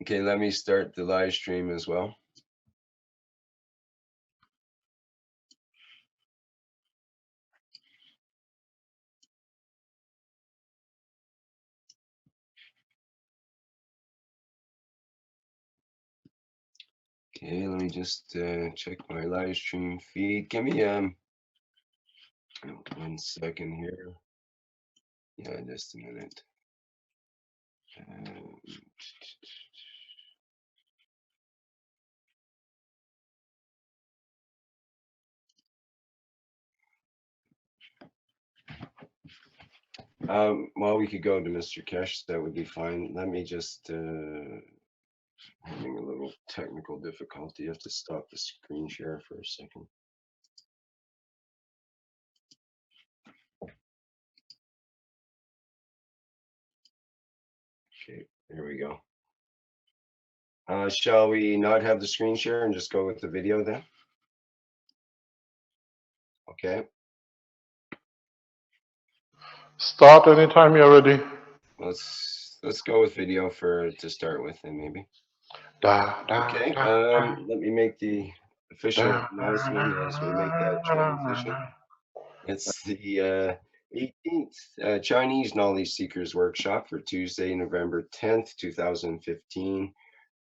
Okay, let me start the live stream as well. Okay, let me just check my live stream feed. Give me 1 second here. Yeah, just a minute. Well, we could go to Mr. Keshe. That would be fine. Let me just having a little technical difficulty. I have to stop the screen share for a second. Okay, there we go. Shall we not have the screen share and just go with the video then? Okay. Start anytime you're ready. Let's go with video to start with then maybe. Okay. Let me make the official announcement as we make that transition. It's the 18th Chinese Knowledge Seekers Workshop for Tuesday, November 10th, 2015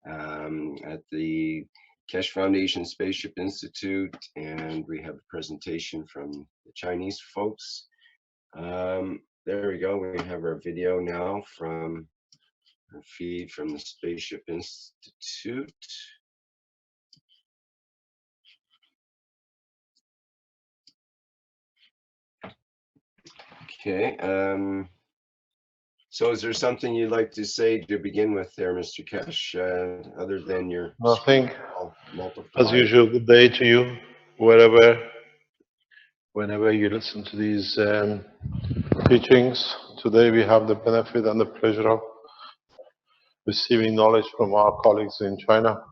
at the Keshe Foundation Spaceship Institute, and we have a presentation from the Chinese folks. There we go. We have our video now from our feed from the Spaceship Institute. Okay. So is there something you'd like to say to begin with there, Mr. Keshe, other than your Nothing. As usual, good day to you, whenever you listen to these teachings. Today we have the benefit and the pleasure of receiving knowledge from our colleagues in China.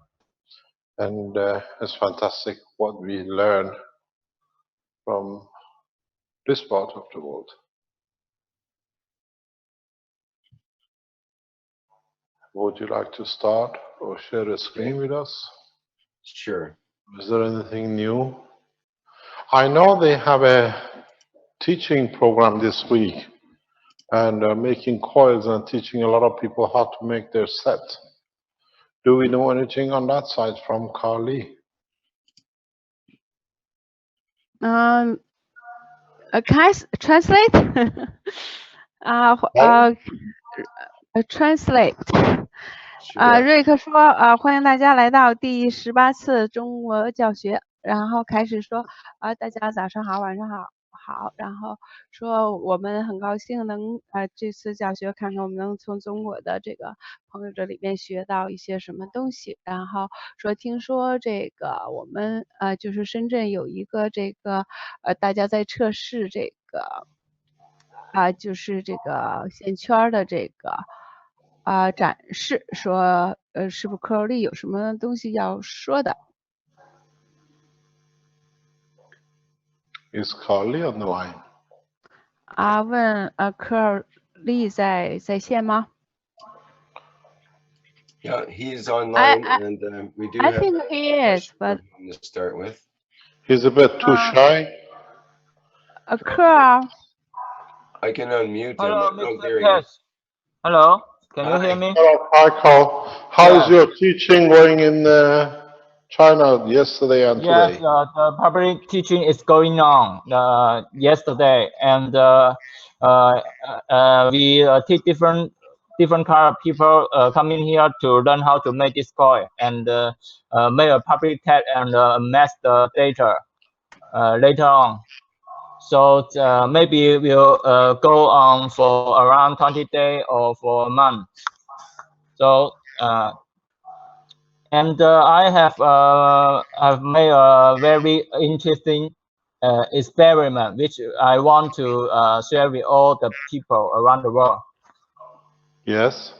And it's fantastic what we learn from this part of the world. Would you like to start or share a screen with us? Sure. Is there anything new? I know they have a teaching program this week, and making coils and teaching a lot of people how to make their set. Do we know anything on that side from Carly? Translate? Translate. 瑞克说，欢迎大家来到第18次中俄教学。然后开始说，大家早上好，晚上好。然后说我们很高兴能这次教学看看我们能从中国的这个朋友这里面学到一些什么东西。然后说听说这个我们就是深圳有一个这个大家在测试这个就是这个线圈的这个展示，说是不是克洛丽有什么东西要说的？ Is Carly on the line? 问科尔利在线吗 Yeah, he is online, and we do. I think he is, but to start with, he's a bit too shy. Carl. I can unmute him. Hello, Mr. Keshe. Hello, can you hear me? Hello, hi, Carl. How is your teaching going in China yesterday and today? Yes, the public teaching is going on yesterday, and we teach different kind of people coming here to learn how to make this coil and make a public test and mass the data later on. So maybe we'll go on for around 20 days or for a month. So and I have made a very interesting experiment which I want to share with all the people around the world. Yes.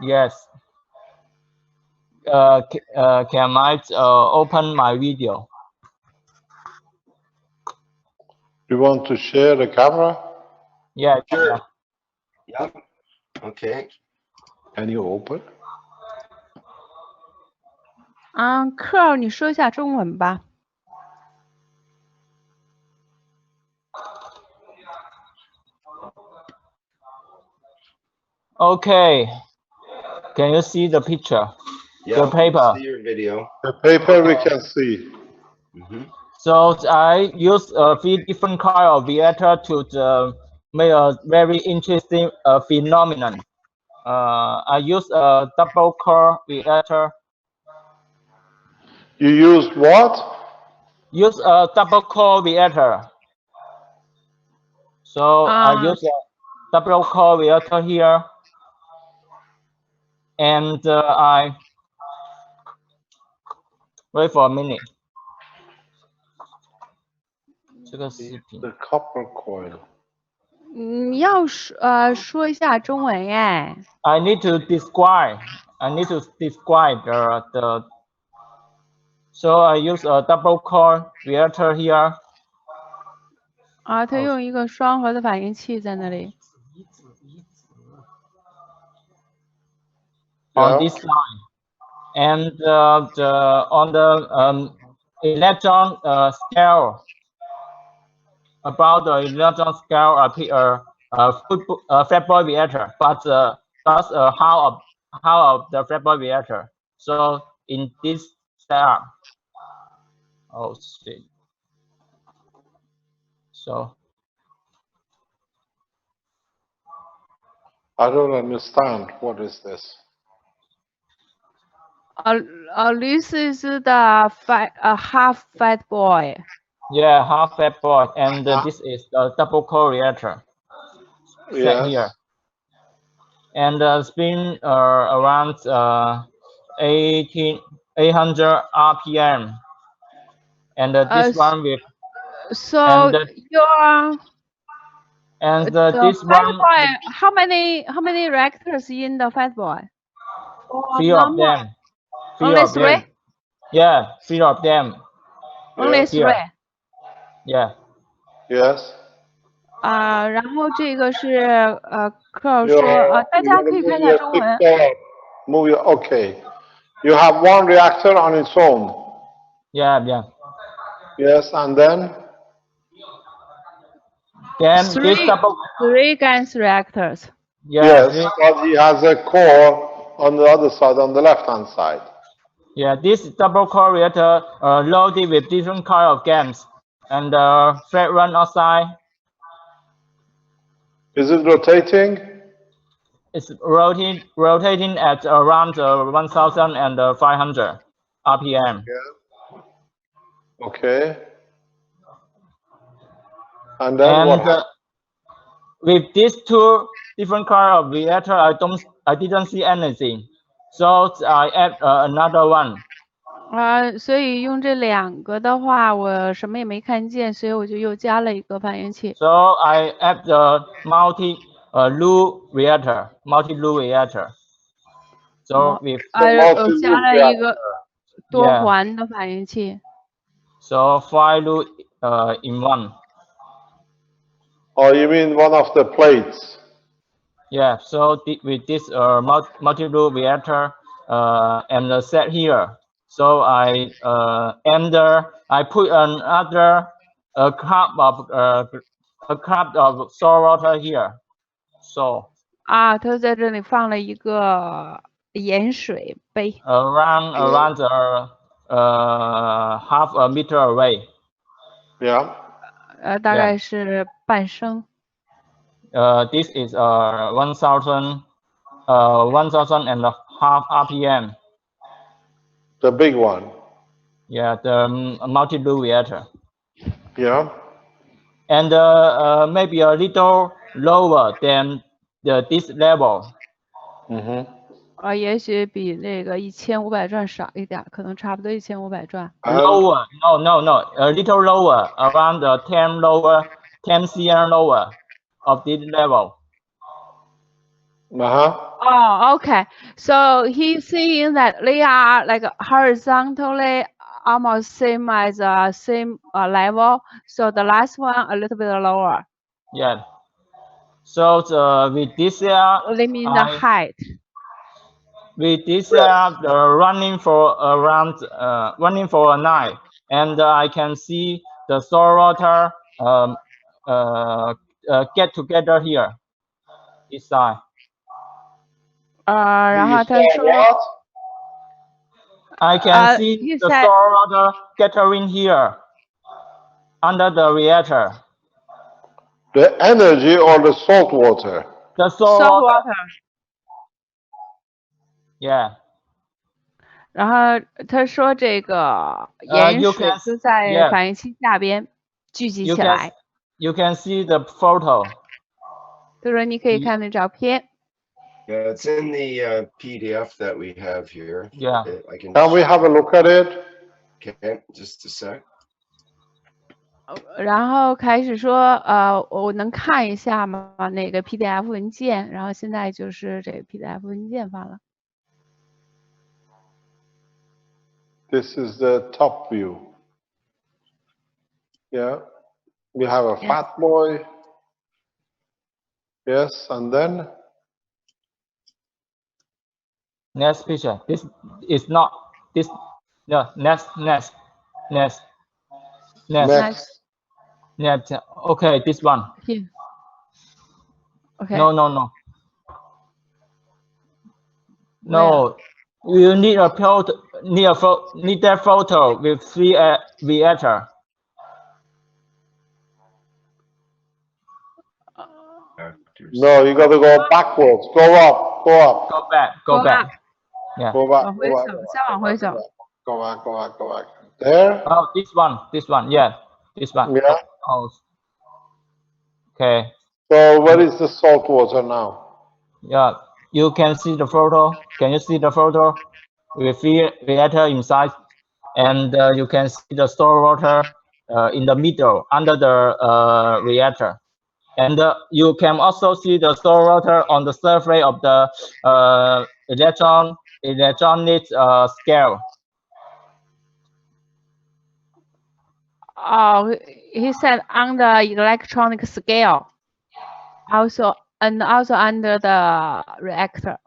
Yes. Can I open my video? You want to share the camera? Yeah, sure. Yeah. Okay. Can you open? 克，你说一下中文吧。Okay. Can you see the picture? Yeah, The paper. see your video. The paper we can see. So I use a few different kind of reactor to make a very interesting phenomenon. I use a double core reactor. You used what? Use a double core reactor. So I use a double core reactor here, and I wait for a minute. The copper coil. 你要说一下中文哎。I need to describe. The. So I use a double core reactor here. 他用一个双核的反应器在那里。On this side, and on the electron scale, about the electron scale appear flatboard reactor, but that's how of the flatboard reactor. So in this setup, oh shit. So I don't understand. What is this? This is the half fat boy. Yeah, half fat boy, and this is the double core reactor set here, and spin around 800 RPM, and this one with. So and your this fat one. Boy, how many reactors in the fat boy? Three of them. Only three? Yeah, 3 of them. Only three. Yeah. Yes. 然后这个是克说大家可以看一下中文。Move your okay. You have one reactor on its own. Yeah. Yes, and then. Three GANS reactors. Yes, but he has a core on the other side, on the left-hand side. Yeah, this double core reactor loaded with different kind of GANS, and flat run outside. Is it rotating? It's rotating at around 1,500 RPM. Yeah. Okay. And then what? With these two different kind of reactor, I didn't see anything, so I add another one. 所以用这两个的话，我什么也没看见，所以我就又加了一个反应器。So I add the multi-loop reactor. So with 我加了一个多环的反应器。So 5 loop in one. Oh, you mean one of the plates? Yeah. So with this multi-loop reactor and set here. So I put another cup of salt water here. So 他在这里放了一个盐水杯。Around half a meter away. Yeah. 大概是半升。This is 1,000 and a half RPM. The big one. Yeah, the multi-loop reactor. Yeah. And maybe a little lower than this level. 也许比那个1500转少一点，可能差不多1500转。Lower, no, a little lower, around 10 cm lower of this level. Okay. So he's saying that they are like horizontally almost same as same level. So the last one a little bit lower. Yeah. So with this they mean the height. with this running for around running for a night, and I can see the solar water get together here inside. 然后他说 I can see the solar water gathering here under the reactor. The energy or the salt water? The salt water. Yeah. 然后他说这个盐水就在反应器下边聚集起来。You can see the photo. 他说你可以看那照片。Yeah, it's in the PDF that we have here. Yeah. Can we have a look at it? Okay, just a sec. 然后开始说我能看一下吗？那个 PDF 文件，然后现在就是这个 PDF 文件发了。This is the top view. Yeah. We have a fat boy. Yes, and then? Next picture. This is not this. No, next. Okay, this one. Here. Okay. No. No, you need a photo. Need that photo with reactor. No, you got to go backwards. Go up. Go back. Yeah. Go back. 再往回走。Go back. There. Oh, this one. Yeah, this one. Yeah. Oh. Okay. So where is the salt water now? Yeah, you can see the photo. Can you see the photo with reactor inside? And you can see the store water in the middle under the reactor. And you can also see the store water on the surface of the electronic scale. Oh, he said on the electronic scale, also under the reactor.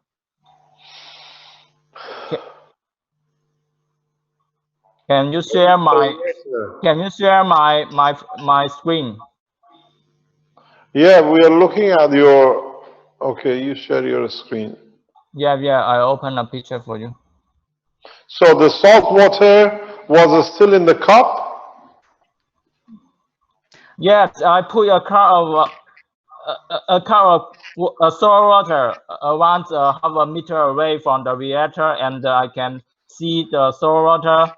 Can you share my screen? Yeah, we are looking at your. Okay, you share your screen. Yeah. I open a picture for you. So the salt water was still in the cup? Yes, I put a cup of solar water around half a meter away from the reactor, and I can see the solar water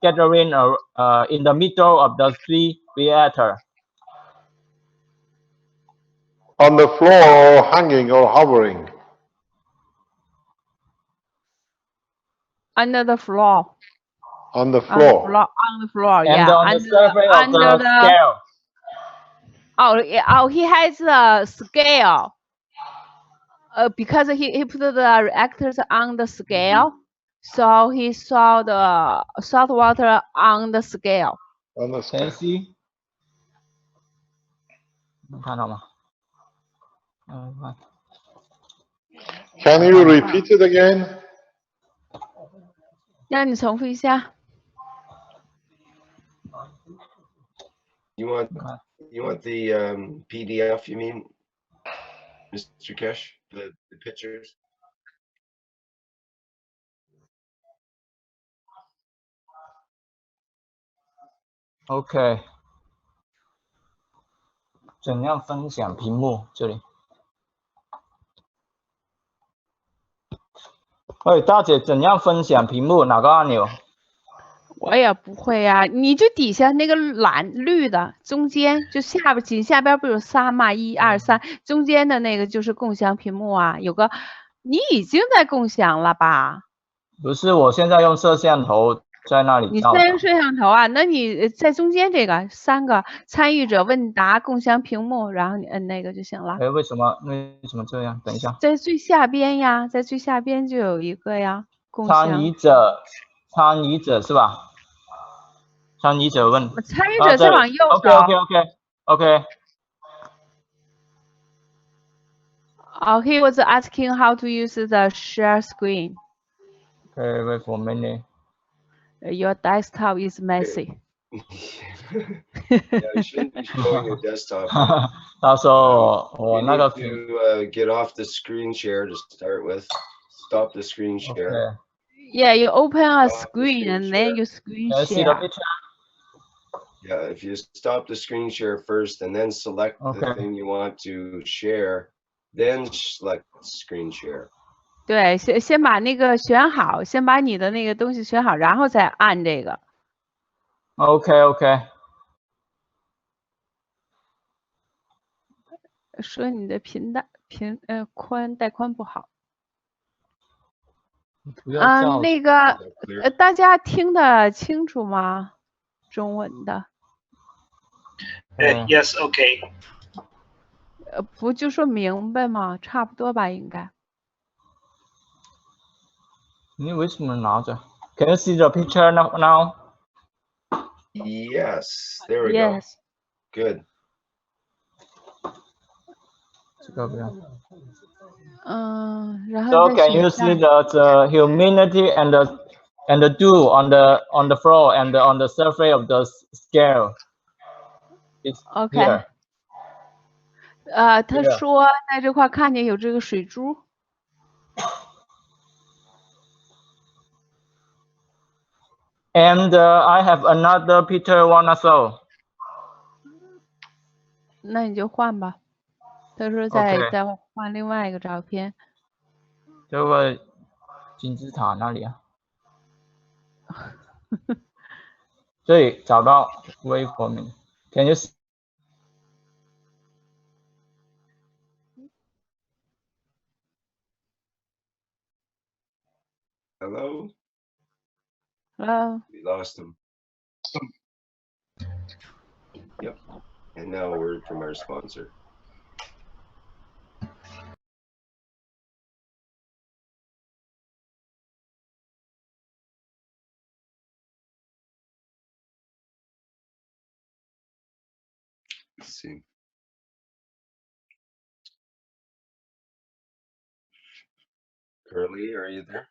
gathering in the middle of the three reactor. On the floor or hanging or hovering? Under the floor. On the floor. On the floor. And yeah. on the surface of the scale. Oh, he has a scale. Because he put the reactors on the scale, so he saw the salt water on the scale. On the scale. Can you see? Can you repeat it again? 让你重复一下。You want the PDF? You mean, Mr. Keshe, the pictures? OK。怎样分享屏幕？这里。喂，大姐，怎样分享屏幕？哪个按钮？我也不会呀，你就底下那个绿的，中间就紧下边不有3嘛，1、2、3，中间的那个就是共享屏幕啊。有个，你已经在共享了吧？不是，我现在用摄像头在那里。你在用摄像头啊？那你在中间这个3个参与者问答共享屏幕，然后你摁那个就行了。哎，为什么这样？等一下，在最下边呀，在最下边就有一个呀，共享。参与者是吧？参与者问。参与者再往右走。OK。He was asking how to use the share screen. Okay, wait for a minute. Your desktop is messy. Yeah, you shouldn't be showing your desktop. 他说我 You 那 need 个 to get off the screen share to start with. Stop the screen share. Okay. Yeah, you open a Stop the screen screen and share. then you screen Can you see the share. picture? Yeah, if you stop the screen share first and then select the Okay. thing you want to share, then select screen share. 对，先把那个选好，先把你的那个东西选好，然后再按这个。Okay, okay. 说你的宽带宽不好。那个大家听得清楚吗？中文的。Yes, okay. 不就说明白吗？差不多吧，应该。你为什么拿着 ？Can you see the picture now? Yes, there we Yes. go. Good. 这个不要。然后 So can you see the humidity and the dew on the floor and on the surface of the scale? It's OK. here. 他说在这块看见有这个水珠。And I have another picture one also. 那你就换吧。他说再换另外一个照片。这个金字塔那里啊。这里找到 wait for me. Can you see? Hello? Hello? We lost him. Yep. And now a word from our sponsor. Let's see. Curly, are you there?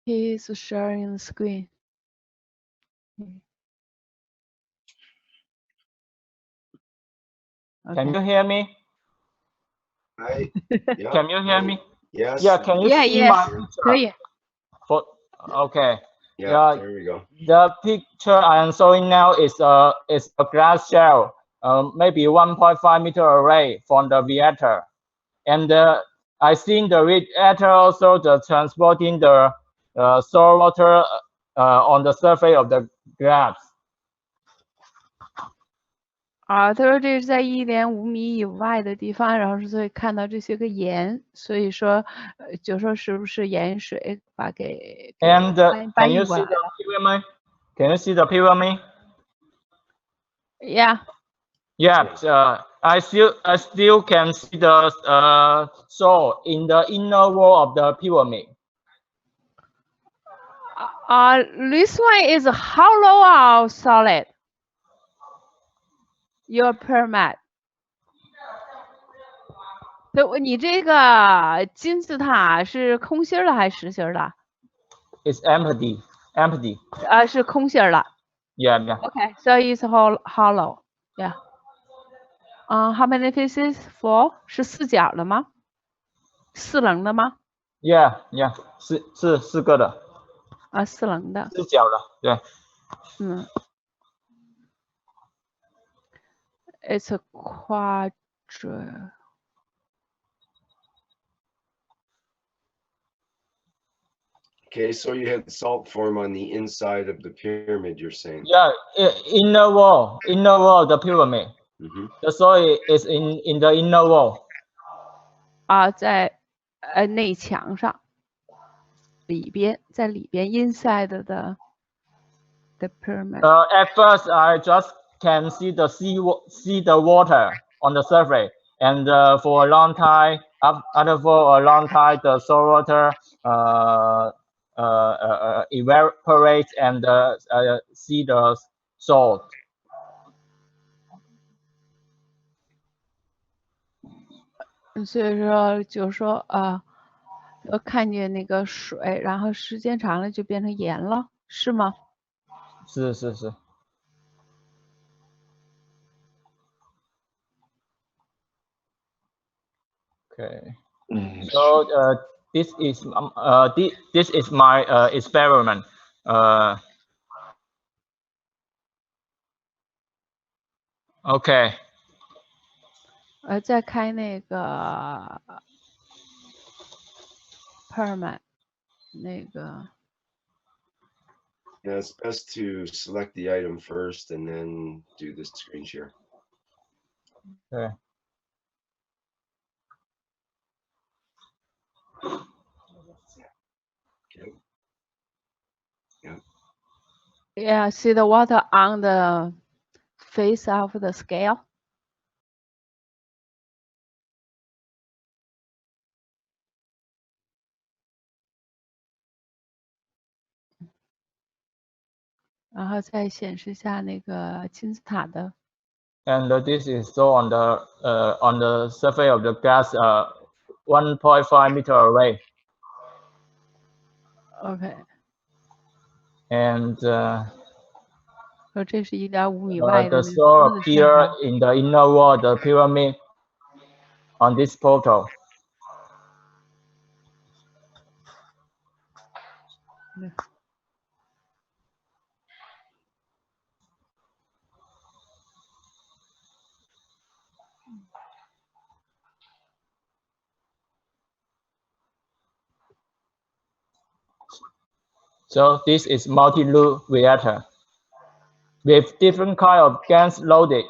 He is sharing the screen. Okay. Can you hear me? Hi. Yeah. Can you hear me? Yes. Yeah. Can you see my picture? 可以。Okay. Yeah. There we go. The picture I am showing now is a glass shell, maybe 1.5 meter away from the reactor, and I think the reactor also transporting the salt water on the surface of the glass. 他说这是在1.5米以外的地方，然后所以看到这些个盐，所以说就说是不是盐水把给 And can you see the pyramid? Can you see the pyramid? Yeah. Yeah. I still can see the salt in the inner wall of the pyramid. This one is hollow or solid? Your pyramid. 你这个金字塔是空心的还是实心的 ？It's empty. Empty. 是空心的。Yeah. Okay, so it's hollow. Yeah. How many faces? 4? 是4角的吗？4棱的吗 ？Yeah. 四个的。4棱的。4角的，对。It's a quadra. Okay, so you had salt form on the inside of the pyramid, you're saying? Yeah, inner wall of the pyramid. The soil is in the inner wall. 在内墙上，里边，在里边 inside the pyramid. At first, I just can see the water on the surface, and for a long time, the salt water evaporates and see the salt. 所以说就是说看见那个水，然后时间长了就变成盐了，是吗？是。Okay. So this is my experiment. Okay. 再开那个 permit 那个。Yeah, it's best to select the item first and then do the screen share. Okay. Yeah, see the water on the face of the scale. And 然后再显示下那个金字塔的。And this is so on the surface of the gas 1.5 meter away. Okay. And 说这是1.5米外的 the soul appear in the inner wall of the pyramid on this portal. Yeah. So this is multi-loop reactor with different kind of GANS loaded.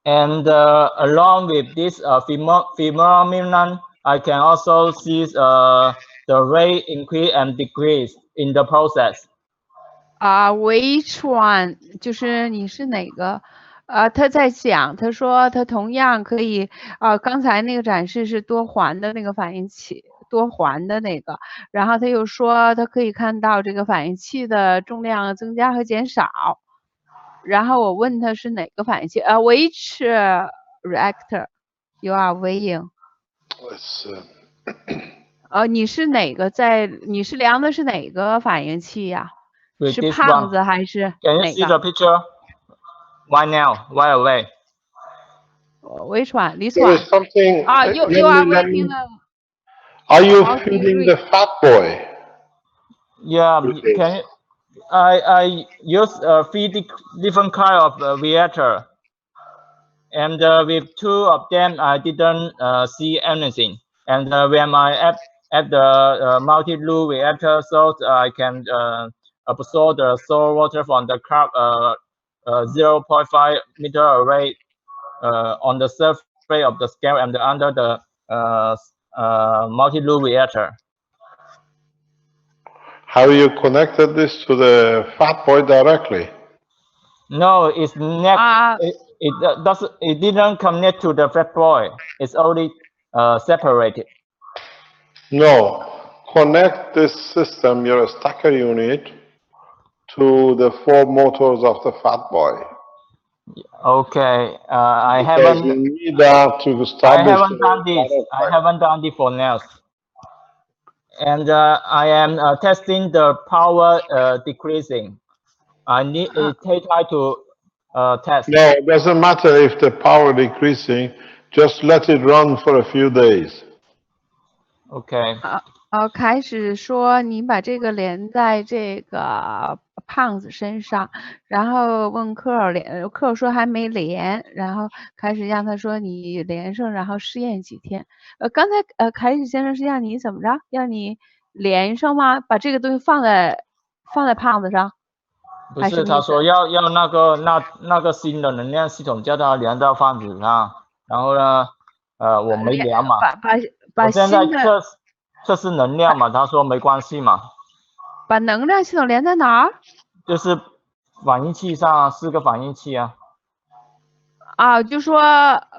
And along with this phenomenon, I can also see the rate increase and decrease in the process. Which one 就是你是哪个？他在讲，他说他同样可以，刚才那个展示是多环的那个反应器，多环的那个，然后他又说他可以看到这个反应器的重量增加和减少，然后我问他是哪个反应器，which reactor you are weighing？ 你是哪个你是量的是哪个反应器呀？是胖子还是哪个 ？Can you see the picture? Why now? Why away? Which one? This there one. Is something, you are waiting. Are you feeding the fat boy? Yeah. Can you, I use 3 different kind of reactor, and with 2 of them I didn't see anything. And when I add the multi-loop reactor, so I can absorb the salt water from the cup 0.5 meter away on the surface of the scale and under the multi-loop reactor. How you connected this to the fat boy directly? No, it's not. It didn't connect to the fat boy. It's only separated. No, connect this system, your stacker unit, to the 4 motors of the fat boy. Okay, I haven't. You need that to establish. I haven't done this. I haven't done it for now. And I am testing the power decreasing. I need it take time to test. No, it doesn't matter if the power decreasing. Just let it run for a few days. Okay. 开始说你把这个连在这个胖子身上，然后问科尔科尔说还没连，然后开始让他说你连上，然后试验几天。刚才开始先生是让你怎么着？要你连上吗？把这个东西放在胖子上？不是，他说要那个新的能量系统叫他连到胖子上，然后呢，我没连嘛。把现在测试能量嘛，他说没关系嘛。把能量系统连在哪儿？就是反应器上4个反应器啊。啊，就说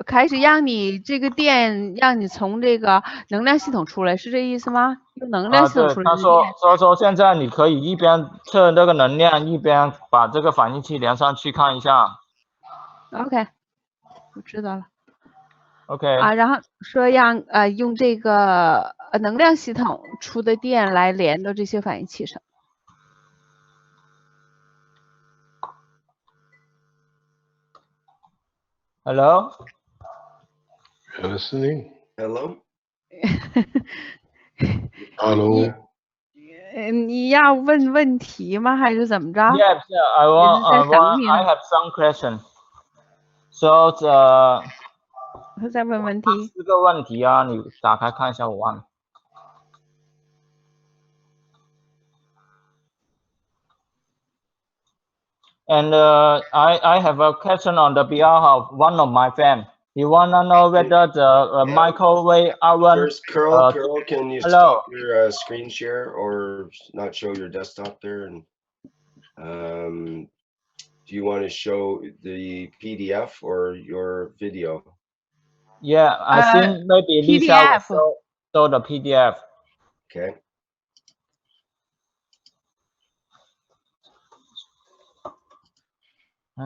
开始让你这个电让你从这个能量系统出来，是这意思吗？用能量系统对，出来的他说现在你可以一边测这个能量，一边把这个反应器连上去看一下。OK， 我知道了。OK。啊，然后说让用这个能量系统出的电来连到这些反应器上。Hello. Listening. Hello. Hello. 你要问问题吗？还是怎么着？ Yes, I have some question. So 他在问问题。4个问题啊，你打开看一下，我忘了。And I have a question on the behalf of one of my friends. He wanna know whether the microwave oven. First, Carl, can you hello. stop your screen share or not show your desktop there? And do you want to show the PDF or your video? Yeah, I think maybe Lisa will show the PDF. Okay.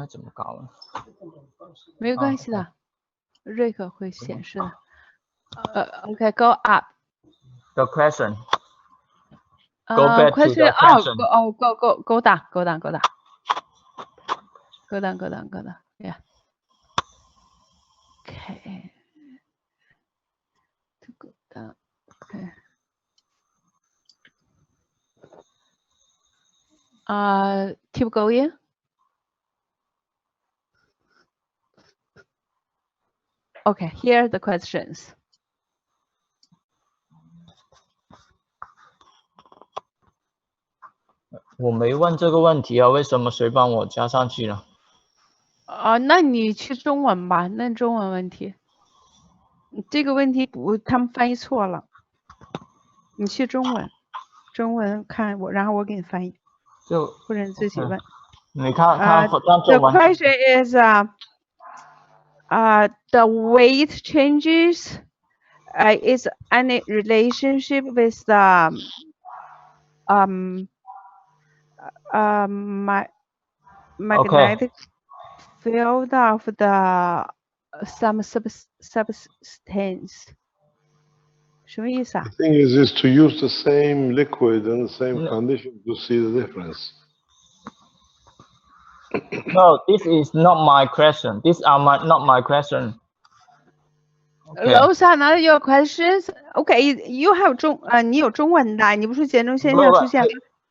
怎么搞了？没有关系的，瑞克会显示的。OK, go up. The question. Go back question, to the question. Go down. Go down. Yeah. Okay. To go down. Okay. Keep going. Okay, here are the questions. 我没问这个问题啊，为什么谁帮我加上去了？那你去中文吧，那中文问题，这个问题他们翻译错了，你去中文看我，然后我给你翻译，或者你自己问。你看中文。The question is the weight changes is any relationship with the magnetic field of the some substance. 什么意思啊？ The thing is to use the same liquid in the same condition to see the difference. No, this is not my question. These are not my question. Okay. Those are not your questions. Okay, you have 你有中文的，你不是减重现象出现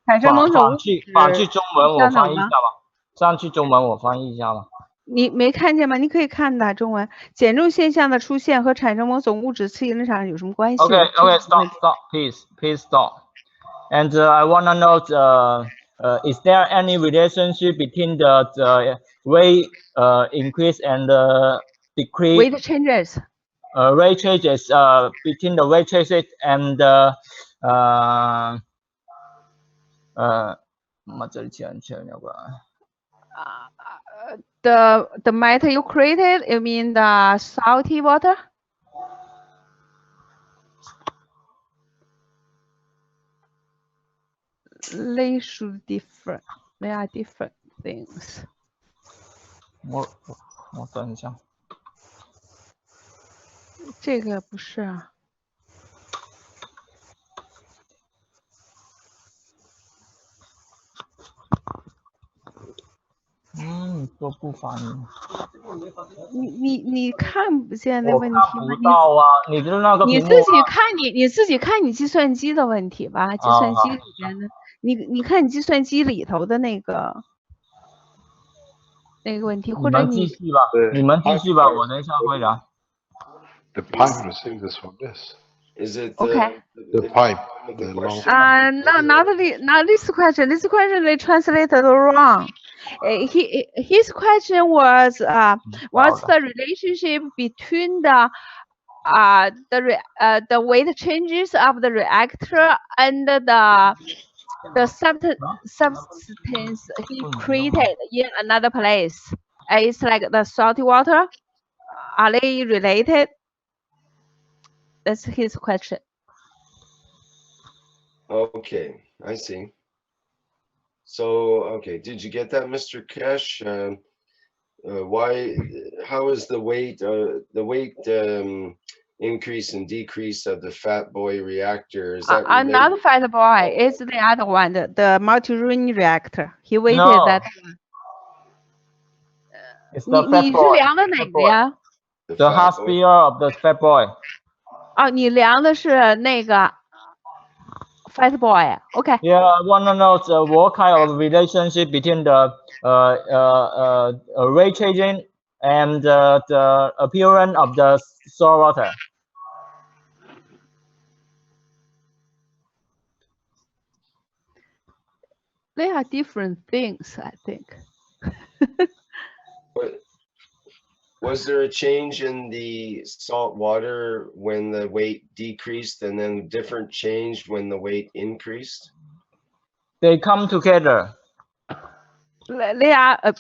产生某种物质？反去中文我翻译一下吧。上去中文我翻译一下吧。你没看见吗？你可以看的中文，减重现象的出现和产生某种物质刺激能场有什么关系 ？Okay, stop, please stop. And I wanna know is there any relationship between the weight increase and decrease? Weight changes. Weight changes between the weight changes and the matter you created, you mean the salty water? They should different. They are different things. 我等一下。这个不是啊。做不翻译。你看不见那问题吗？我看不到啊，你的那个屏幕。你自己看你计算机的问题吧，计算机里边的。你看你计算机里头的那个问题，或者你们继续吧，我等一下会聊。The pipe receives this from this. Is it okay? The pipe. The question. Not this question. This question they translated wrong. His question was what's the relationship between the weight changes of the reactor and the substance he created in another place. It's like the salty water. Are they related? That's his question. Okay, I see. So, okay, did you get that, Mr. Keshe? How is the weight increase and decrease of the fat boy reactor? Is that related? Not fat boy. It's the other one, the multi-ring reactor. He weighted No. that one. It's the fat boy. The half sphere of the fat boy. 哦，你量的是那个 fat boy. Okay. Yeah, I want to know what kind of relationship between the ray changing and the appearance of the salt water. They are different things, I think. But was there a change in the salt water when the weight decreased, and then different change when the weight increased? They come together. They have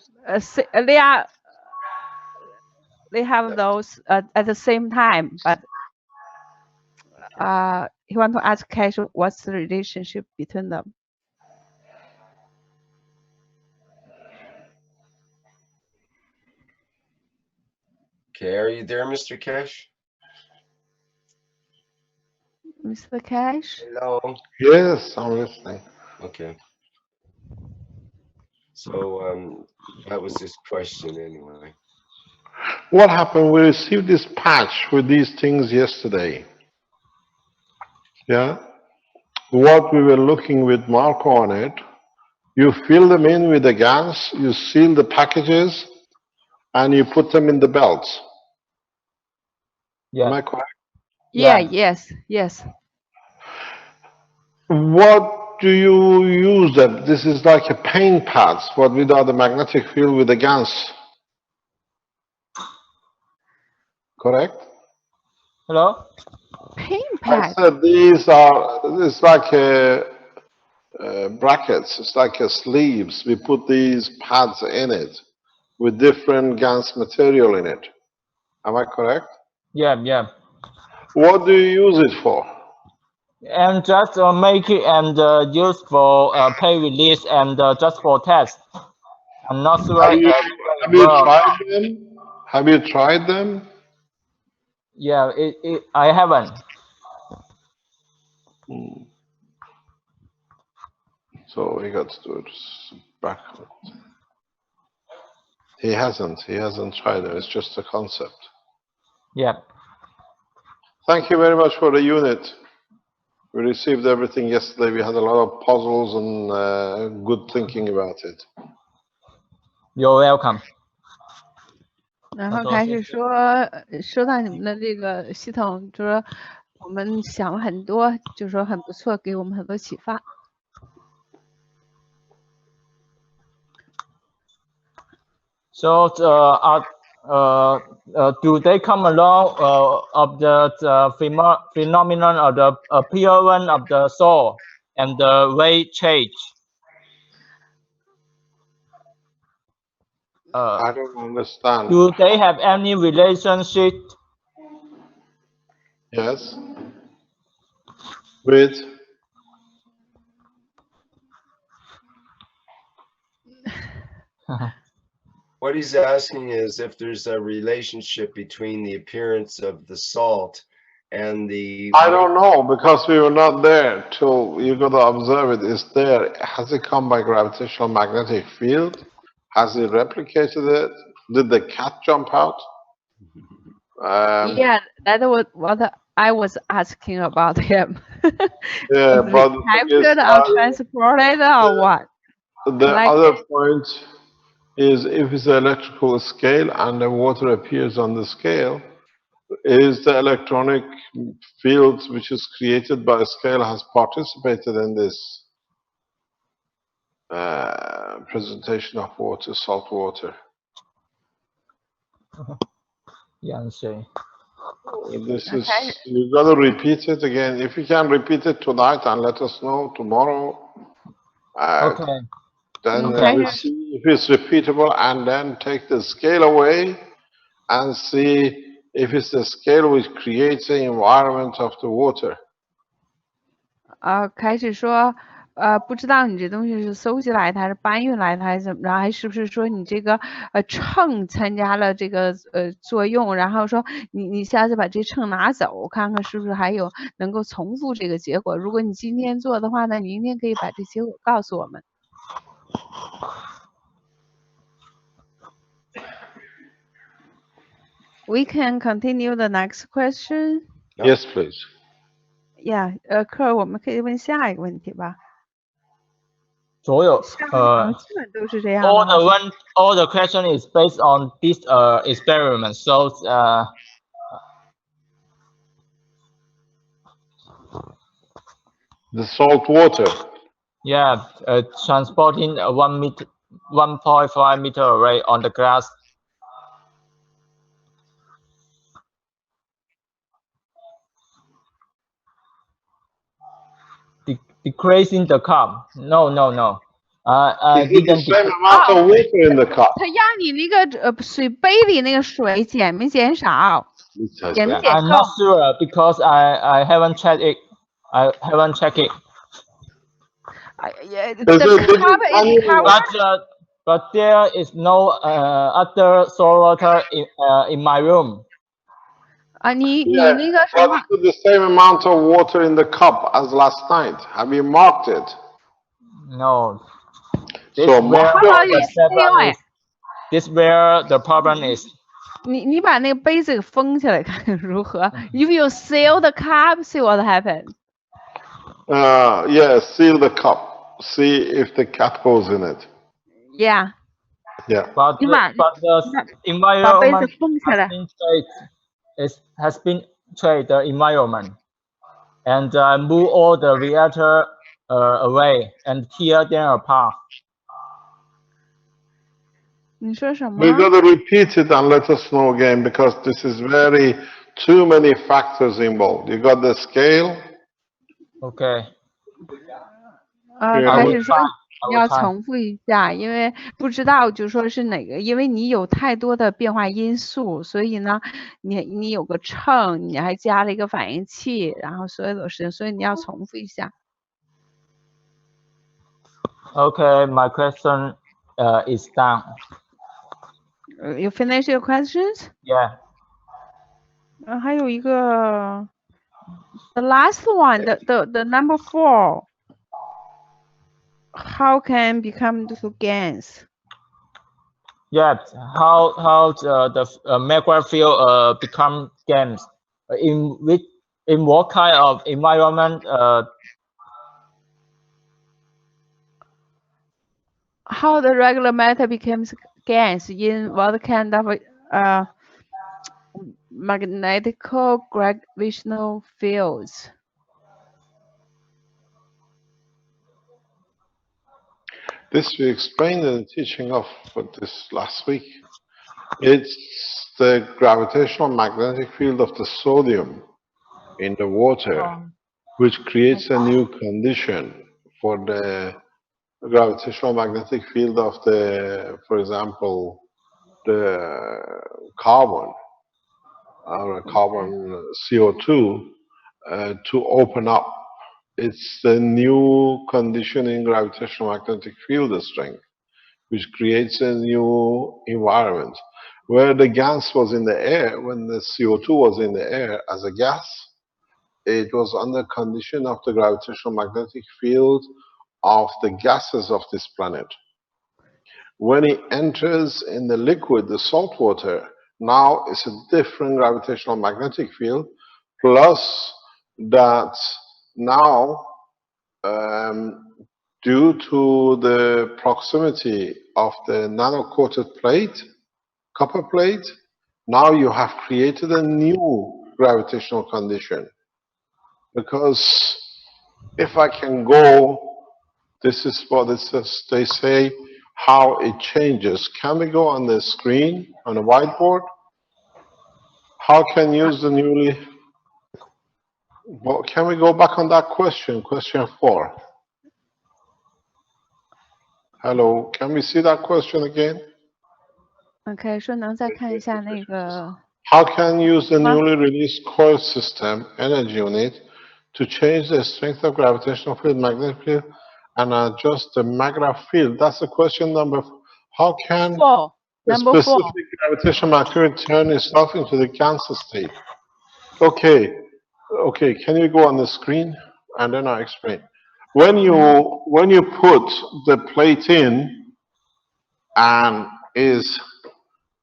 those at the same time, but he want to ask Keshe what's the relationship between them. Okay, are you there, Mr. Keshe? Mr. Keshe? Hello. Yes, I'm listening. Okay. So that was his question anyway. What happened? We received this patch with these things yesterday. Yeah. What we were looking with Marco on it, you fill them in with the GANS, you seal the packages, and you put them in the belts. Yeah. Am I correct? Yeah, Yeah. yes. What do you use them? This is like a paint pads, but without the magnetic field with the GANS. Correct? Hello? Paint I pad. said it's like brackets, it's like sleeves. We put these pads in it with different GANS material in it. Am I correct? Yeah. What do you use it for? And just make it and use for pay release and just for test. I'm not sure. Have you tried them? Have you tried them? Yeah, I haven't. So we got to do it backwards. He hasn't tried it. It's just a concept. Yeah. Thank you very much for the unit. We received everything yesterday. We had a lot of puzzles and good thinking about it. You're welcome. 然后开始说，收到你们的这个系统，就说我们想了很多，就说很不错，给我们很多启发。So do they come along of the phenomenon of the appearance of the soul and the weight change? I don't understand. Do they have any relationship? Yes. With? What he's asking is if there's a relationship between the appearance of the salt and the... I don't know, because we were not there till you got to observe it. It's there. Has it come by gravitational magnetic field? Has it replicated it? Did the cat jump out? Yeah, that was what I was asking about him. Yeah, but captured or transported or what? The other point is if it's an electrical scale and the water appears on the scale, is the electronic field which is created by a scale has participated in this presentation of water, salt water. Yeah, I see. This is, you got to repeat it again. If you can repeat it tonight and let us know tomorrow. Okay. Then we see if it's repeatable, and then take the scale away and see if it's the scale which creates the environment of the water. 开始说，不知道你这东西是搜集来的还是搬运来的还是怎么着，还是不是说你这个秤参加了这个作用，然后说你下次把这秤拿走，看看是不是还有能够重复这个结果。如果你今天做的话呢，你明天可以把这结果告诉我们。We can continue the next question. Yes, please. Yeah, 科，我们可以问下一个问题吧。所有基本都是这样的。all the question is based on this experiment. So the salt water. Yeah, transporting 1.5 meter array on the glass. Decreasing the cup. No. Is it the same amount of water in the cup? 它让你那个水杯里那个水减没减少？减没减够 I'm not sure because I haven't checked it. I haven't checked it. But there is no other salt water in my room. 你那个什么 Put the same amount of water in the cup as last night. Have you marked it? No. This So this where the problem is. 你把那个杯子给封起来看如何 ？If you seal the cup, see what happens. Yeah, seal the cup. See if the cat goes in it. Yeah. Yeah. But the environment has been trade the environment, and move all the reactor away and tear them apart. 你说什么 We got to repeat it and let us know again because this is too many factors involved. You got the scale. Okay. 开始说你要重复一下，因为不知道就说是哪个，因为你有太多的变化因素，所以呢，你有个秤，你还加了一个反应器，然后所有的事情，所以你要重复一下。Okay, my question is done. You finish your questions? Yeah. 还有一个 the last one, the number 4. How can become to GANS? Yeah, how the magnetic field become GANS? In what kind of environment? How the regular matter becomes GANS in what kind of magnetical gravitational fields? This we explained in the teaching of this last week. It's the gravitational magnetic field of the sodium in the water, which creates a new condition for the gravitational magnetic field of the, for example, the carbon or carbon CO2 to open up. It's the new condition in gravitational magnetic field strength, which creates a new environment. Where the gas was in the air, when the CO2 was in the air as a gas, it was under condition of the gravitational magnetic field of the gases of this planet. When it enters in the liquid, the salt water, now it's a different gravitational magnetic field, plus that now, due to the proximity of the nano-coated plate, copper plate, now you have created a new gravitational condition. Because if I can go, this is what they say, how it changes. Can we go on the screen, on a whiteboard? How can you use the newly... Well, can we go back on that question, question 4? Hello, can we see that question again? OK， 说能再看一下那个 How can use the newly released coil system energy unit to change the strength of gravitational field, magnetic field, and adjust the magnetic field? That's the question number. How can a Number 4. specific gravitational magnetic turn itself into the GANS state? Okay, can you go on the screen and then I'll explain. When you put the plate in and is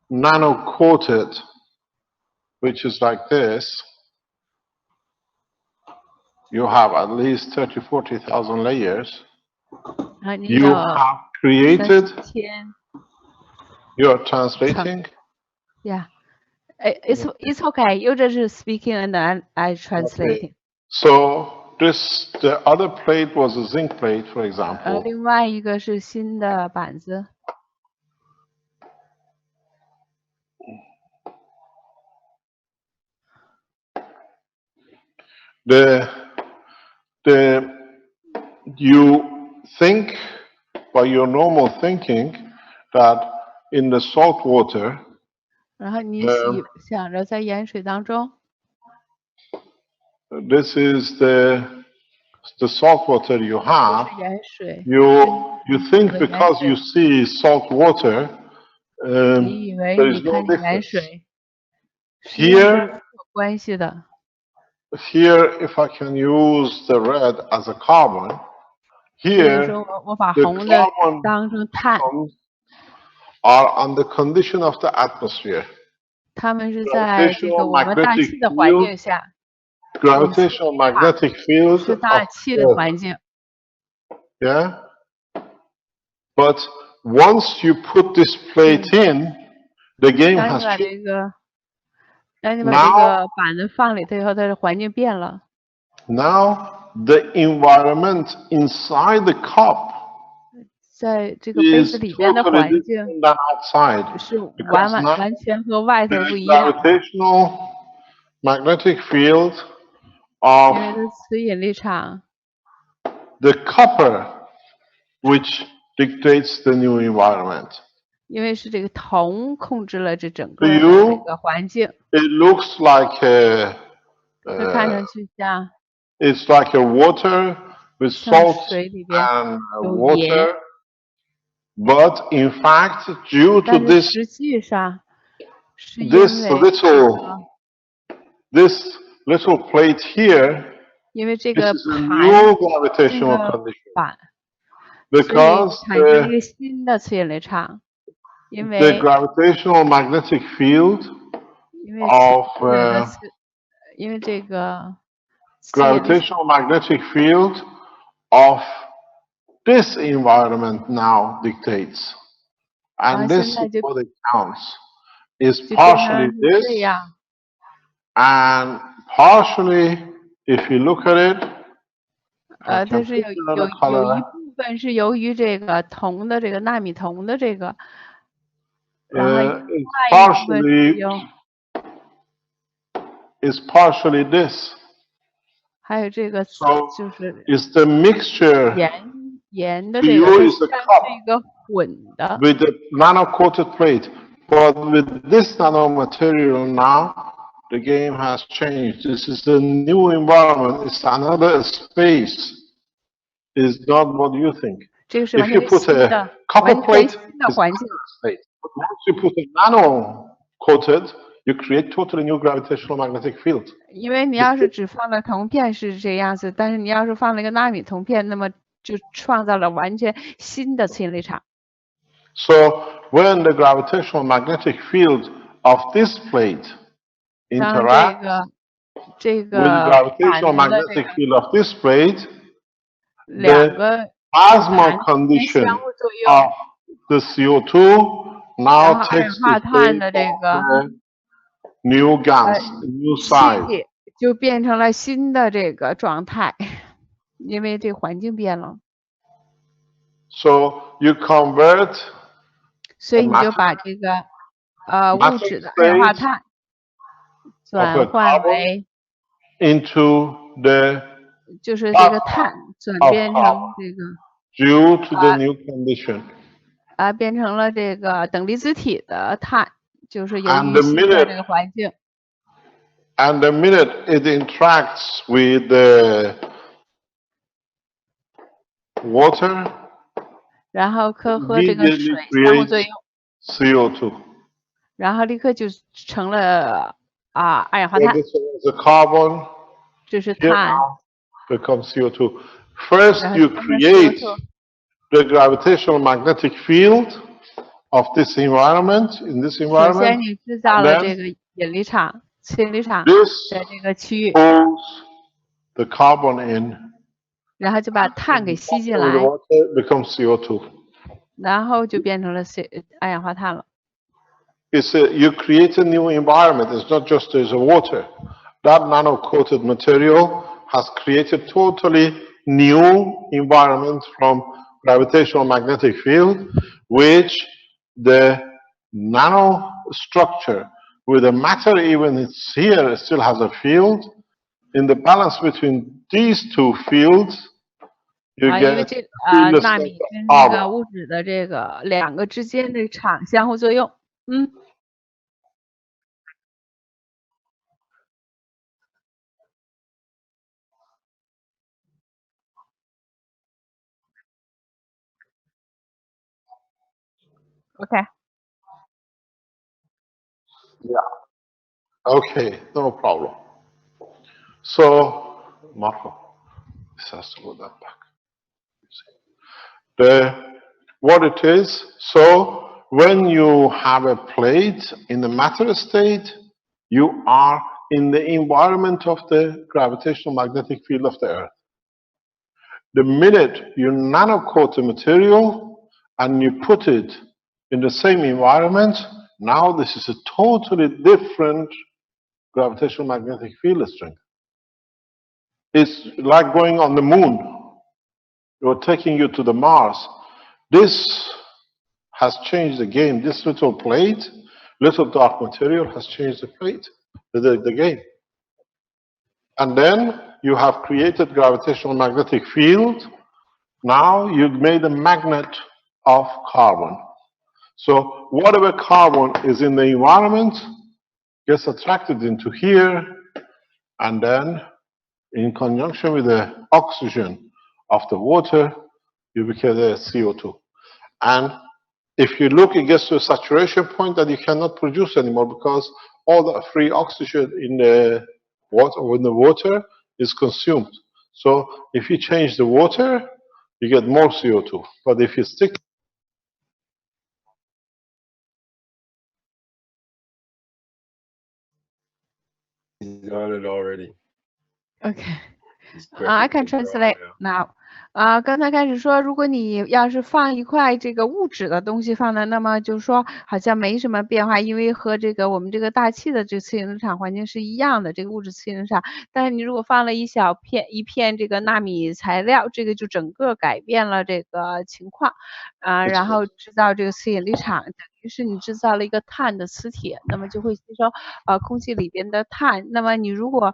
nano-coated, which is like this, you have at least 40,000 layers. You have created, you're translating. Yeah, it's okay. You just speaking and I translating. Okay. So the other plate was a zinc plate, for example. 另外一个是新的板子。You think by your normal thinking that in the salt water, 然后你想着在盐水当中 this is the salt water you have. 盐水 You think because you see salt water, 你以为 there 你 is no 看见盐 difference. 水 Here, 有关系的。Here, if I can use the red as a carbon, here the carbon atoms are on the condition of the atmosphere. 它们是在这个我们大气的环境下。Gravitational magnetic field 是大气的环境。Yeah, but once you put this plate in, the game has changed. 当你把这个板子放里头以后，它的环境变了。Now the environment inside the cup 在这个杯子里边的环境是完全和外头不一样。Gravitational magnetic field of 因为它磁引力场 the copper, which dictates the new environment. 因为是这个铜控制了这整个的这个环境。It looks like 它看上去像 it's like a water with salt and water, but in fact, due to this little plate here, 因为这个 this is a new gravitational condition. Because the gravitational magnetic field of gravitational magnetic field of this environment now dictates, and this is what it counts. Is partially this, and partially, if you look at it, 它是有一部分是由于这个铜的这个纳米铜的这个，然后另外一部分是有 is partially this. 还有这个就是 is the mixture 盐的这个是一个混的 with the nano-coated plate, but with this nanomaterial now, the game has changed. This is a new environment. It's another space. It's not what you think. If you put a copper plate, it's another space. But once you put a nano-coated, you create totally new gravitational magnetic field. 因为你要是只放了铜片是这样子，但是你要是放了一个纳米铜片，那么就创造了完全新的磁引力场。So when the gravitational magnetic field of this plate interacts with the gravitational magnetic field of this plate, the plasma condition of the CO2 now takes the shape of the new gas, new side. 就变成了新的这个状态，因为这环境变了。So you convert 所以你就把这个物质的二氧化碳转换为 into the 就是这个碳转变成这个 due to the new condition. 变成了这个等离子体的碳，就是由 And 于 the 新的这个环境。And the minute it interacts with the water, 然后和这个 immediately 水相互作 creates 用， CO2. 然后立刻就成了二氧化 So 碳， this one is a carbon, 这是 here 碳， now becomes CO2. First, 然后 you 变成 create CO2， the gravitational magnetic field of this environment, in this 首 environment, 先你制造 and 了 then 这个引力场、磁引力场 this 在这个区域， pulls the carbon in, 然后就把碳给吸进 with 来， water becomes CO2. 然后就变成了二氧化碳了。 You create a new environment. It's not just there's a water. That nano-coated material has created totally new environment from gravitational magnetic field, which the nano structure with the matter, even it's here, it still has a field. In the balance between these two fields, you 因为 get 这 fieldless 纳 state 米 of 跟这 carbon. 个物质的这个两个之间的场相互作用，OK， Yeah. Okay, no problem. So, Marco, this has to go that back. What it is, so when you have a plate in the matter state, you are in the environment of the gravitational magnetic field of the Earth. The minute you nanocoat the material and you put it in the same environment, now this is a totally different gravitational magnetic field strength. It's like going on the moon. You're taking you to the Mars. This has changed the game. This little plate, little dark material has changed the plate, the game. And then you have created gravitational magnetic field. Now you've made a magnet of carbon. So whatever carbon is in the environment gets attracted into here, and then in conjunction with the oxygen of the water, you become the CO2. And if you look, it gets to a saturation point that you cannot produce anymore because all the free oxygen in the water is consumed. So if you change the water, you get more CO2. But if you stick He's on it already. OK， He's I can perfect. translate now. 刚才开始说，如果你要是放一块这个物质的东西放在，那么就是说好像没什么变化，因为和这个我们这个大气的这个磁引力场环境是一样的，这个物质磁引力场。但是你如果放了一片这个纳米材料，这个就整个改变了这个情况，然后制造这个磁引力场，等于是你制造了一个碳的磁铁，那么就会吸收空气里边的碳。那么你如果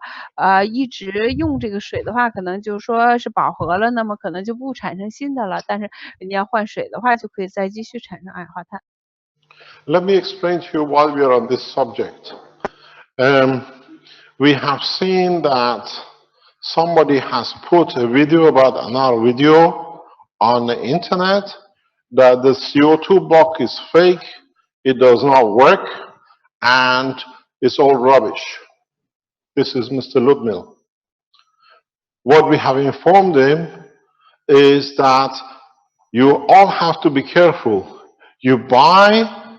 一直用这个水的话，可能就说是饱和了，那么可能就不产生新的了。但是你要换水的话，就可以再继续产生二氧化碳。Let me explain to you while we are on this subject. We have seen that somebody has put a video about another video on the internet that the CO2 block is fake, it does not work, and it's all rubbish. This is Mr. Ludmil. What we have informed him is that you all have to be careful. You buy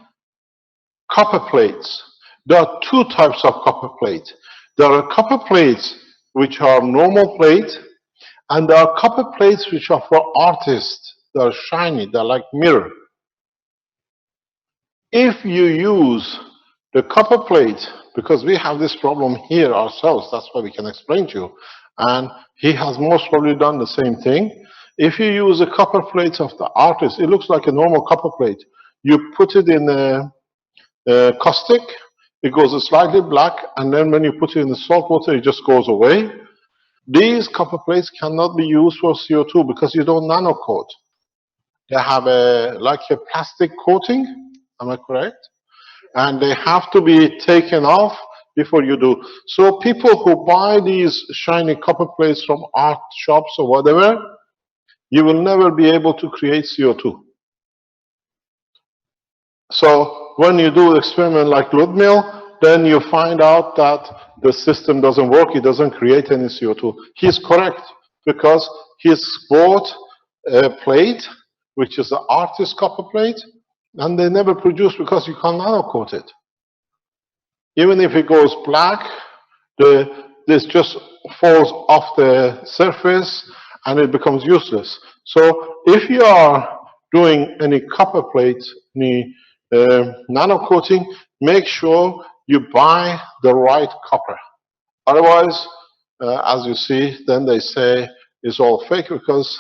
copper plates. There are two types of copper plates. There are copper plates which are normal plate, and there are copper plates which are for artists. They are shiny, they're like mirror. If you use the copper plate, because we have this problem here ourselves, that's why we can explain to you, and he has most probably done the same thing. If you use the copper plates of the artist, it looks like a normal copper plate. You put it in a caustic, it goes slightly black, and then when you put it in the salt water, it just goes away. These copper plates cannot be used for CO2 because you don't nanocoat. they have like a plastic coating, am I correct? And they have to be taken off before you do. So people who buy these shiny copper plates from art shops or whatever, you will never be able to create CO2. So when you do an experiment like Ludmil, then you find out that the system doesn't work, it doesn't create any CO2. He's correct, because he's bought a plate, which is an artist copper plate, and they never produce because you can't nanocoat it. Even if it goes black, this just falls off the surface and it becomes useless. So if you are doing any copper plate, any nanocoating, make sure you buy the right copper. Otherwise, as you see, then they say it's all fake, because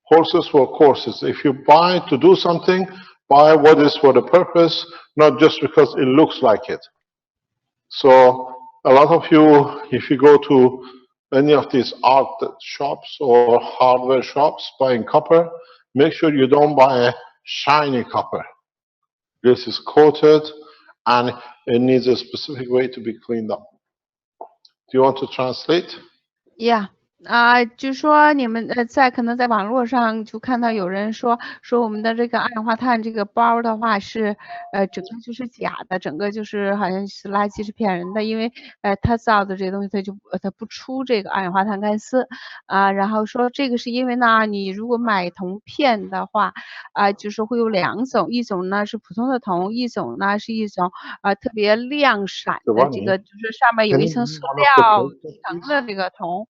horses for courses. If you buy to do something, buy what is for the purpose, not just because it looks like it. So a lot of you, if you go to any of these art shops or hardware shops buying copper, make sure you don't buy a shiny copper. This is coated and it needs a specific way to be cleaned up. Do you want to translate? Yeah.就说你们可能在网络上就看到有人说我们的这个二氧化碳这个包的话是整个就是假的，整个就是好像是垃圾，是骗人的，因为它造的这个东西它不出这个二氧化碳干丝然后说这个是因为呢，你如果买铜片的话就是会有两种，一种呢是普通的铜，一种呢是一种特别亮闪的这个，就是上面有一层塑料层的这个铜。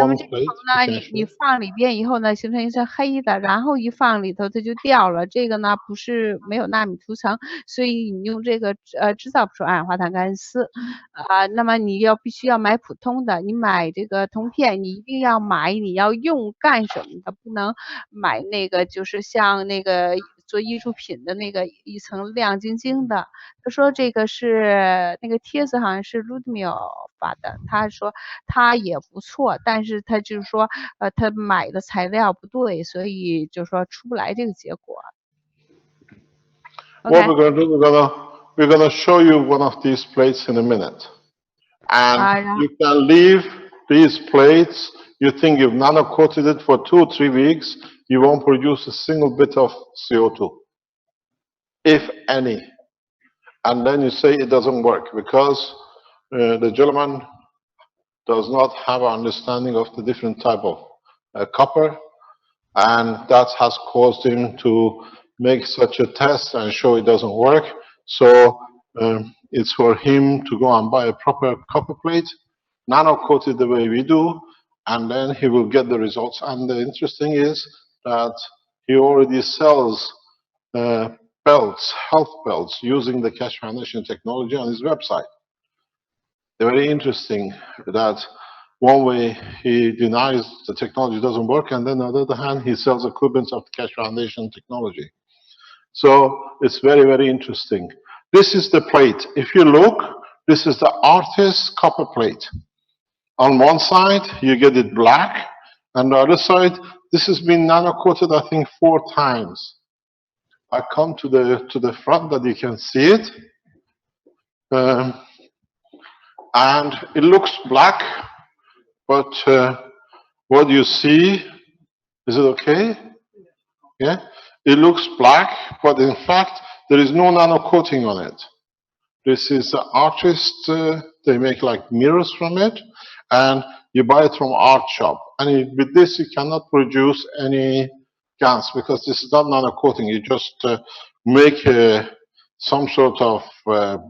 那么这个铜呢，你放里边以后呢，形成一层黑的，然后一放里头它就掉了。这个呢不是没有纳米涂层，所以你用这个制造不出二氧化碳干丝那么你必须要买普通的，你买这个铜片，你一定要买你要用干什么的，不能买那个就是像那个做艺术品的那个一层亮晶晶的。他说这个是那个帖子好像是 Ludmil 发的，他说他也不错，但是他就是说他买的材料不对，所以就说出不来这个结果。What we're going to do, we're going to show you one of these plates in a minute. And you can leave these plates, you think you've nano-coated it for 2 or 3 weeks, you won't produce a single bit of CO2, if any. And then you say it doesn't work, because the gentleman does not have an understanding of the different type of copper, and that has caused him to make such a test and show it doesn't work. So it's for him to go and buy a proper copper plate, nano-coat it the way we do, and then he will get the results. And the interesting is that he already sells belts, health belts, using the Keshe Foundation technology on his website. Very interesting that one way he denies the technology doesn't work, and then on the other hand, he sells equipment of the Keshe Foundation technology. So it's very, very interesting. This is the plate. If you look, this is the artist's copper plate. On one side, you get it black, and the other side, this has been nano-coated, I think, 4 times. I come to the front that you can see it. And it looks black, but what you see, is it okay? Yeah? It looks black, but in fact, there is no nano coating on it. This is the artist, they make like mirrors from it, and you buy it from art shop. And with this, you cannot produce any GANS, because this is not nano coating. You just make some sort of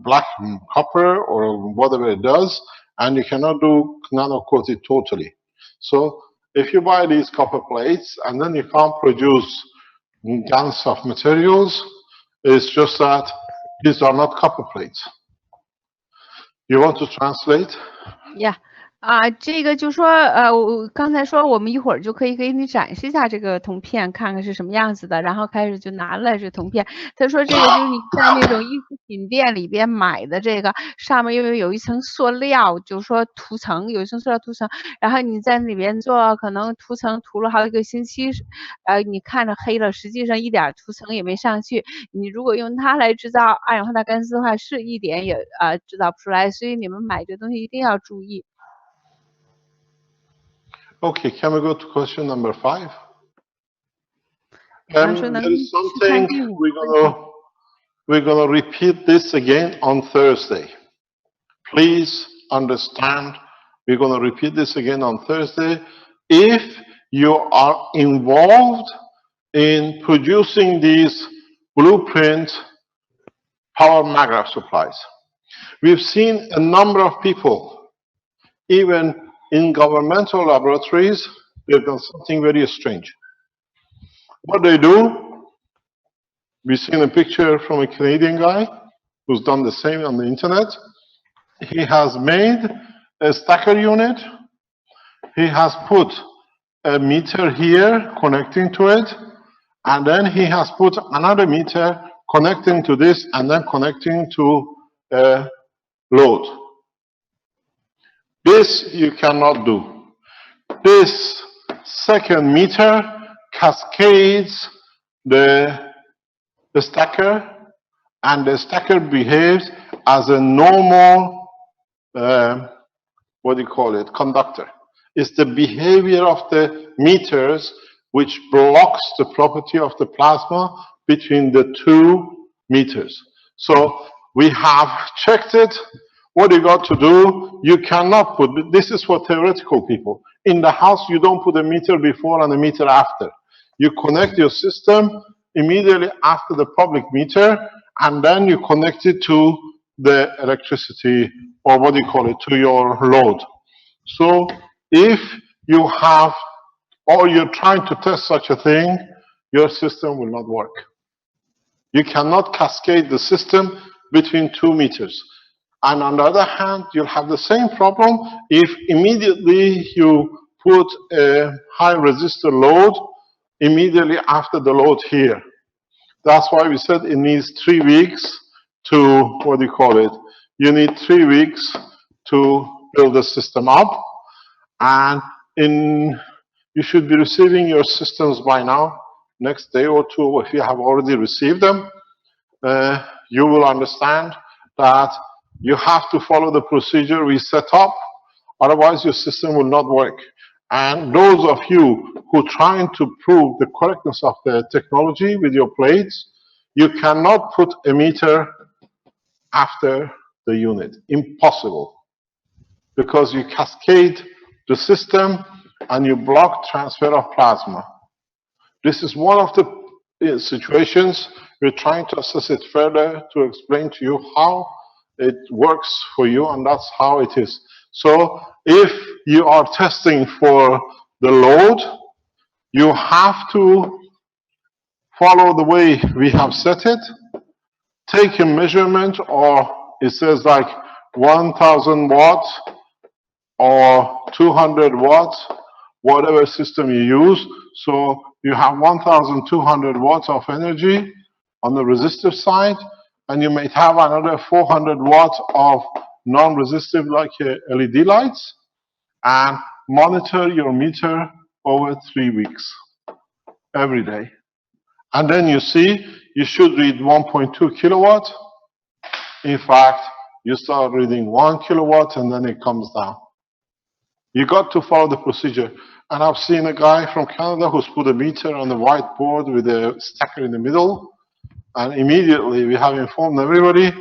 black copper or whatever it does, and you cannot do nano coat it totally. So if you buy these copper plates and then you can't produce GANS of materials, it's just that these are not copper plates. You want to translate? Yeah. 这个就说，我刚才说我们一会儿就可以给你展示一下这个铜片，看看是什么样子的。然后开始就拿了这铜片，他说这个就是你在那种艺术品店里边买的这个，上面因为有一层塑料，就是说涂层，有一层塑料涂层，然后你在里边做，可能涂层涂了好几个星期，你看着黑了，实际上一点涂层也没上去。你如果用它来制造二氧化碳干丝的话，是一点也制造不出来。所以你们买这东西一定要注意。Okay, can we go to question number 5? There is something we're gonna repeat this again on Thursday. Please understand, we're gonna repeat this again on Thursday. If you are involved in producing these blueprint power magnet supplies, we've seen a number of people, even in governmental laboratories, they've done something very strange. What they do, we've seen a picture from a Canadian guy who's done the same on the internet. He has made a stacker unit. He has put a meter here connecting to it, and then he has put another meter connecting to this and then connecting to a load. This you cannot do. This second meter cascades the stacker, and the stacker behaves as a normal, conductor. It's the behavior of the meters which blocks the property of the plasma between the two meters. So we have checked it. What you got to do, you cannot put, this is for theoretical people. In the house, you don't put a meter before and a meter after. You connect your system immediately after the public meter, and then you connect it to the electricity, or to your load. So if you have, or you're trying to test such a thing, your system will not work. You cannot cascade the system between 2 meters. And on the other hand, you'll have the same problem if immediately you put a high resistor load immediately after the load here. That's why we said it needs 3 weeks to, you need 3 weeks to build the system up. And you should be receiving your systems by now, next day or 2, if you have already received them. You will understand that you have to follow the procedure we set up, otherwise your system will not work. And those of you who are trying to prove the correctness of the technology with your plates, you cannot put a meter after the unit. Impossible. Because you cascade the system and you block transfer of plasma. This is one of the situations we're trying to assess it further to explain to you how it works for you, and that's how it is. So if you are testing for the load, you have to follow the way we have set it, take a measurement, or it says like 1000 watts or 200 watts, whatever system you use. So you have 1200 watts of energy on the resistive side, and you might have another 400 watts of non-resistive like LED lights, and monitor your meter over 3 weeks, every day. And then you see, you should read 1.2 kilowatt. In fact, you start reading 1 kilowatt and then it comes down. You got to follow the procedure. And I've seen a guy from Canada who's put a meter on the whiteboard with a stacker in the middle. And immediately we have informed everybody.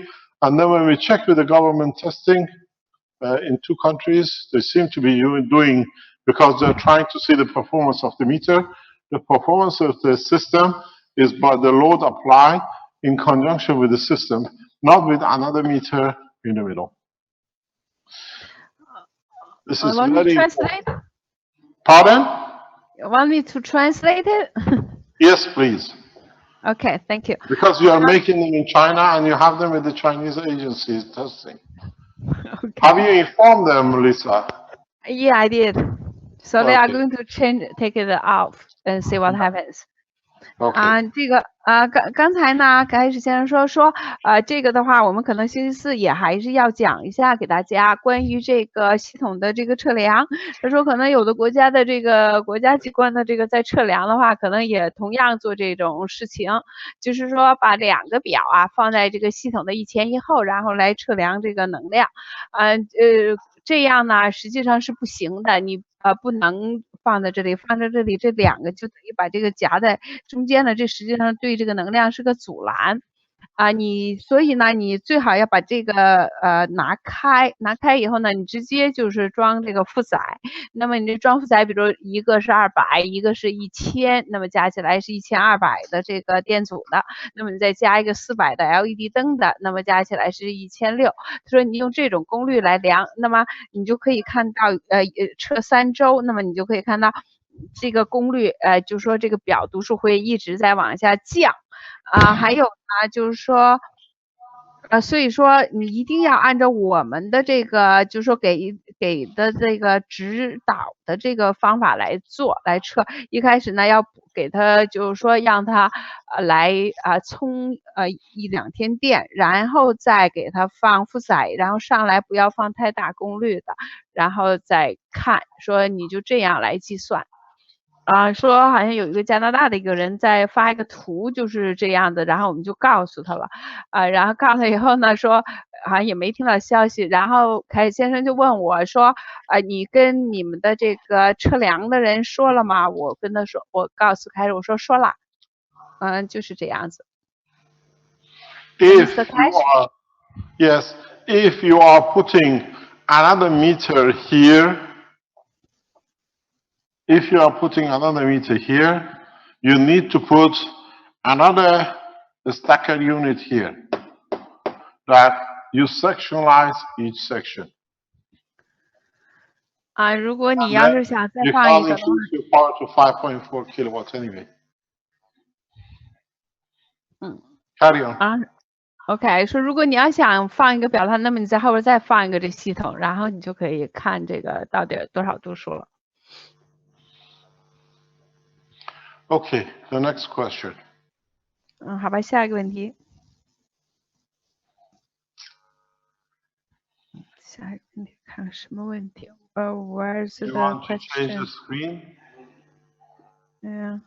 And then when we checked with the government testing in 2 countries, they seem to be doing, because they're trying to see the performance of the meter. The performance of the system is by the load applied in conjunction with the system, not with another meter in the middle. This is very translate? Pardon? You want me to translate it? Yes, please. Okay, thank you. Because you are making them in China and you have them with the Chinese agencies testing. Okay. Have you informed them, Lisa? Yeah, I did. So they are Okay. going to take it off and see what happens. Okay. 这个刚才呢，开始先生说，这个的话，我们可能星期四也还是要讲一下给大家关于这个系统的这个测量。他说，可能有的国家的这个国家机关的这个在测量的话，可能也同样做这种事情，就是说把2个表啊放在这个系统的一前一后，然后来测量这个能量。这样呢，实际上是不行的，你不能放在这里，放在这里，这2个就等于把这个夹在中间的，这实际上对这个能量是个阻拦。所以呢，你最好要把这个拿开以后呢，你直接就是装这个负载。那么你这装负载，比如一个是200，一个是1000，那么加起来是1200的这个电阻的。那么你再加一个400的 LED 灯的，那么加起来是1600。他说你用这种功率来量，那么你就可以看到测3周，那么你就可以看到这个功率，就是说这个表读数会一直在往下降。还有呢，就是说，所以说你一定要按照我们的这个，就是说给的这个指导的这个方法来做来测。一开始呢，要给他就是说让他来充1-2天电，然后再给他放负载，然后上来不要放太大功率的，然后再看，说你就这样来计算。说好像有一个加拿大的一个人在发一个图，就是这样的，然后我们就告诉他了，然后告诉他以后呢，说好像也没听到消息，然后凯先生就问我说，你跟你们的这个测量的人说了吗？我跟他说，我告诉凯，我说了，就是这样子。If you are putting another meter here, you need to put another stacker unit here that you sectionalize each section. 如果你要是想再 you 放一 can't 个的话 increase your power to 5.4 kilowatts anyway. Carry on. OK， 说如果你要想放一个表盘，那么你在后边再放一个这系统，然后你就可以看这个到底多少度数了。Okay, the next question. 好吧，下一个问题。下一个问题看什么问题？Where's the question? You want to change the screen? Yeah.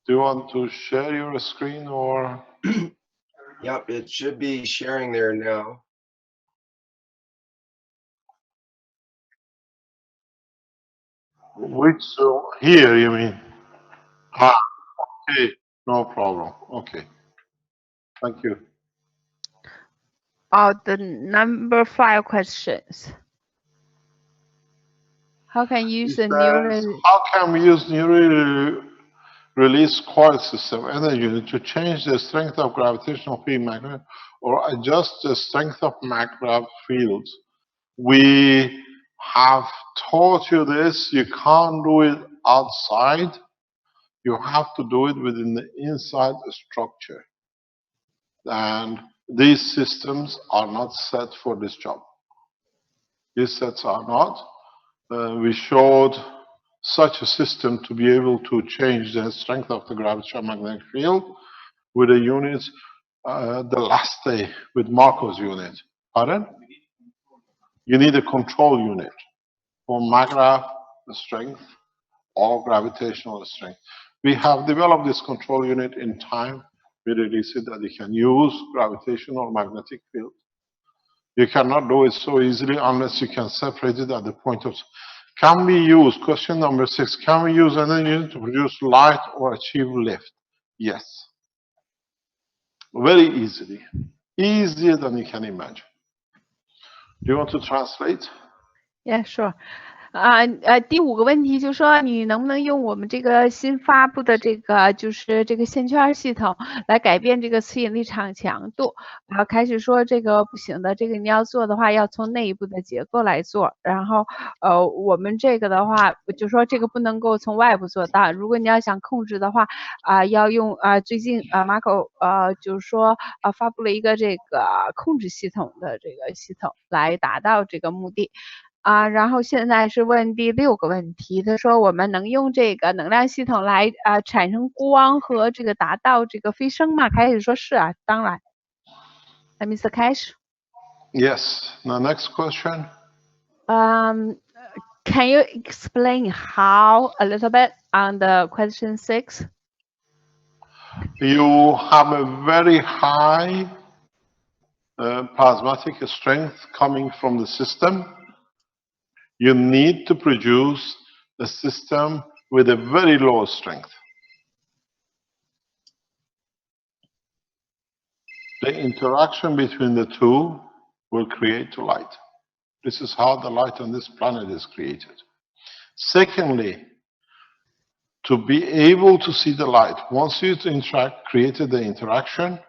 Do you want to share your screen or? Yep, it should be sharing there now. Which here you mean? Okay, no problem. Okay, thank you. The number 5 questions. How can you use the newly? How can we use newly released coil system energy to change the strength of gravitational field magnet or adjust the strength of magnetic fields? We have taught you this. You can't do it outside. You have to do it within the inside structure. And these systems are not set for this job. These sets are not. We showed such a system to be able to change the strength of the gravitational magnetic field with the units the last day with Markov's unit. Pardon? You need a control unit for magnetic strength or gravitational strength. We have developed this control unit in time. We released it that you can use gravitational or magnetic field. You cannot do it so easily unless you can separate it at the point of. Can we use, question number 6, can we use energy to produce light or achieve lift? Yes. Very easily. Easier than you can imagine. Do you want to translate? Yeah, sure. 第5个问题就是说，你能不能用我们这个新发布的这个就是这个线圈系统来改变这个磁引力场强度？开始说这个不行的，这个你要做的话，要从内部的结构来做。然后我们这个的话，就说这个不能够从外部做到。如果你要想控制的话，要用最近Marco 就是说发布了一个这个控制系统的这个系统来达到这个目的。然后现在是问第6个问题，他说我们能用这个能量系统来产生光和这个达到这个飞升吗？开始说是啊，当然。Mr. Keshe? Yes. The next question. Can you explain how a little bit on the question 6? You have a very high plasmatic strength coming from the system. You need to produce a system with a very low strength. The interaction between the two will create light. This is how the light on this planet is created. Secondly, to be able to see the light, once you created the interaction,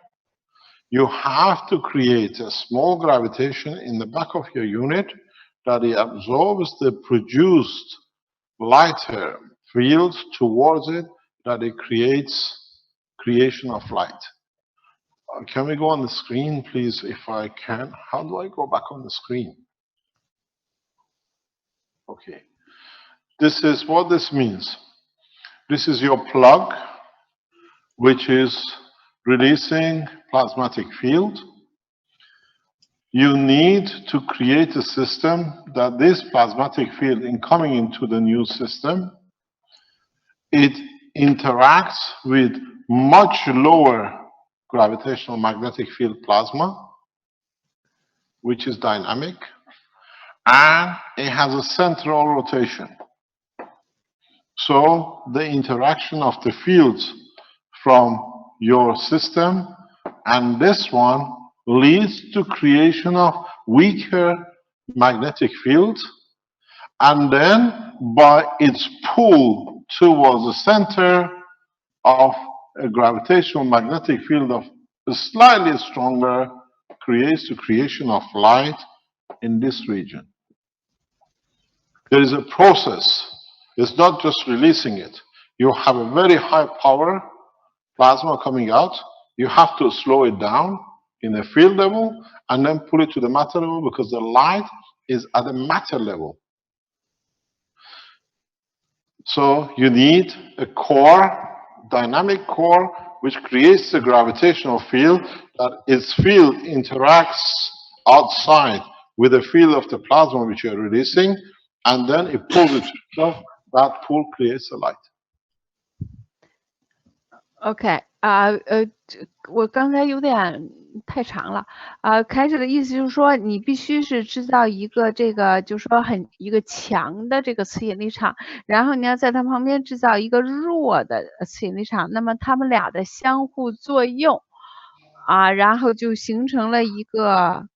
you have to create a small gravitation in the back of your unit that it absorbs the produced lighter field towards it, that it creates creation of light. Can we go on the screen, please, if I can? How do I go back on the screen? Okay. This is what this means. This is your plug, which is releasing plasmatic field. You need to create a system that this plasmatic field, in coming into the new system, it interacts with much lower gravitational magnetic field plasma, which is dynamic, and it has a central rotation. So the interaction of the fields from your system and this one leads to creation of weaker magnetic fields, and then by its pull towards the center of a gravitational magnetic field of slightly stronger creates the creation of light in this region. There is a process. It's not just releasing it. You have a very high power plasma coming out. You have to slow it down in the field level and then pull it to the matter level, because the light is at the matter level. So you need a core, dynamic core, which creates the gravitational field, that its field interacts outside with the field of the plasma which you're releasing, and then it pulls it to itself. That pull creates the light. OK，我刚才有点太长了。开始的意思就是说，你必须是制造一个这个，就是说一个强的这个磁引力场，然后你要在它旁边制造一个弱的磁引力场，那么它们俩的相互作用，然后就形成了一个，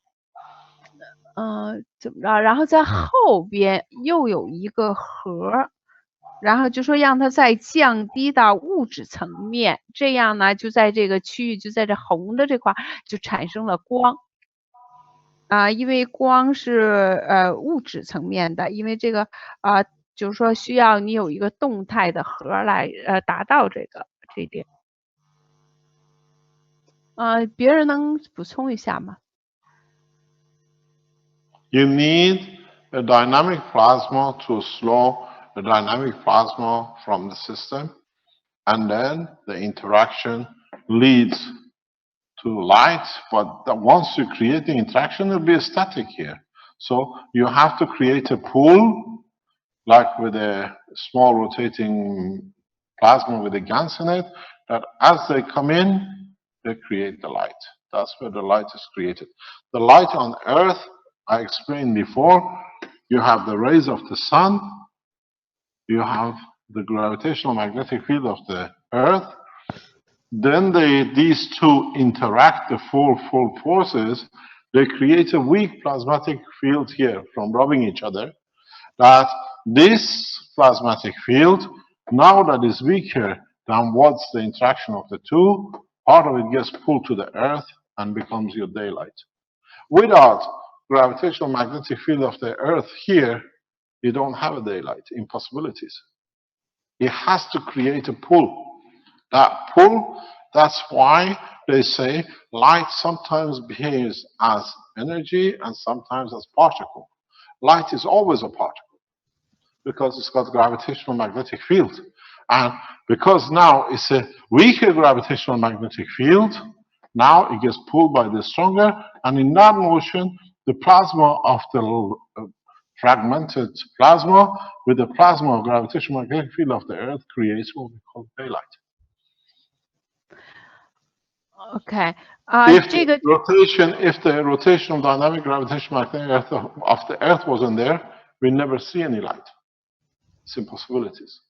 怎么着？然后在后边又有一个核。然后就说让它再降低到物质层面，这样呢，就在这个区域，就在这红的这块就产生了光。因为光是物质层面的，因为这个就是说需要你有一个动态的核来达到这一点。别人能补充一下吗？ You need a dynamic plasma to slow the dynamic plasma from the system, and then the interaction leads to light. But once you create the interaction, there will be a static here. So you have to create a pool, like with a small rotating plasma with a GANS in it, that as they come in, they create the light. That's where the light is created. The light on Earth, I explained before, you have the rays of the sun, you have the gravitational magnetic field of the Earth, then these two interact, the full forces, they create a weak plasmatic field here from rubbing each other, that this plasmatic field, now that is weaker than what's the interaction of the two, part of it gets pulled to the Earth and becomes your daylight. Without gravitational magnetic field of the Earth here, you don't have a daylight. Impossibilities. It has to create a pull. That pull, that's why they say light sometimes behaves as energy and sometimes as particle. Light is always a particle because it's got gravitational magnetic field. And because now it's a weaker gravitational magnetic field, now it gets pulled by the stronger, and in that motion, the plasma of the fragmented plasma with the plasma of gravitational magnetic field of the Earth creates what we call daylight. OK， if 这个 if the rotational dynamic gravitational magnetic of the Earth wasn't there, we never see any light. It's impossibilities.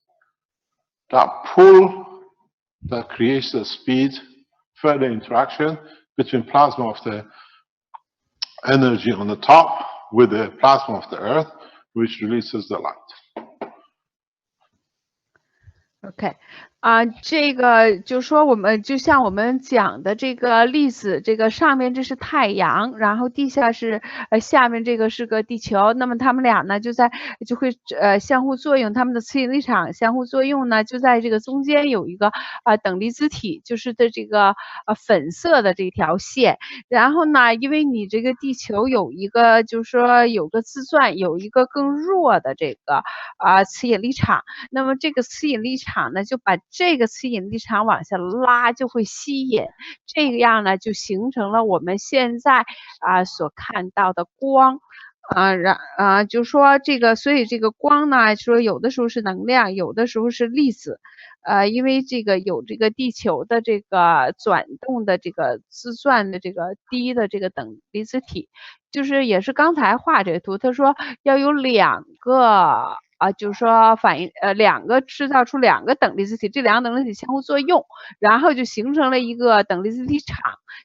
That pull that creates the speed, further interaction between plasma of the energy on the top with the plasma of the Earth, which releases the light. OK， 这个就说我们就像我们讲的这个粒子，这个上面这是太阳，然后地下是下面这个是个地球，那么它们俩呢就会相互作用，它们的磁引力场相互作用呢，就在这个中间有一个等离子体，就是的这个粉色的这条线。然后呢，因为你这个地球有一个就是说有个自转，有一个更弱的这个磁引力场，那么这个磁引力场呢就把这个磁引力场往下拉，就会吸引，这个样呢就形成了我们现在所看到的光。就说这个，所以这个光呢，说有的时候是能量，有的时候是粒子，因为这个有这个地球的这个转动的这个自转的这个低的这个等离子体，就是也是刚才画这个图，他说要有两个。就是说反应两个制造出两个等离子体，这两个等离子体相互作用，然后就形成了一个等离子体场，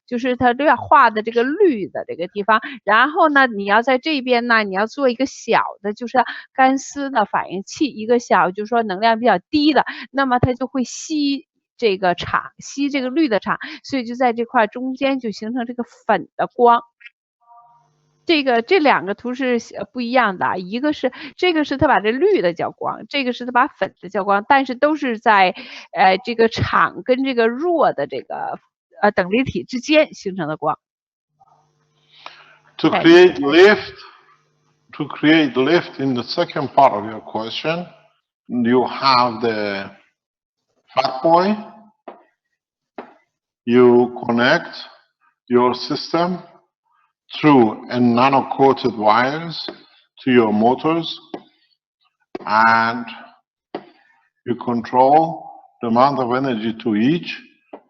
就是它都要画的这个绿的这个地方。然后呢，你要在这边呢，你要做一个小的，就是干丝的反应器，一个小就是说能量比较低的，那么它就会吸这个场，吸这个绿的场，所以就在这块中间就形成这个粉的光。这两个图是不一样的，一个是这个是它把这绿的叫光，这个是它把粉的叫光，但是都是在这个场跟这个弱的这个等离体之间形成的光。To create lift in the second part of your question, you have the fat boy. You connect your system through nano-coated wires to your motors, and you control the amount of energy to each.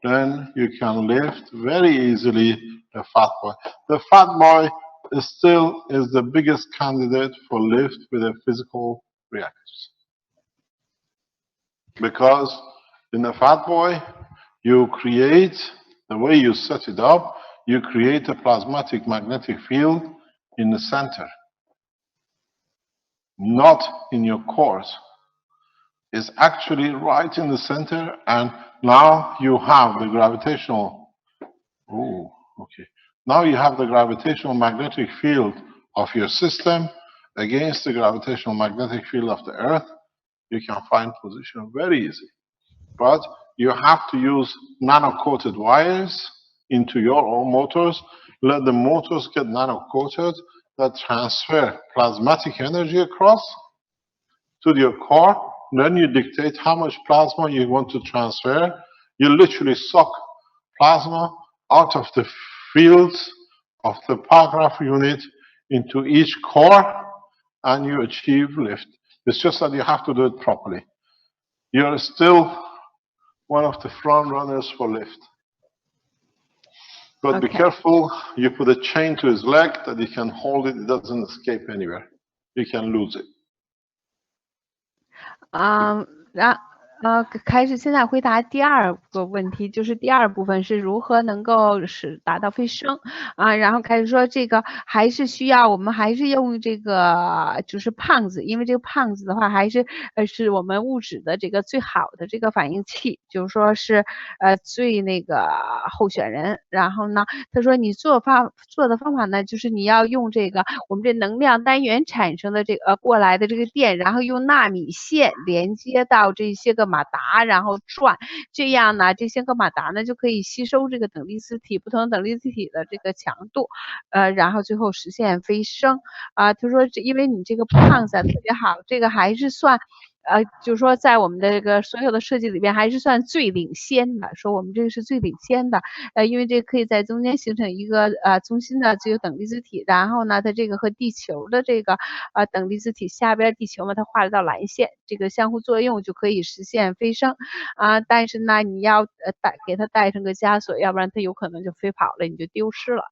Then you can lift very easily the fat boy. The fat boy is the biggest candidate for lift with the physical reactors, because in the fat boy you create, the way you set it up, you create a plasmatic magnetic field in the center, not in your cores. It's actually right in the center, and now you have the gravitational, now you have the gravitational magnetic field of your system against the gravitational magnetic field of the Earth. You can find position very easy. But you have to use nano-coated wires into your own motors. Let the motors get nano-coated that transfer plasmatic energy across to your core. Then you dictate how much plasma you want to transfer. You literally suck plasma out of the fields of the paragraph unit into each core, and you achieve lift. It's just that you have to do it properly. You're still one of the front runners for lift. But be careful, you put a chain to his leg that he can hold it, it doesn't escape anywhere. You can lose it. 开始现在回答第二个问题，就是第二部分是如何能够达到飞升啊，然后开始说这个还是需要我们还是用这个就是胖子，因为这个胖子的话还是是我们物质的这个最好的这个反应器，就是说是最那个候选人。然后呢，他说你做的方法呢，就是你要用这个我们这能量单元产生的这个过来的这个电，然后用纳米线连接到这些个马达，然后转，这样呢，这些个马达呢就可以吸收这个等离子体不同等离子体的这个强度，然后最后实现飞升啊。他说因为你这个胖子特别好，这个还是算。就是说，在我们的这个所有的设计里边，还是算最领先的。说我们这个是最领先的，因为这可以在中间形成一个中心的这个等离子体，然后呢，它这个和地球的这个等离子体下边地球嘛，它画了道蓝线，这个相互作用就可以实现飞升啊。但是呢，你要给它带上个枷锁，要不然它有可能就飞跑了，你就丢失了。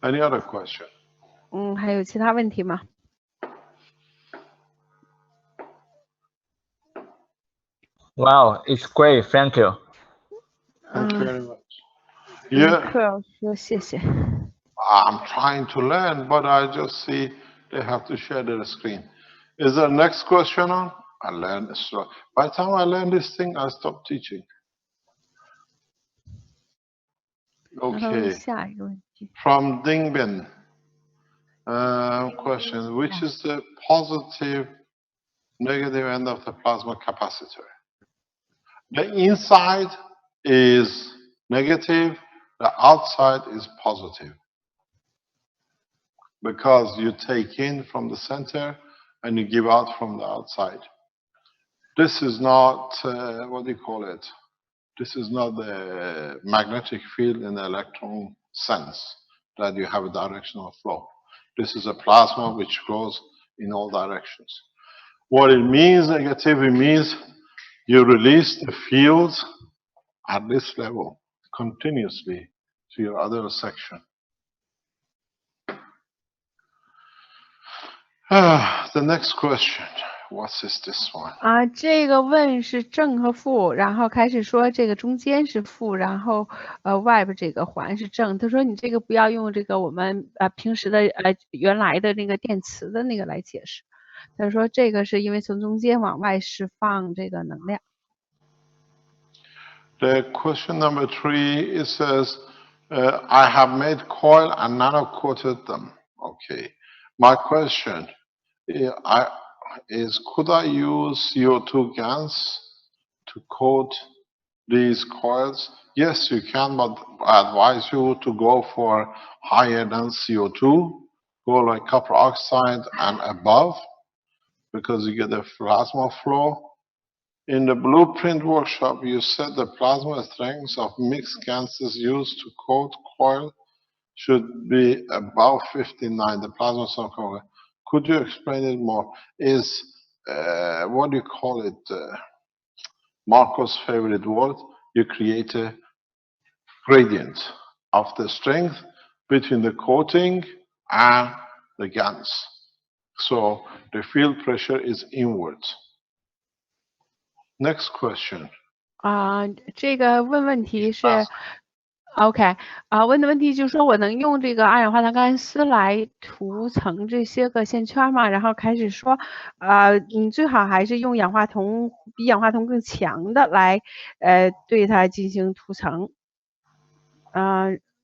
Any other question? 还有其他问题吗？ Wow, it's great. Thank you. Thank you very much. Yeah. 说谢谢。 I'm trying to learn, but I just see they have to share their screen. Is there next question on? I learned so. By the time I learn this thing, I stop teaching. Okay. 下一个问题。 From Dingbin. Question: Which is the positive, negative end of the plasma capacitor? The inside is negative, the outside is positive. Because you take in from the center and you give out from the outside. This is not, what do you call it? This is not the magnetic field in the electron sense that you have a directional flow. This is a plasma which flows in all directions. What it means negative, it means you release the fields at this level continuously to your other section. The next question, what is this one? 这个问是正和负，然后开始说这个中间是负，然后外边这个环是正。他说你这个不要用这个我们平时的原来的那个电磁的那个来解释。他说这个是因为从中间往外释放这个能量。The question number 3, it says, I have made coil and nano-coated them. Okay. My question is, could I use CO2 GANS to coat these coils? Yes, you can, but I advise you to go for higher than CO2, go like copper oxide and above, because you get a plasma flow. In the blueprint workshop, you said the plasma strength of mixed gases used to coat coil should be above 59, the plasma strength. Could you explain it more? Is, what do you call it, Marco's favorite word? You create a gradient of the strength between the coating and the GANS. So the field pressure is inwards. Next question. 这个问题是 OK 问的问题就是说我能用这个二氧化碳钢丝来涂层这些个线圈吗？然后开始说你最好还是用氧化铜比氧化铜更强的来对它进行涂层。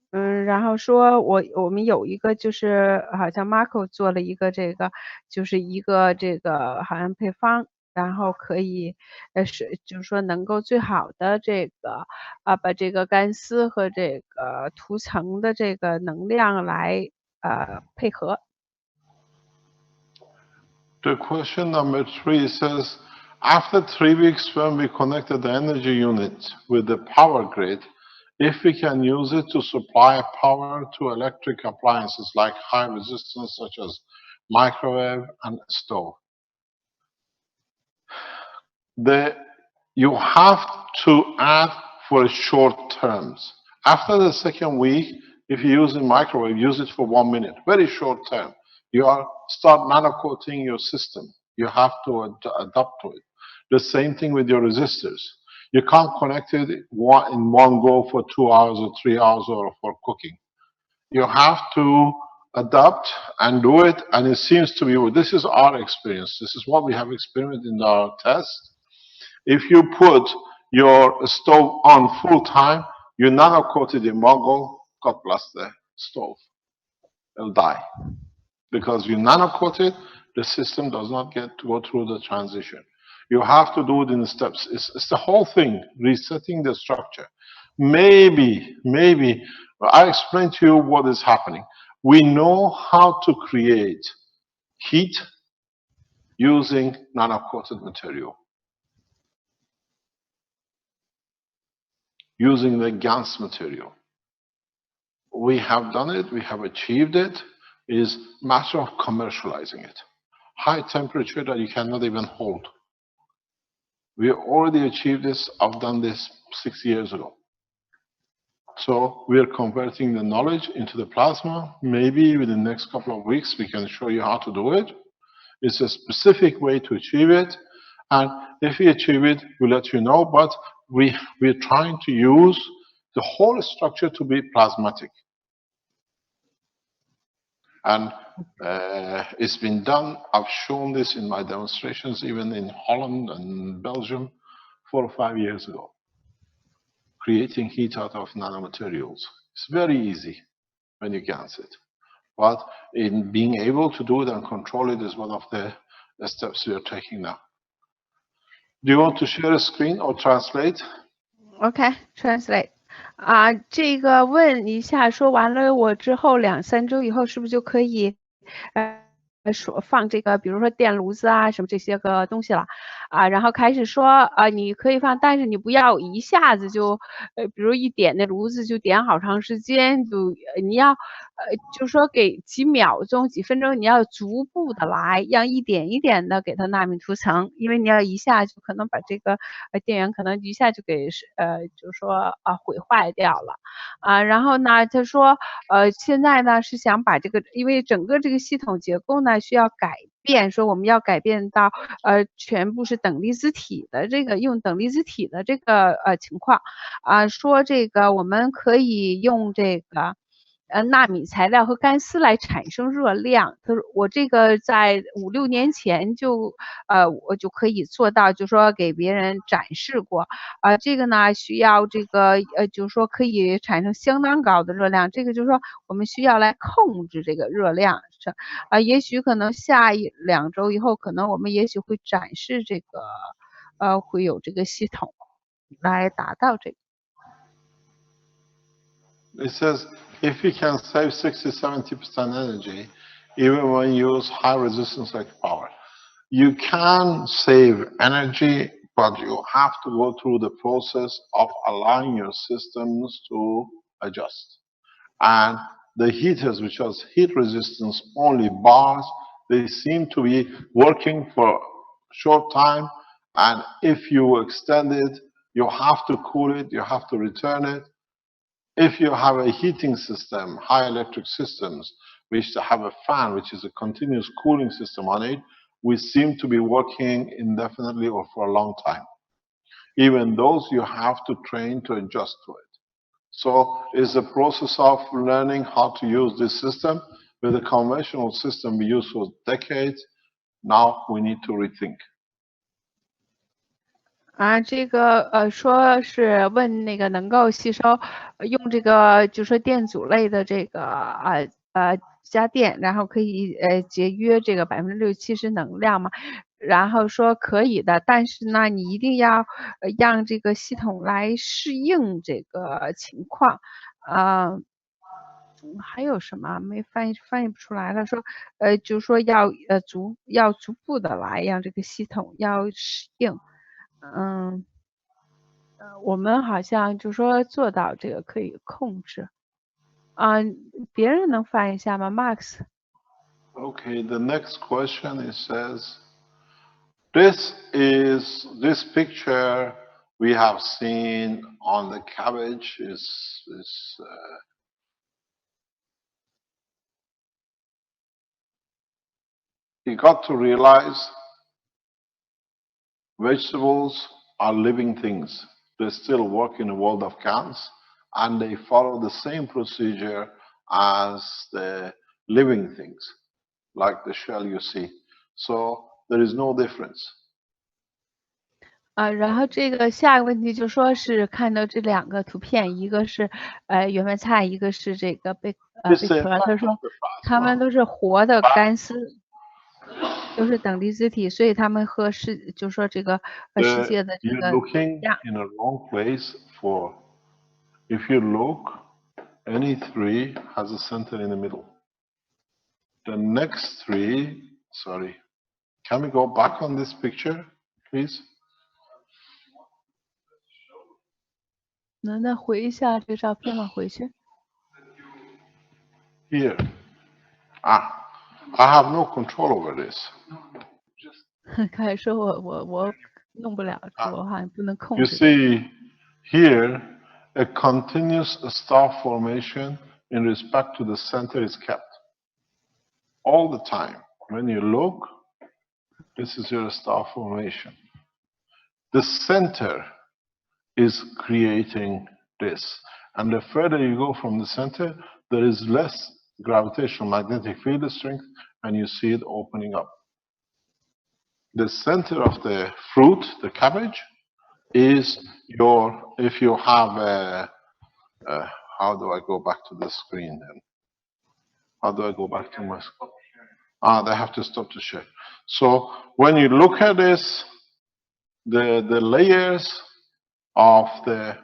然后说我们有一个就是好像 Marco 做了一个这个就是一个这个好像配方。然后可以就是说能够最好的这个把这个干丝和这个涂层的这个能量来配合。The question number 3 says, after 3 weeks when we connected the energy unit with the power grid, if we can use it to supply power to electric appliances like high resistance such as microwave and stove. You have to add for short terms. After the second week, if you use a microwave, use it for 1 minute, very short term. You start nanocoating your system You have to adapt to it. The same thing with your resistors. You can't connect it in one go for 2 hours or 3 hours or for cooking. You have to adapt and do it, and it seems to be, this is our experience. This is what we have experienced in our test. If you put your stove on full time, you nanocoat it in one go, God bless the stove. It'll die. Because you nanocoat it, the system does not get to go through the transition. You have to do it in steps. It's the whole thing, resetting the structure. Maybe, I explain to you what is happening. We know how to create heat using nanocoated material, using the GANS material. We have done it, we have achieved it. It is a matter of commercializing it. High temperature that you cannot even hold. We already achieved this. I've done this 6 years ago. So we are converting the knowledge into the plasma. Maybe within the next couple of weeks, we can show you how to do it. It's a specific way to achieve it. And if we achieve it, we'll let you know. But we're trying to use the whole structure to be plasmatic. And it's been done. I've shown this in my demonstrations, even in Holland and Belgium, 4 or 5 years ago. Creating heat out of nanomaterials. It's very easy when you GANS it. But in being able to do it and control it is one of the steps we are taking now. Do you want to share a screen or translate? Okay, translate. 这个问一下，说完了我之后2、3周以后是不是就可以说放这个，比如说电炉子啊什么这些个东西了然后开始说你可以放，但是你不要一下子就比如一点那炉子就点好长时间，你要就说给几秒钟、几分钟，你要逐步的来，让一点一点的给它纳米涂层，因为你要一下就可能把这个电源可能一下就给就是说毁坏掉了然后呢他说现在呢是想把这个，因为整个这个系统结构呢需要改变，说我们要改变到全部是等离子体的这个，用等离子体的这个情况说这个我们可以用这个纳米材料和干丝来产生热量。他说我这个在5、6年前就我就可以做到，就说给别人展示过这个呢需要这个就是说可以产生相当高的热量，这个就是说我们需要来控制这个热量也许可能下1、2周以后，可能我们也许会展示这个会有这个系统来达到这个。It says if we can save 60–70% energy, even when you use high resistance like power, you can save energy, but you have to go through the process of allowing your systems to adjust. And the heaters, which has heat resistance only bars, they seem to be working for a short time. And if you extend it, you have to cool it, you have to return it. If you have a heating system, high electric systems, which have a fan, which is a continuous cooling system on it, we seem to be working indefinitely or for a long time. Even those you have to train to adjust to it. So it's a process of learning how to use this system. With the conventional system we use for decades, now we need to rethink. 这个说是问那个能够吸收用这个就说电阻类的这个家电，然后可以节约这个60%-70%能量嘛，然后说可以的，但是呢你一定要让这个系统来适应这个情况还有什么没翻译不出来了？说就是说要逐步的来让这个系统要适应。我们好像就说做到这个可以控制别人能翻译一下吗 Max? Okay, the next question it says, this picture we have seen on the cabbage you got to realize Vegetables are living things. They still work in the world of GANS, and they follow the same procedure as the living things, like the shell you see. So there is no difference. 然后这个下一个问题就说是看到这两个图片，一个是圆白菜，一个是这个贝壳。他说他们都是活的干丝，都是等离子体，所以他们和就说这个世界的这个 You're looking in a wrong place for. If you look, any three has a center in the middle. The next three, sorry, can we go back on this picture, please? 能再回一下这个照片吗？回去。Here. I have no control over this. 开始说我弄不了，我好像不能控制。You see here a continuous star formation in respect to the center is kept all the time. When you look, this is your star formation. The center is creating this, and the further you go from the center, there is less gravitational magnetic field strength, and you see it opening up. The center of the fruit, the cabbage, is your, if you have a, how do I go back to the screen then? How do I go back to my screen? They have to stop the share. So when you look at this, the layers of the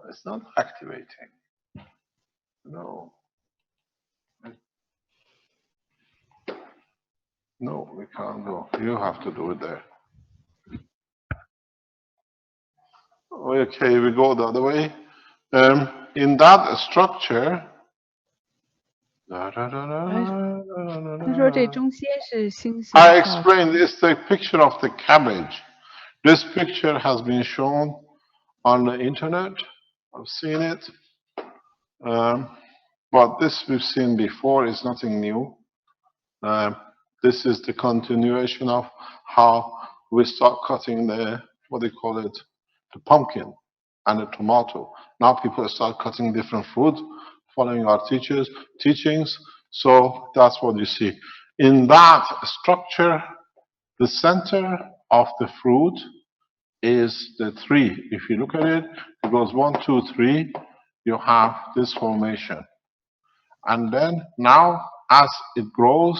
it's not activating. No. No, we can't go. You have to do it there. Okay, we go the other way. In that structure, 他说这中间是星星。I explained it's the picture of the cabbage. This picture has been shown on the internet. I've seen it. But this we've seen before, is nothing new. This is the continuation of how we start cutting the, what do you call it, the pumpkin and the tomato. Now people start cutting different fruit, following our teachings. So that's what you see. In that structure, the center of the fruit is the tree. If you look at it, it goes 1, 2, 3. You have this formation. And then now, as it grows,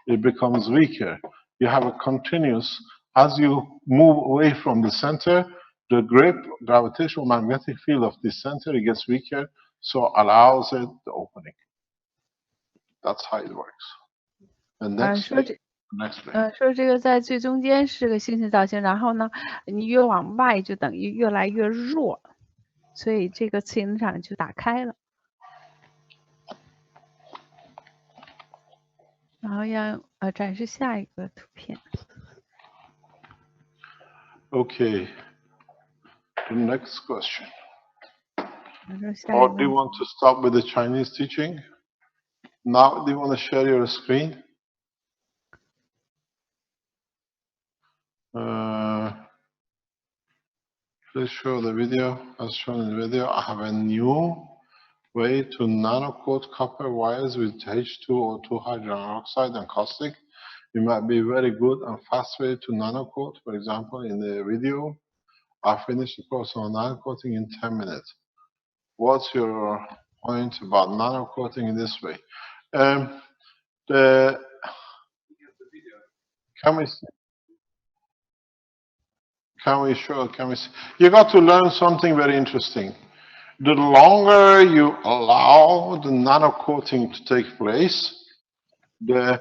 it becomes weaker. You have a continuous, as you move away from the center, the gravitational magnetic field of the center, it gets weaker, so allows it the opening. That's how it works. The next thing. 说这个在最中间是个星星造型，然后呢，你越往外就等于越来越弱，所以这个磁性场就打开了。然后要展示下一个图片。Okay. The next question. Or do you want to start with the Chinese teaching? Now, do you want to share your screen? Please show the video. As shown in the video, I have a new way to nanocoat copper wires with H2O2 hydrogen oxide and caustic. It might be very good and fast way to nanocoat. For example, in the video, I finished the course on nanocoating in 10 minutes. What's your point about nanocoating in this way? Can we see? You got to learn something very interesting. The longer you allow the nanocoating to take place, the,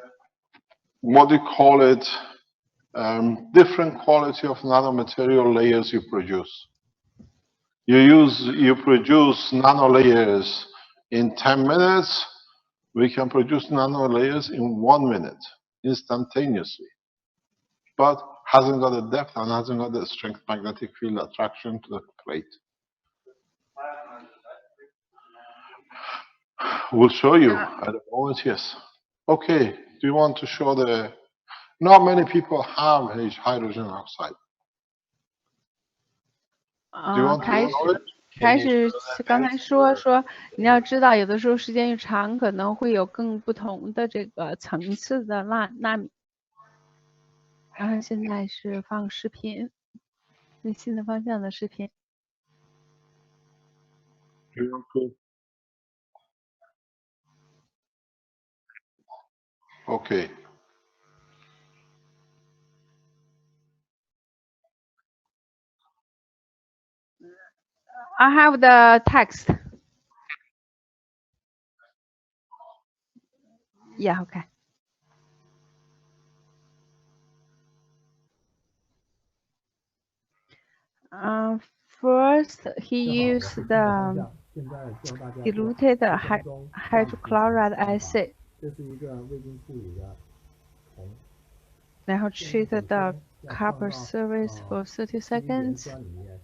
what do you call it, different quality of nanomaterial layers you produce. You produce nanolayers in 10 minutes. We can produce nanolayers in 1 minute, instantaneously. But hasn't got the depth and hasn't got the strength magnetic field attraction to the plate. We'll show you at the moment, yes. Okay, do you want to show the... Not many people have hydrogen oxide. Do you want to show it? 开始刚才说你要知道，有的时候时间越长，可能会有更不同的这个层次的纳米。然后现在是放视频，那新的方向的视频。Okay. I have the text. Yeah, okay. First, he used the diluted hydrochloric acid. 然后 treated the copper surface for 30 seconds.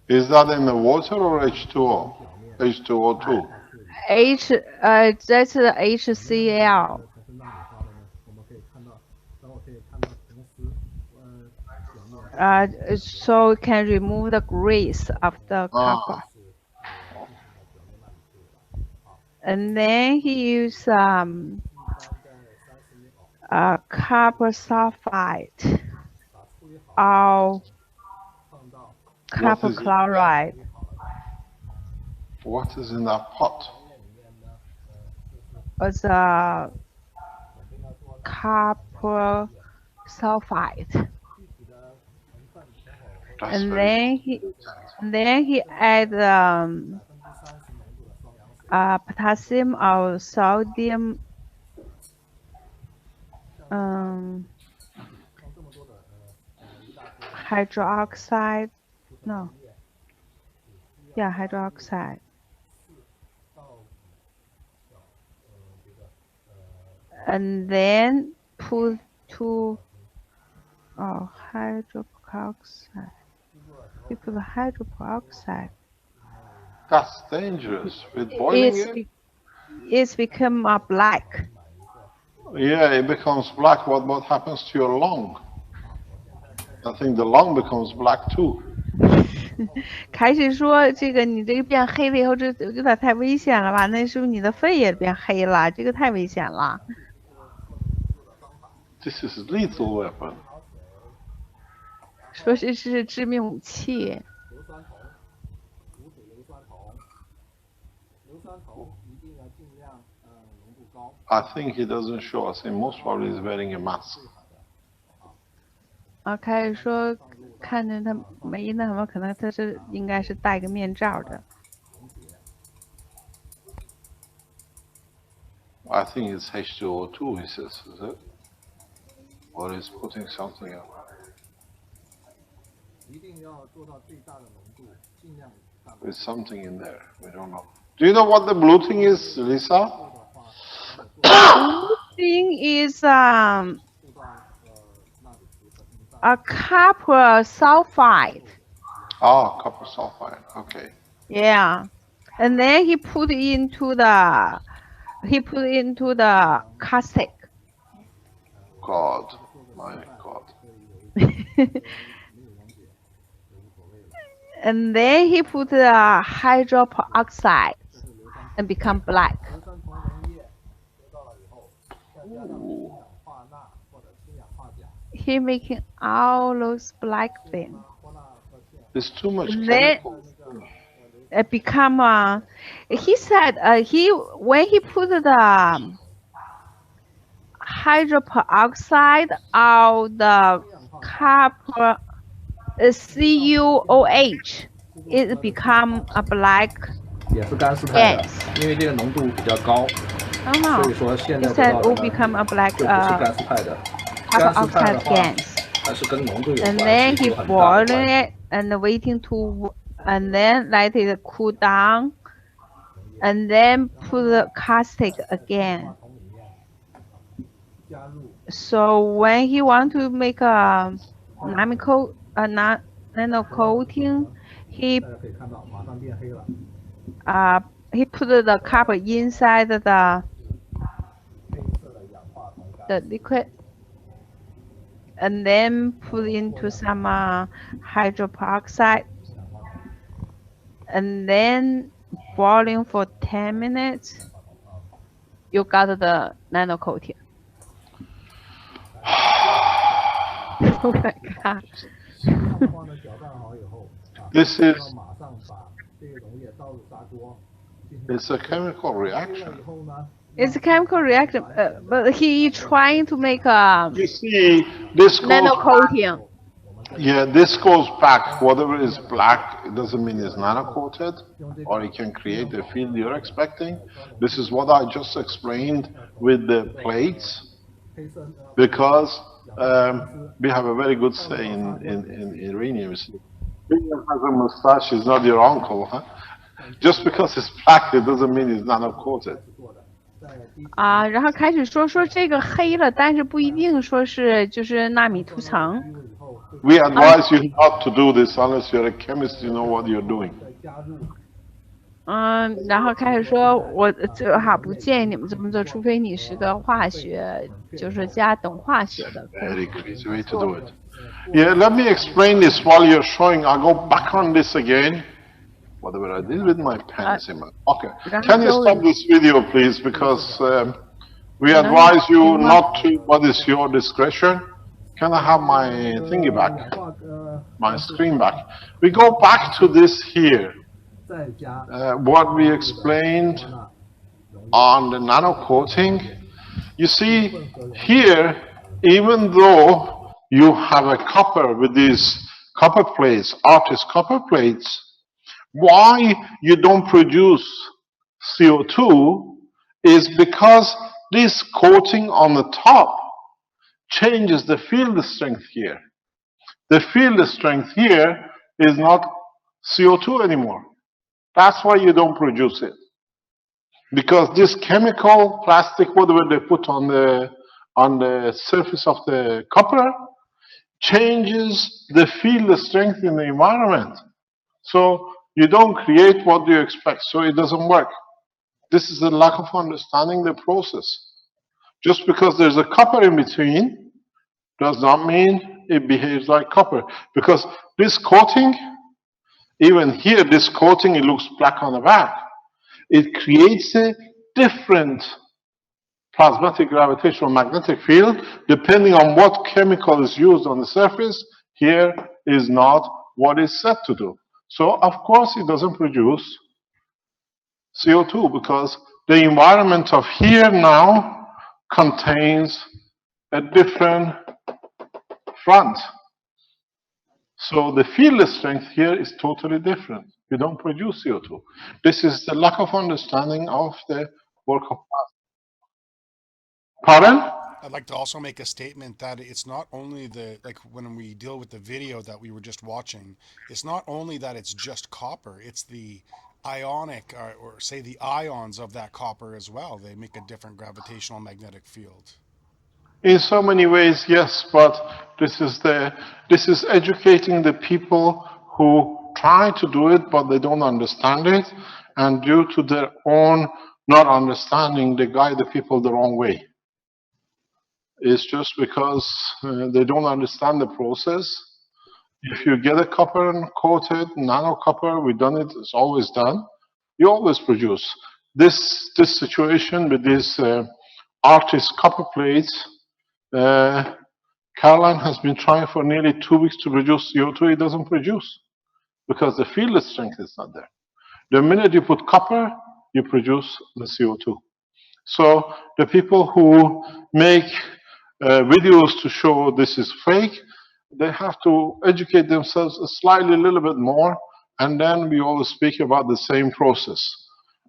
Is that in the water or H2O? H2O2. That's HCl. So it can remove the grease of the copper. And then he used copper sulfide or copper chloride. What is in that pot? It's copper sulfide. And then he add potassium or sodium hydroxide. No. Yeah, hydroxide. And then put to hydroperoxide. You put the hydroperoxide. That's dangerous. With boiling it's become black. Yeah, it becomes black. What happens to your lung? I think the lung becomes black too. 开始说这个你这个变黑了以后，这有点太危险了吧？那是不是你的肺也变黑了？这个太危险了。This is lethal weapon. 说这是致命武器。I think he doesn't show us. He most probably is wearing a mask. 开始说看见他没那什么，可能他是应该是戴个面罩的。I think it's H2O2, he says, is it? Or he's putting something up. There's something in there. We don't know. Do you know what the blue thing is, Lisa? Blue thing is a copper sulfide. Ah, copper sulfide. Okay. Yeah, and then he put into the caustic. God, my God. And then he put the hydroperoxide and become black. Ooh. He making all those black things. There's too much chemical. It become he said when he put the hydroperoxide or the copper CuOH, it become a black 也是干式态的，因为这个浓度比较高，所以说现在得到的呢就不是干式态的。干式态的话，还是跟浓度有关， And then he boiled it and waiting to, and then let it cool down, and then put the caustic again. So when he want to make a nanocoating, he put the copper inside the the liquid, and then put into some hydroperoxide, and then boiling for 10 minutes. You got the nanocoating. Oh my god. This is it's a chemical reaction. It's a chemical reaction, but he trying to make a you see, this nanocoating. Yeah, this goes back. Whatever is black, it doesn't mean it's nano-coated, or it can create the field you're expecting. This is what I just explained with the plates, because we have a very good say in uranium. William has a mustache, he's not your uncle, huh? Just because it's black, it doesn't mean it's nano-coated. 然后开始说这个黑了，但是不一定说是就是纳米涂层。We advise you not to do this unless you're a chemist, you know what you're doing. 然后开始说，我最好不建议你们这么做，除非你是个化学，就是家懂化学的。Very crazy way to do it. Yeah, let me explain this while you're showing. I'll go back on this again. Whatever I did with my pens in my pocket. Can you stop this video, please? Because we advise you not to. What is your discretion? Can I have my thingy back? My screen back. We go back to this here. What we explained on the nanocoating. You see, here, even though you have a copper with these copper plates, artist copper plates, why you don't produce CO2 is because this coating on the top changes the field strength here. The field strength here is not CO2 anymore. That's why you don't produce it. Because this chemical plastic, whatever they put on the surface of the copper, changes the field strength in the environment. So you don't create what you expect, so it doesn't work. This is a lack of understanding the process. Just because there's a copper in between does not mean it behaves like copper. Because this coating, even here, this coating, it looks black on the back. It creates a different plasmatic gravitational magnetic field depending on what chemical is used on the surface. Here is not what is said to do. So, of course, it doesn't produce CO2 because the environment of here now contains a different front. So the field strength here is totally different. You don't produce CO2. This is the lack of understanding of the work of plasma. Pardon? I'd like to also make a statement that it's not only like when we deal with the video that we were just watching, it's not only that it's just copper, it's the ionic or say the ions of that copper as well. They make a different gravitational magnetic field. In so many ways, yes, but this is educating the people who try to do it, but they don't understand it, and due to their own not understanding, they guide the people the wrong way. It's just because they don't understand the process. If you get a copper coated, nano copper, we've done it, it's always done, you always produce. This situation with these artist copper plates, Caroline has been trying for nearly 2 weeks to produce CO2. It doesn't produce because the field strength is not there. The minute you put copper, you produce the CO2. So the people who make videos to show this is fake, they have to educate themselves a little bit more, and then we always speak about the same process.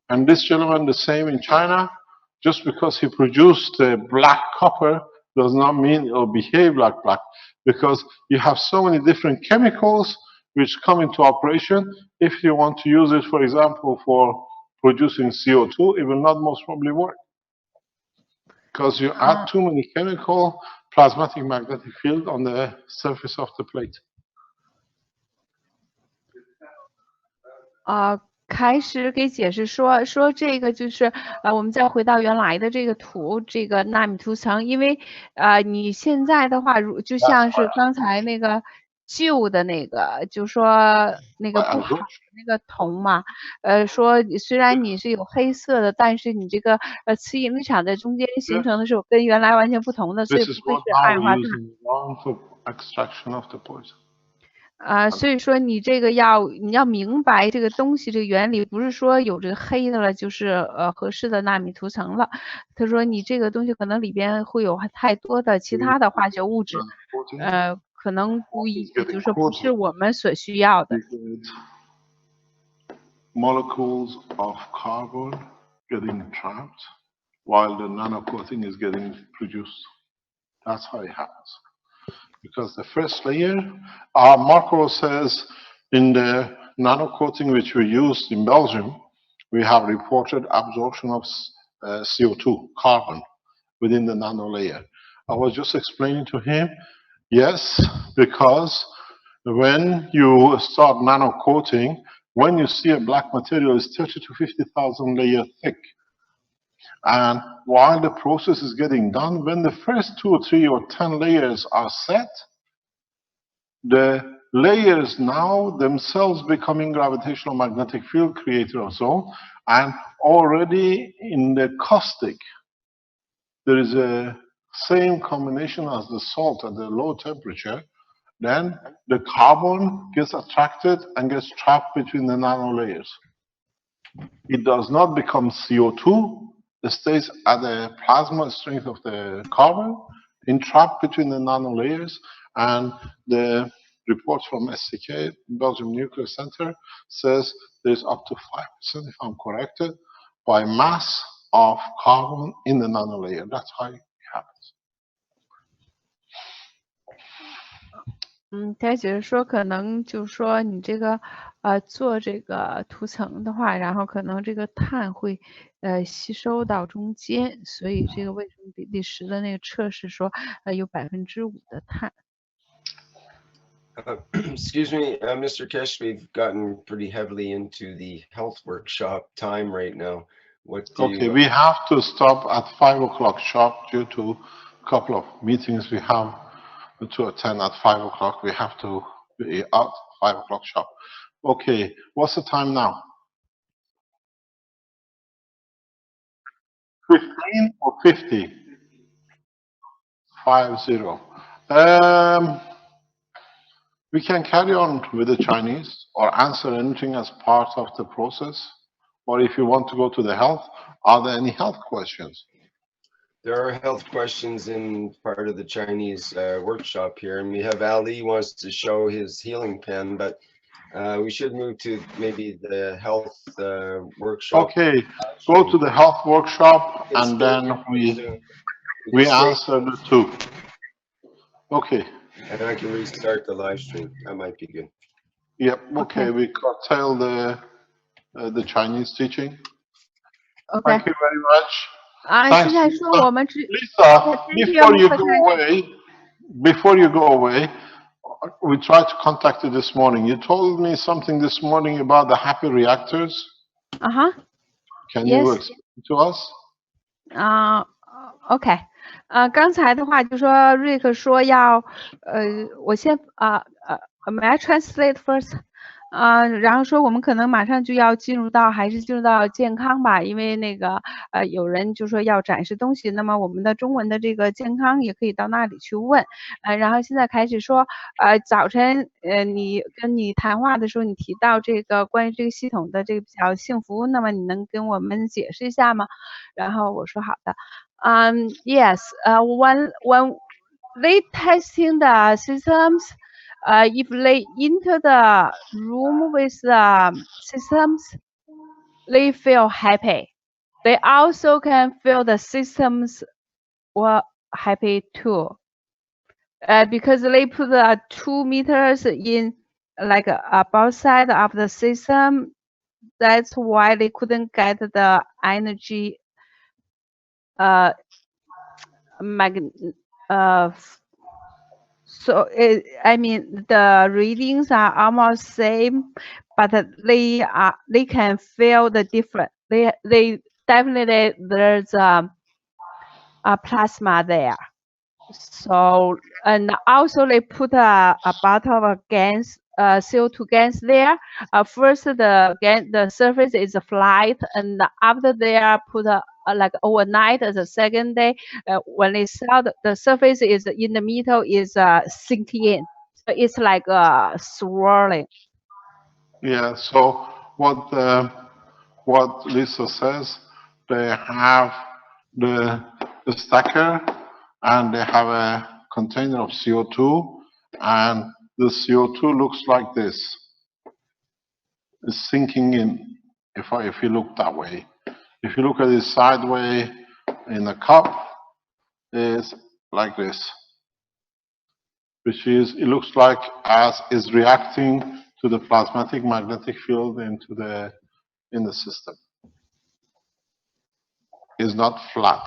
And this gentleman, the same in China, just because he produced black copper does not mean it will behave like black, because you have so many different chemicals which come into operation. If you want to use it, for example, for producing CO2, it will not most probably work, because you add too many chemical plasmatic magnetic field on the surface of the plate. 开始给解释说这个就是我们再回到原来的这个图，这个纳米涂层，因为你现在的话，就像是刚才那个旧的那个，就说那个不好的那个铜嘛，说虽然你是有黑色的，但是你这个磁引力场在中间形成的是跟原来完全不同的，所以不会是二氧化碳。所以说你这个你要明白这个东西这个原理，不是说有这个黑的了就是合适的纳米涂层了。他说你这个东西可能里边会有太多的其他的化学物质，可能就是说不是我们所需要的。Molecules of carbon getting trapped while the nanocoating is getting produced. That's how it happens. Because the first layer, Marco says in the nanocoating which we used in Belgium, we have reported absorption of CO2, carbon, within the nano layer. I was just explaining to him, yes, because when you start nanocoating, when you see a black material, it's 30 to 50,000 layers thick. And while the process is getting done, when the first 2 or 3 or 10 layers are set, the layers now themselves becoming gravitational magnetic field creator of zone, and already in the caustic, there is a same combination as the salt at the low temperature. Then the carbon gets attracted and gets trapped between the nano layers. It does not become CO2. It stays at the plasma strength of the carbon, entrapped between the nano layers. And the report from SCK, Belgium Nuclear Center, says there's up to 5%, if I'm corrected, by mass of carbon in the nano layer. That's how it happens. 他只是说可能就是说你这个做这个涂层的话，然后可能这个碳会吸收到中间，所以这个为什么比利时的那个测试说有5%的碳。Excuse me, Mr. Keshe, we've gotten pretty heavily into the health workshop time right now. Okay, we have to stop at 5 o'clock sharp due to a couple of meetings we have to attend at 5 o'clock. We have to be out 5 o'clock sharp. Okay, what's the time now? 15 or 50? 50. We can carry on with the Chinese or answer anything as part of the process. Or if you want to go to the health, are there any health questions? There are health questions in part of the Chinese workshop here, and we have Ali wants to show his healing pen, but we should move to maybe the health workshop. Okay, go to the health workshop and then we answer the two. Okay. And I can restart the live stream. That might be good. Yep. Okay. We curtail the Chinese teaching. Okay. Thank you very much. Lisa, before you go away, we tried to contact you this morning. You told me something this morning about the happy reactors. Can you explain to us? OK. 刚才的话就说瑞克说要我先may I translate first? 然后说我们可能马上就要进入到健康吧，因为那个有人就说要展示东西，那么我们的中文的这个健康也可以到那里去问。然后现在开始说早晨你谈话的时候你提到这个关于这个系统的这个比较幸福，那么你能跟我们解释一下吗？然后我说好的。Yes, when they testing the systems, if they enter the room with the systems, they feel happy. They also can feel the systems were happy too. Because they put 2 meters in like both sides of the system, that's why they couldn't get the energy so I mean the readings are almost same, but they can feel the difference. They definitely there's a plasma there. So, and also they put a bottle of GANS, CO2 GANS there. First the surface is flat, and after they are put like overnight, the second day, when they saw the surface is in the middle is sinking in. So it's like swirling. Yeah. So what Lisa says, they have the stacker and they have a container of CO2, and the CO2 looks like this. It's sinking in. If you look that way, if you look at it sideways in the cup, it's like this, which is it looks like as is reacting to the plasmatic magnetic field in the system. It's not flat.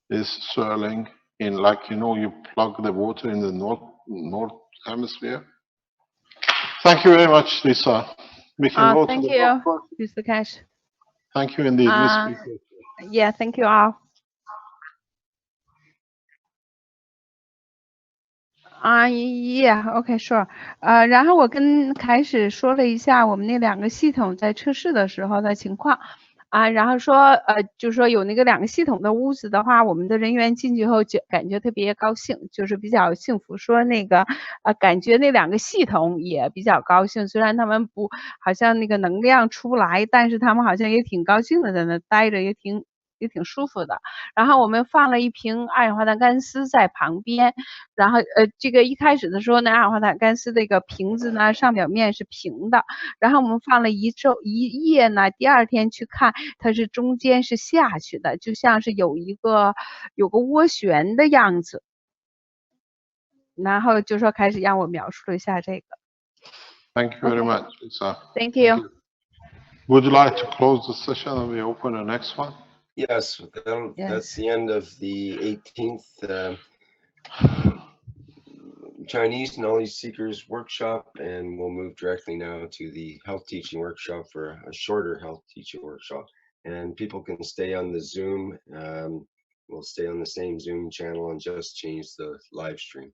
It's swirling in, like, you plug the water in the north hemisphere. Thank you very much, Lisa. We can go thank to the you, Mr. Keshe. Thank you indeed. Yeah, thank you all. Yeah, okay, sure. 然后我跟凯始说了一下我们那2个系统在测试的时候的情况。然后说，就是说有那个2个系统的屋子的话，我们的人员进去后就感觉特别高兴，就是比较幸福。说那个，感觉那2个系统也比较高兴，虽然他们不好像那个能量出不来，但是他们好像也挺高兴的，在那待着也挺舒服的。然后我们放了一瓶二氧化碳干丝在旁边，然后这个一开始的时候呢，二氧化碳干丝这个瓶子呢上表面是平的，然后我们放了一夜呢，第2天去看，它是中间是下去的，就像是有个涡旋的样子。然后就说开始让我描述了一下这个。Thank you very much, Lisa. Thank you. Would you like to close the session and we open the next one? Yes, that's the end of the 18th Chinese Knowledge Seekers Workshop, and we'll move directly now to the Health Teaching Workshop for a shorter Health Teaching Workshop. And people can stay on the Zoom. We'll stay on the same Zoom channel and just change the live stream.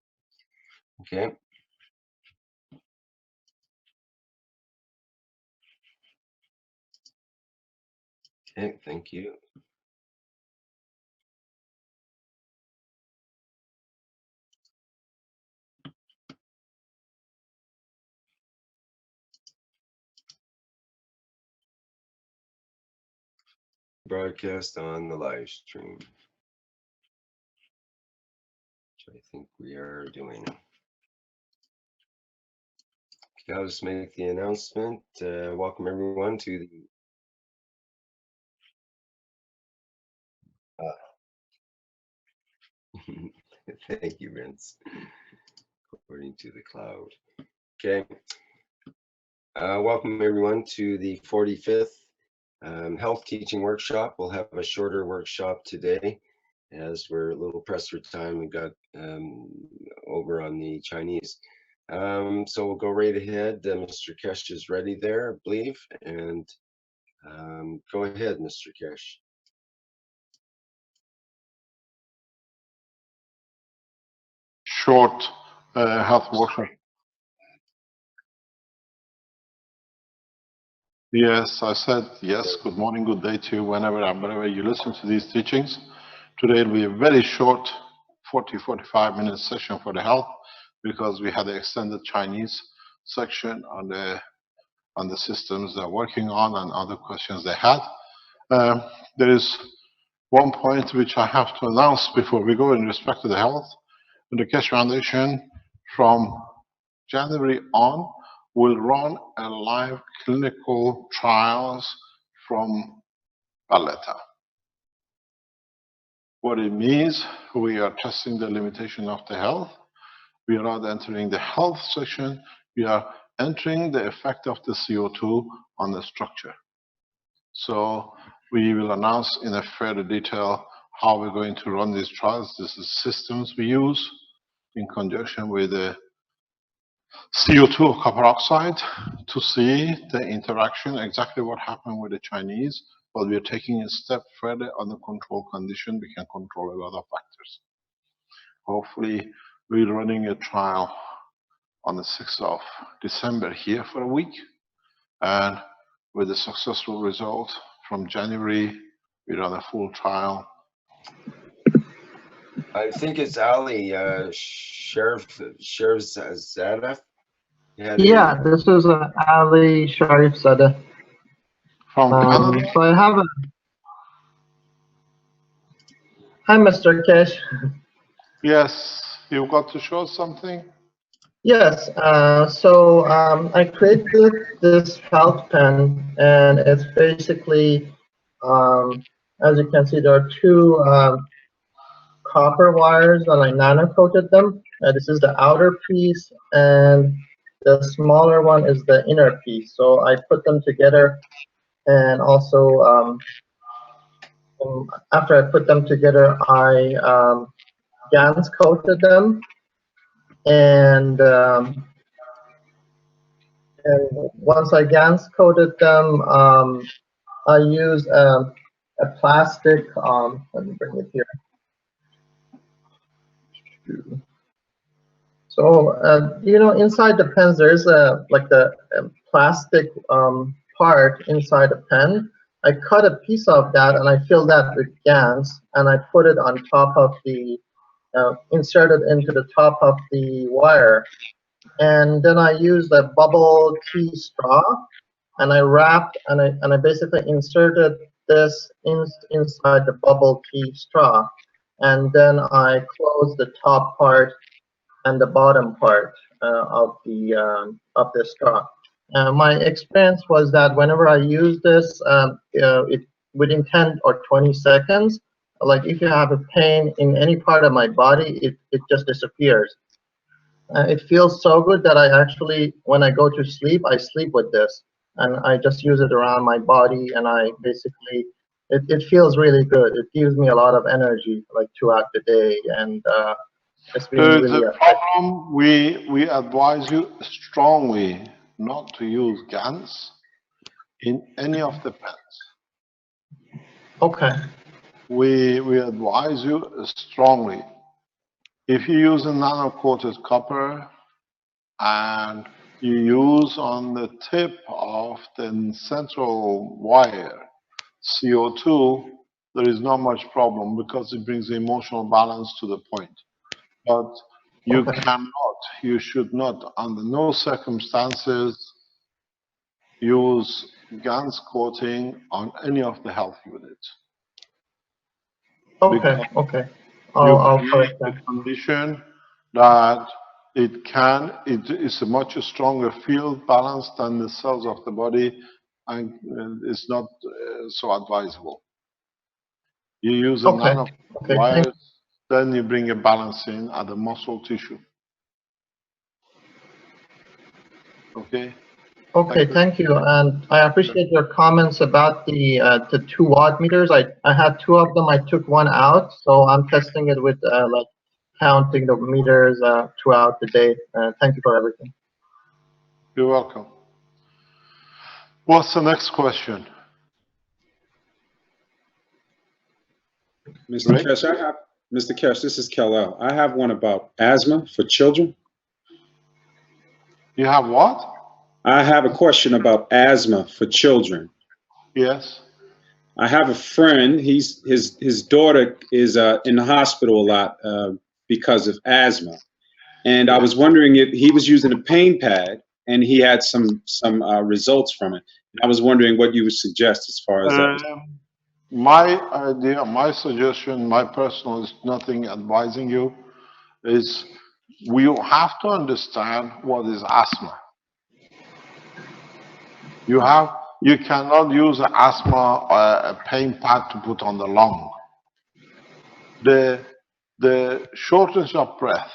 Okay. Okay, thank you. Broadcast on the live stream, which I think we are doing. Okay, I'll just make the announcement. Welcome everyone to the thank you, Vince. According to the cloud. Okay. Welcome everyone to the 45th Health Teaching Workshop. We'll have a shorter workshop today as we're a little pressed for time. We got over on the Chinese. So we'll go right ahead. Mr. Keshe is ready there, I believe. And go ahead, Mr. Keshe. Short health workshop. Yes, I said yes. Good morning, good day to you whenever you listen to these teachings. Today will be a very short 40-45 minute session for the health, because we had the extended Chinese section on the systems they're working on and other questions they had. There is one point which I have to announce before we go in respect to the health. The Keshe Foundation from January on will run a live clinical trials from Valletta. What it means, we are testing the limitation of the health. We are not entering the health section. We are entering the effect of the CO2 on the structure. So we will announce in a further detail how we're going to run these trials. This is systems we use in conjunction with the CO2 or copper oxide to see the interaction, exactly what happened with the Chinese, but we are taking a step further on the control condition. We can control a lot of factors. Hopefully, we're running a trial on the 6th of December here for a week, and with a successful result from January, we run a full trial. I think it's Ali, Sheriff Zadef. Yeah, this is Ali Sharif Zadeh. From Canada? So I have a... Hi, Mr. Keshe. Yes, you've got to show something? Yes, so I created this felt pen, and it's basically, as you can see, there are two copper wires, and I nano-coated them. This is the outer piece, and the smaller one is the inner piece. So I put them together, and also after I put them together, I GANS coated them, and once I GANS coated them, I used a plastic. Let me bring it here. So you know, inside the pens there is a plastic part inside the pen. I cut a piece of that and I filled that with GANS, and I put it on top of the inserted into the top of the wire, and then I used a bubble tea straw, and I wrapped and I basically inserted this inside the bubble tea straw, and then I closed the top part and the bottom part of the straw. My experience was that whenever I use this, within 10 or 20 seconds, like if you have a pain in any part of my body, it just disappears. It feels so good that I actually, when I go to sleep, I sleep with this, and I just use it around my body, and I basically, it feels really good. It gives me a lot of energy, like throughout the day, and it's been There is really a problem. We advise you strongly not to use GANS in any of the pens. Okay. We advise you strongly. If you use a nano-coated copper and you use on the tip of the central wire CO2, there is not much problem because it brings the emotional balance to the point. But you cannot, you should not, under no circumstances, use GANS coating on any of the health units. Okay, okay. I'll correct that. The condition that it is a much stronger field balance than the cells of the body, and it's not so advisable. You use a nano wires, then you bring a balance in at the muscle tissue. Okay. Okay, thank you, and I appreciate your comments about the 2 watt meters. I had 2 of them. I took one out, so I'm testing it with like counting the meters throughout the day. Thank you for everything. You're welcome. What's the next question? Mr. Keshe, Mr. Keshe, this is Kel. I have one about asthma for children. You have what? I have a question about asthma for children. Yes. I have a friend. His daughter is in the hospital a lot because of asthma, and I was wondering if he was using a pain pad and he had some results from it. I was wondering what you would suggest as far as that. My idea, my suggestion, my personal is nothing advising you, is we have to understand what is asthma. You cannot use an asthma or a pain pad to put on the lung. The shortness of breath,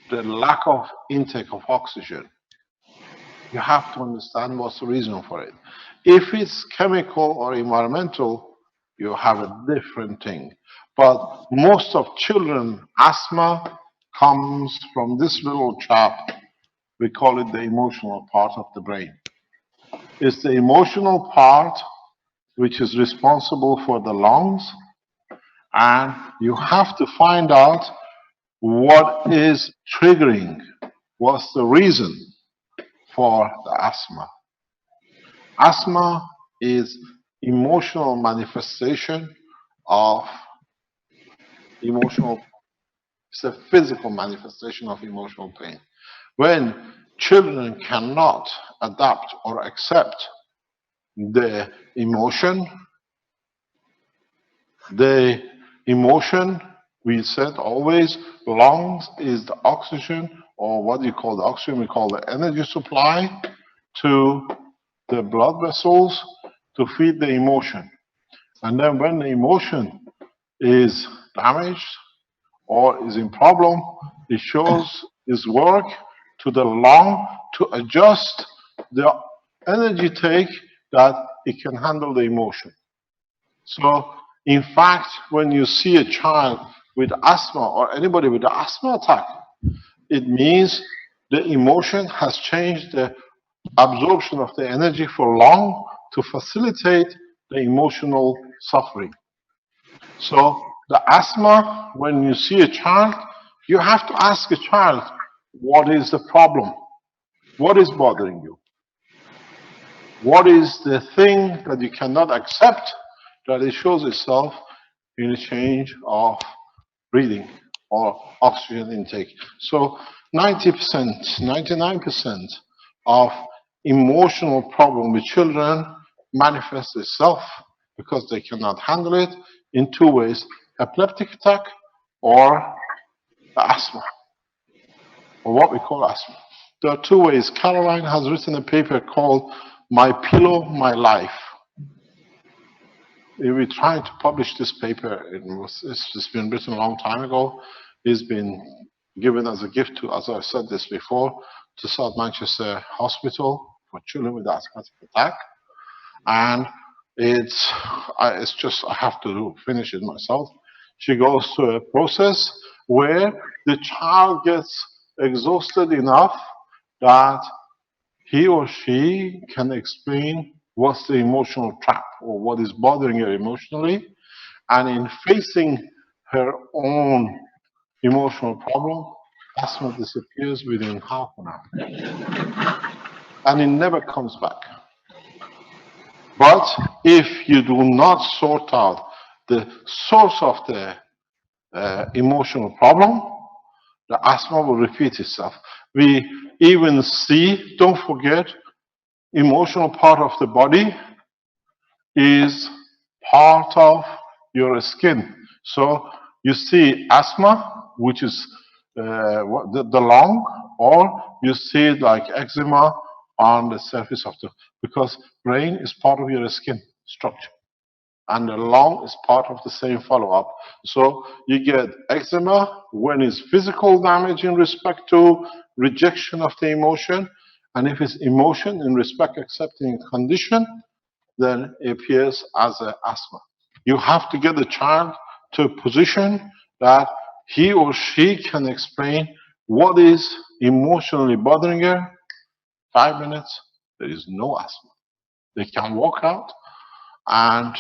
the lack of intake of oxygen, you have to understand what's the reason for it. If it's chemical or environmental, you have a different thing. But most of children, asthma comes from this little chap we call it the emotional part of the brain. It's the emotional part which is responsible for the lungs, and you have to find out what is triggering, what's the reason for the asthma. Asthma is emotional manifestation of emotional, it's a physical manifestation of emotional pain. When children cannot adapt or accept the emotion, we said always, lungs is the oxygen, or what you call the oxygen, we call the energy supply to the blood vessels to feed the emotion. And then when the emotion is damaged or is in problem, it shows its work to the lung to adjust the energy take that it can handle the emotion. So, in fact, when you see a child with asthma or anybody with an asthma attack, it means the emotion has changed the absorption of the energy for lung to facilitate the emotional suffering. So the asthma, when you see a child, you have to ask a child, what is the problem? What is bothering you? What is the thing that you cannot accept that it shows itself in a change of breathing or oxygen intake? So 90%, 99% of emotional problem with children manifests itself because they cannot handle it in two ways: epileptic attack or asthma, or what we call asthma. There are two ways. Caroline has written a paper called My Pillow, My Life. We tried to publish this paper. It's been written a long time ago. It's been given as a gift to, as I said this before, to South Manchester Hospital for children with asthmatic attack. And it's just, I have to finish it myself. She goes through a process where the child gets exhausted enough that he or she can explain what's the emotional trap or what is bothering her emotionally. And in facing her own emotional problem, asthma disappears within half an hour. And it never comes back. But if you do not sort out the source of the emotional problem, the asthma will repeat itself. We even see, don't forget, emotional part of the body is part of your skin. So you see asthma, which is the lung, or you see like eczema on the surface of the, because brain is part of your skin structure, and the lung is part of the same follow-up. So you get eczema when it's physical damage in respect to rejection of the emotion, and if it's emotion in respect accepting condition, then it appears as an asthma. You have to get the child to a position that he or she can explain what is emotionally bothering her. 5 minutes, there is no asthma. They can walk out, and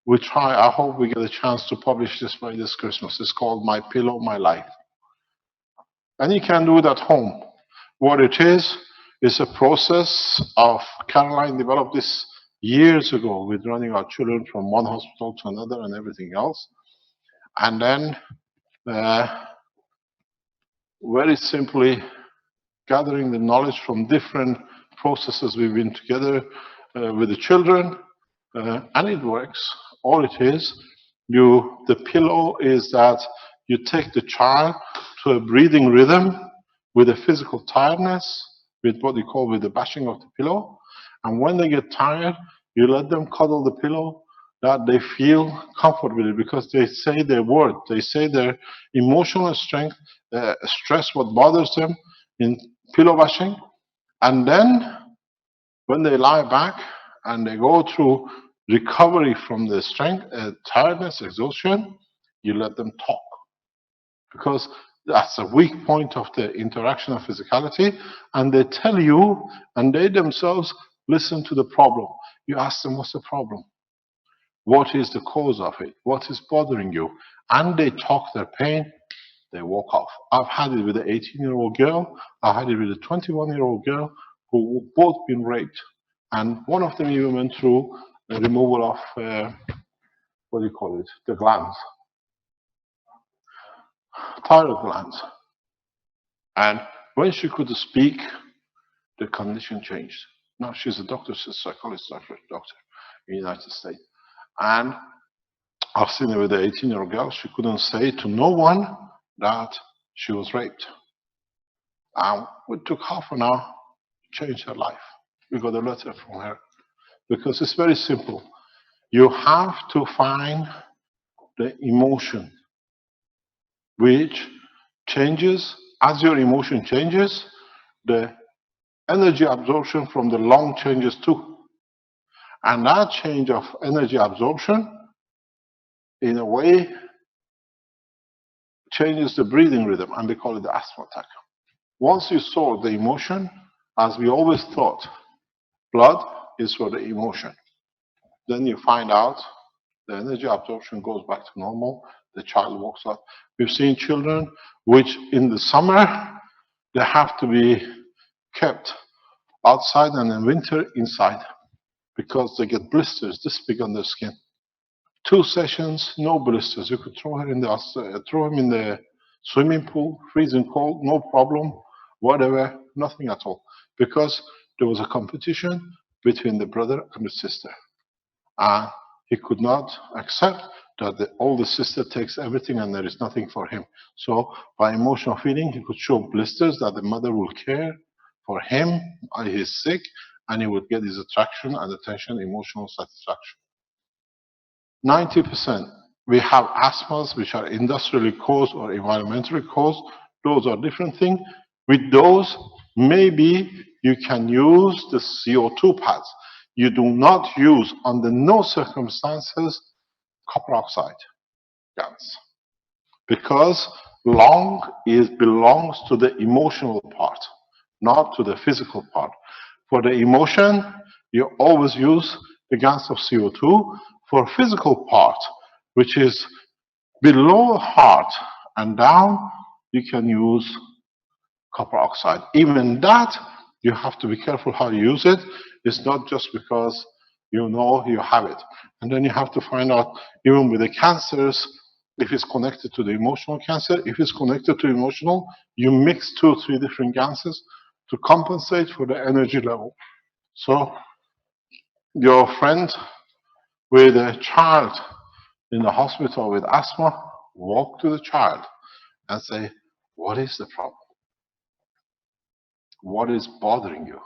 we try, I hope we get a chance to publish this by this Christmas. It's called My Pillow, My Life. And you can do it at home. What it is a process of, Caroline developed this years ago with running our children from one hospital to another and everything else. And then very simply gathering the knowledge from different processes we've been together with the children, and it works. All it is, the pillow is that you take the child to a breathing rhythm with a physical tiredness, with what you call with the bashing of the pillow. And when they get tired, you let them cuddle the pillow, that they feel comfort with it, because they say their word, they say their emotional strength, stress, what bothers them in pillow bashing. And then when they lie back and they go through recovery from the strength, tiredness, exhaustion, you let them talk. Because That's a weak point of the interaction of physicality, and they tell you, and they themselves listen to the problem. You ask them, what's the problem? What is the cause of it? What is bothering you? And they talk their pain, they walk off. I've had it with an 18-year-old girl, I had it with a 21-year-old girl who both been raped. And one of them even went through the removal of, what do you call it, the glands, thyroid glands. And when she could speak, the condition changed. Now she's a doctor, she's a psychologist, doctor in the United States. And I've seen her with an 18-year-old girl. She couldn't say to no one that she was raped. And it took half an hour to change her life. We got a letter from her. Because it's very simple. You have to find the emotion which changes. As your emotion changes, the energy absorption from the lung changes too. And that change of energy absorption, in a way, changes the breathing rhythm, and they call it the asthma attack. Once you saw the emotion, as we always thought, blood is for the emotion. Then you find out the energy absorption goes back to normal, the child walks out. We've seen children which in the summer, they have to be kept outside, and in winter inside, because they get blisters this big on their skin. 2 sessions, no blisters. You could throw him in the swimming pool, freezing cold, no problem, whatever, nothing at all, because there was a competition between the brother and the sister, and he could not accept that the older sister takes everything and there is nothing for him. So by emotional feeling, he could show blisters that the mother will care for him, he's sick, and he would get his attraction and attention, emotional satisfaction. 90%, we have asthmas which are industrially caused or environmentally caused. Those are different things. With those, maybe you can use the CO2 pads. You do not use, under no circumstances, copper oxide GANS, because lung belongs to the emotional part, not to the physical part. For the emotion, you always use the GANS of CO2. For physical part, which is below heart and down, you can use copper oxide. Even that, you have to be careful how you use it. It's not just because you know you have it. And then you have to find out, even with the cancers, if it's connected to the emotional cancer. If it's connected to emotional, you mix 2 or 3 different gases to compensate for the energy level. So your friend with a child in the hospital with asthma, walk to the child and say, what is the problem? What is bothering you?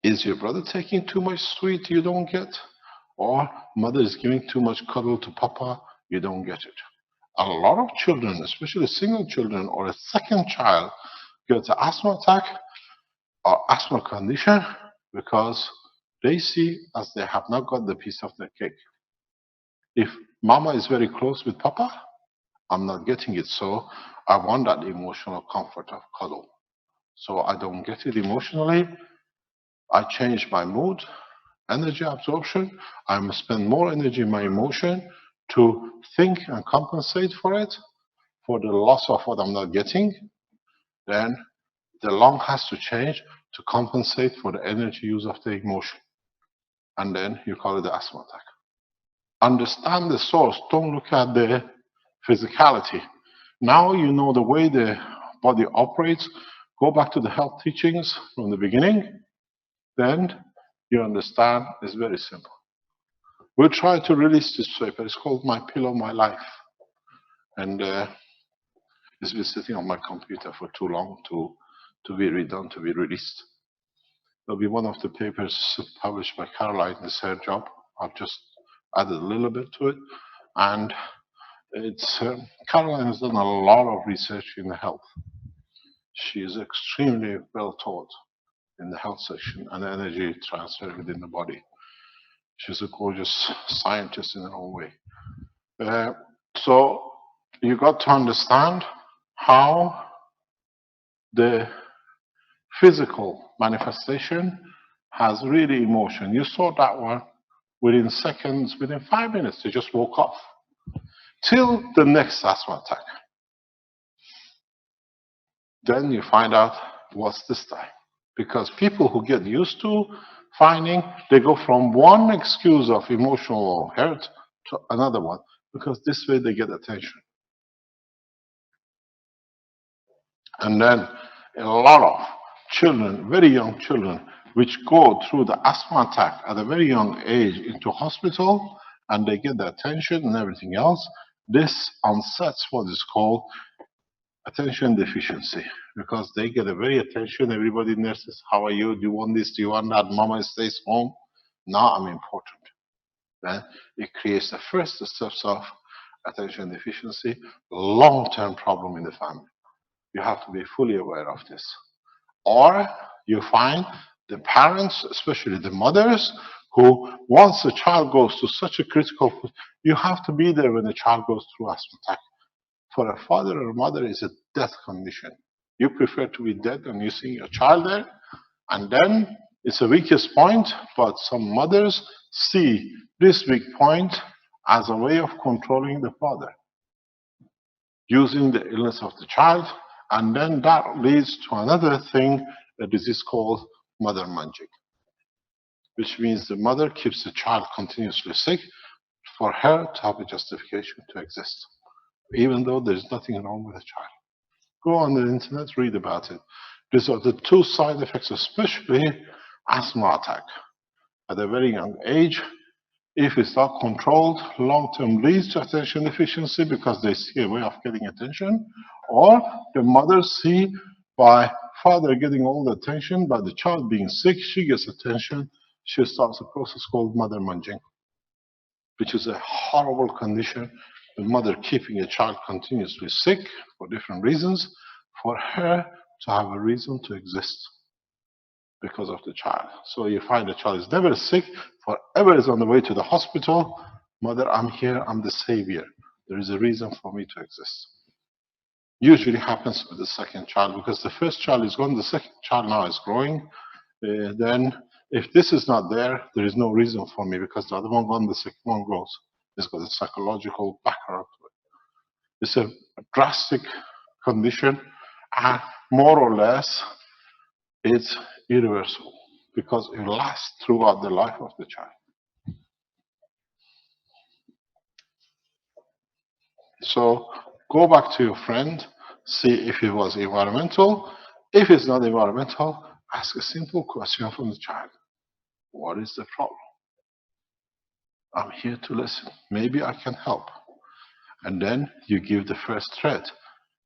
Is your brother taking too much sweet you don't get? Or mother is giving too much cuddle to papa, you don't get it? A lot of children, especially single children or a second child, get an asthma attack or asthma condition because they see as they have not got the piece of the cake. If mama is very close with papa, I'm not getting it, so I want that emotional comfort of cuddle. So I don't get it emotionally. I change my mood, energy absorption. I must spend more energy in my emotion to think and compensate for it, for the loss of what I'm not getting. Then the lung has to change to compensate for the energy use of the emotion. And then you call it the asthma attack. Understand the source. Don't look at the physicality. Now you know the way the body operates. Go back to the health teachings from the beginning. Then you understand it's very simple. We'll try to release this paper. It's called My Pillow, My Life. And it's been sitting on my computer for too long to be redone, to be released. It'll be one of the papers published by Caroline. It's her job. I've just added a little bit to it. And it's Caroline has done a lot of research in the health. She is extremely well taught in the health section and energy transfer within the body. She's a gorgeous scientist in her own way. So you got to understand how the physical manifestation has really emotion. You saw that one within seconds, within 5 minutes, they just woke off. Till the next asthma attack. Then you find out what's this time. Because people who get used to finding, they go from one excuse of emotional hurt to another one, because this way they get attention. And then a lot of children, very young children, which go through the asthma attack at a very young age into hospital, and they get the attention and everything else, this unsets what is called attention deficiency, because they get a very attention. Everybody nurses, how are you? Do you want this? Do you want that? Mama stays home. Now I'm important. Then it creates the first steps of attention deficiency, long-term problem in the family. You have to be fully aware of this. Or you find the parents, especially the mothers, who once a child goes to such a critical, you have to be there when the child goes through asthma attack. For a father or mother, it's a death condition. You prefer to be dead than you see your child there, and then it's the weakest point, but some mothers see this weak point as a way of controlling the father, using the illness of the child, and then that leads to another thing, a disease called mother munching, which means the mother keeps the child continuously sick for her to have a justification to exist, even though there's nothing wrong with the child. Go on the internet, read about it. These are the two side effects, especially asthma attack. At a very young age, if it's not controlled, long-term leads to attention deficiency because they see a way of getting attention, or the mothers see by father getting all the attention, by the child being sick, she gets attention, she starts a process called mother munching, which is a horrible condition. The mother keeping a child continuously sick for different reasons, for her to have a reason to exist because of the child. So you find the child is never sick, forever is on the way to the hospital. Mother, I'm here, I'm the savior. There is a reason for me to exist. Usually happens with the second child, because the first child is gone, the second child now is growing. Then if this is not there, there is no reason for me, because the other one gone, the second one grows. It's got a psychological background to it. It's a drastic condition, and more or less it's irreversible, because it lasts throughout the life of the child. So go back to your friend, see if it was environmental. If it's not environmental, ask a simple question from the child. What is the problem? I'm here to listen. Maybe I can help. And then you give the first thread.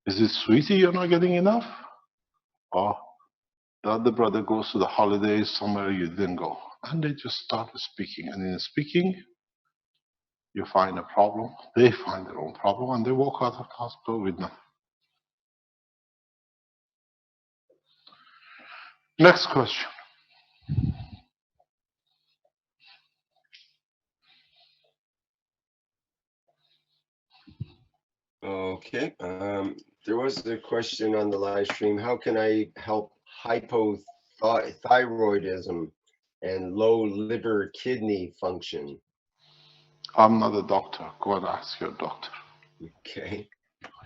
Is it, sweetie, you're not getting enough? Or the other brother goes to the holidays somewhere you didn't go. And they just start speaking. And in speaking, you find a problem, they find their own problem, and they walk out of the hospital with nothing. Next question. Okay. There was a question on the live stream. How can I help hypothyroidism and low liver kidney function? I'm not a doctor. Go and ask your doctor. Okay.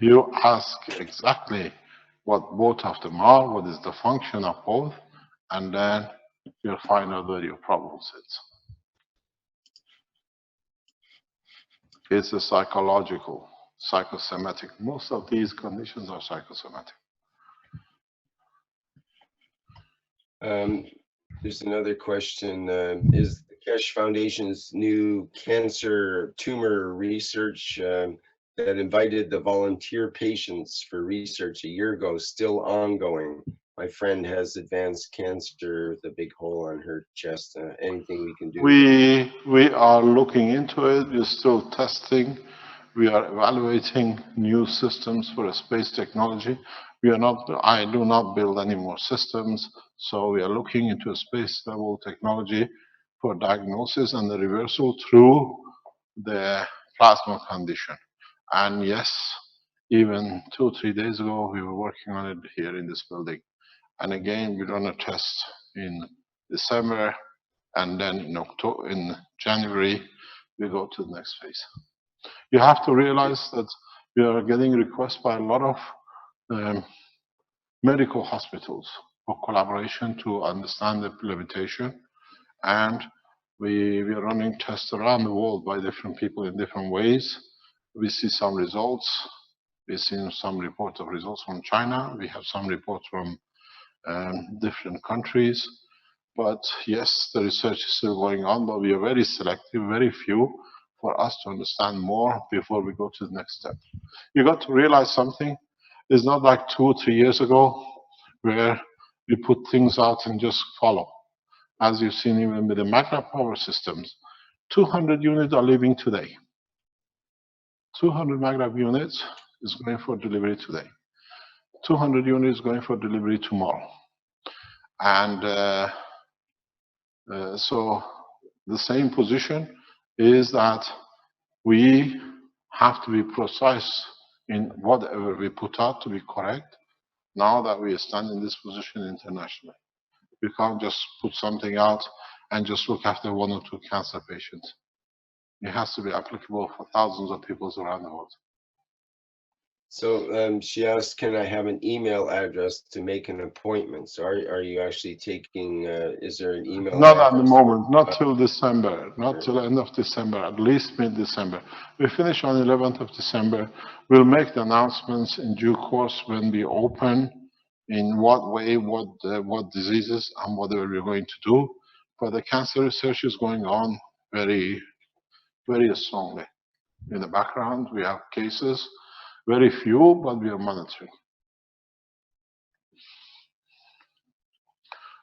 You ask exactly what both of them are, what is the function of both, and then you'll find out where your problem sits. It's a psychological, psychosomatic. Most of these conditions are psychosomatic. There's another question. Is the Keshe Foundation's new cancer tumor research that invited the volunteer patients for research a year ago still ongoing? My friend has advanced cancer with a big hole on her chest. Anything we can do? We are looking into it. We're still testing. We are evaluating new systems for a space technology. We are not, I do not build any more systems. So we are looking into a space level technology for diagnosis and the reversal through the plasma condition. And yes, Even 2 or 3 days ago, we were working on it here in this building. And again, we run a test in December, and then in January, we go to the next phase. You have to realize that we are getting requests by a lot of medical hospitals for collaboration to understand the limitation. And we are running tests around the world by different people in different ways. We see some results. We've seen some reports of results from China. We have some reports from different countries. But yes, the research is still going on, but we are very selective, very few, for us to understand more before we go to the next step. You got to realize something. It's not like 2 or 3 years ago where we put things out and just follow. As you've seen even with the magna power systems, 200 units are leaving today. 200 magna units is going for delivery today. 200 units going for delivery tomorrow. And so the same position is that we have to be precise in whatever we put out to be correct now that we stand in this position internationally. We can't just put something out and just look after 1 or 2 cancer patients. It has to be applicable for thousands of people around the world. So she asked, can I have an email address to make an appointment? So are you actually taking, is there an email Not address? at the moment, not till December, not till end of December, at least mid-December. We finish on 11th of December. We'll make the announcements in due course when we open, in what way, what diseases, and whatever we're going to do. But the cancer research is going on very, very strongly. In the background, we have cases, very few, but we are monitoring.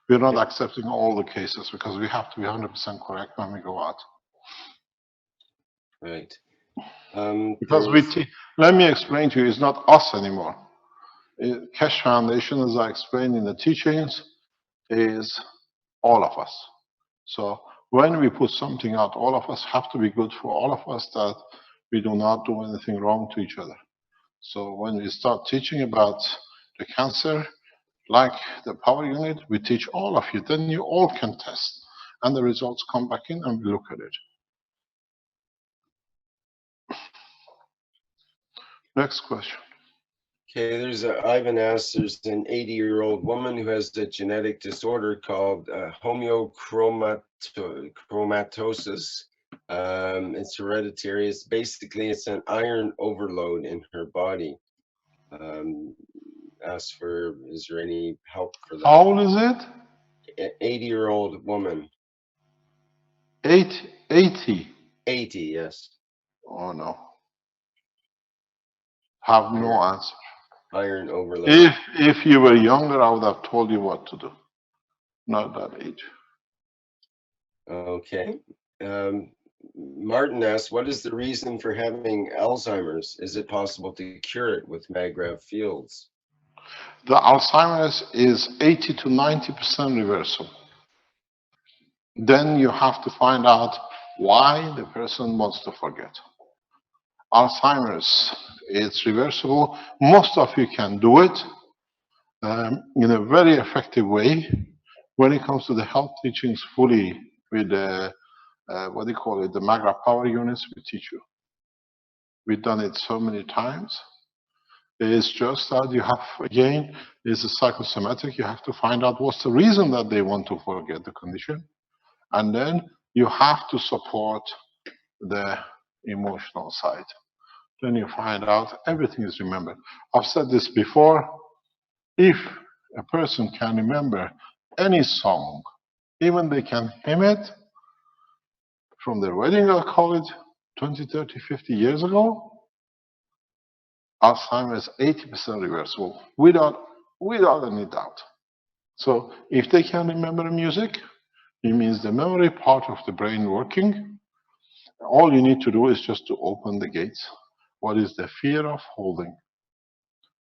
We're not accepting all the cases because we have to be 100% correct when we go out. Right. Because let me explain to you, it's not us anymore. Keshe Foundation, as I explained in the teachings, is all of us. So when we put something out, all of us have to be good for all of us, that we do not do anything wrong to each other. So when we start teaching about the cancer, like the power unit, we teach all of you, then you all can test. And the results come back in and we look at it. Next question. Okay, there's Ivan asks, there's an 80-year-old woman who has a genetic disorder called homeochromatosis. It's hereditary. It's basically, it's an iron overload in her body. Asks for, is there any help for that? How old is it? 80-year-old woman. 80? 80, yes. Oh no. Have no answer. Iron overload. If you were younger, I would have told you what to do. Not that age. Okay. Martin asks, what is the reason for having Alzheimer's? Is it possible to cure it with maggrav fields? The Alzheimer's is 80 to 90% reversible. Then you have to find out why the person wants to forget. Alzheimer's, it's reversible. Most of you can do it in a very effective way. When it comes to the health teachings fully with the, what do you call it, the magna power units, we teach you. We've done it so many times. It's just that you have, again, it's a psychosomatic. You have to find out what's the reason that they want to forget the condition. And then you have to support the emotional side. Then you find out everything is remembered. I've said this before. If a person can remember any song, even they can hum it from their wedding, I'll call it 20, 30, 50 years ago, Alzheimer's is 80% reversible without any doubt. So if they can remember music, it means the memory part of the brain working. All you need to do is just to open the gates. What is the fear of holding?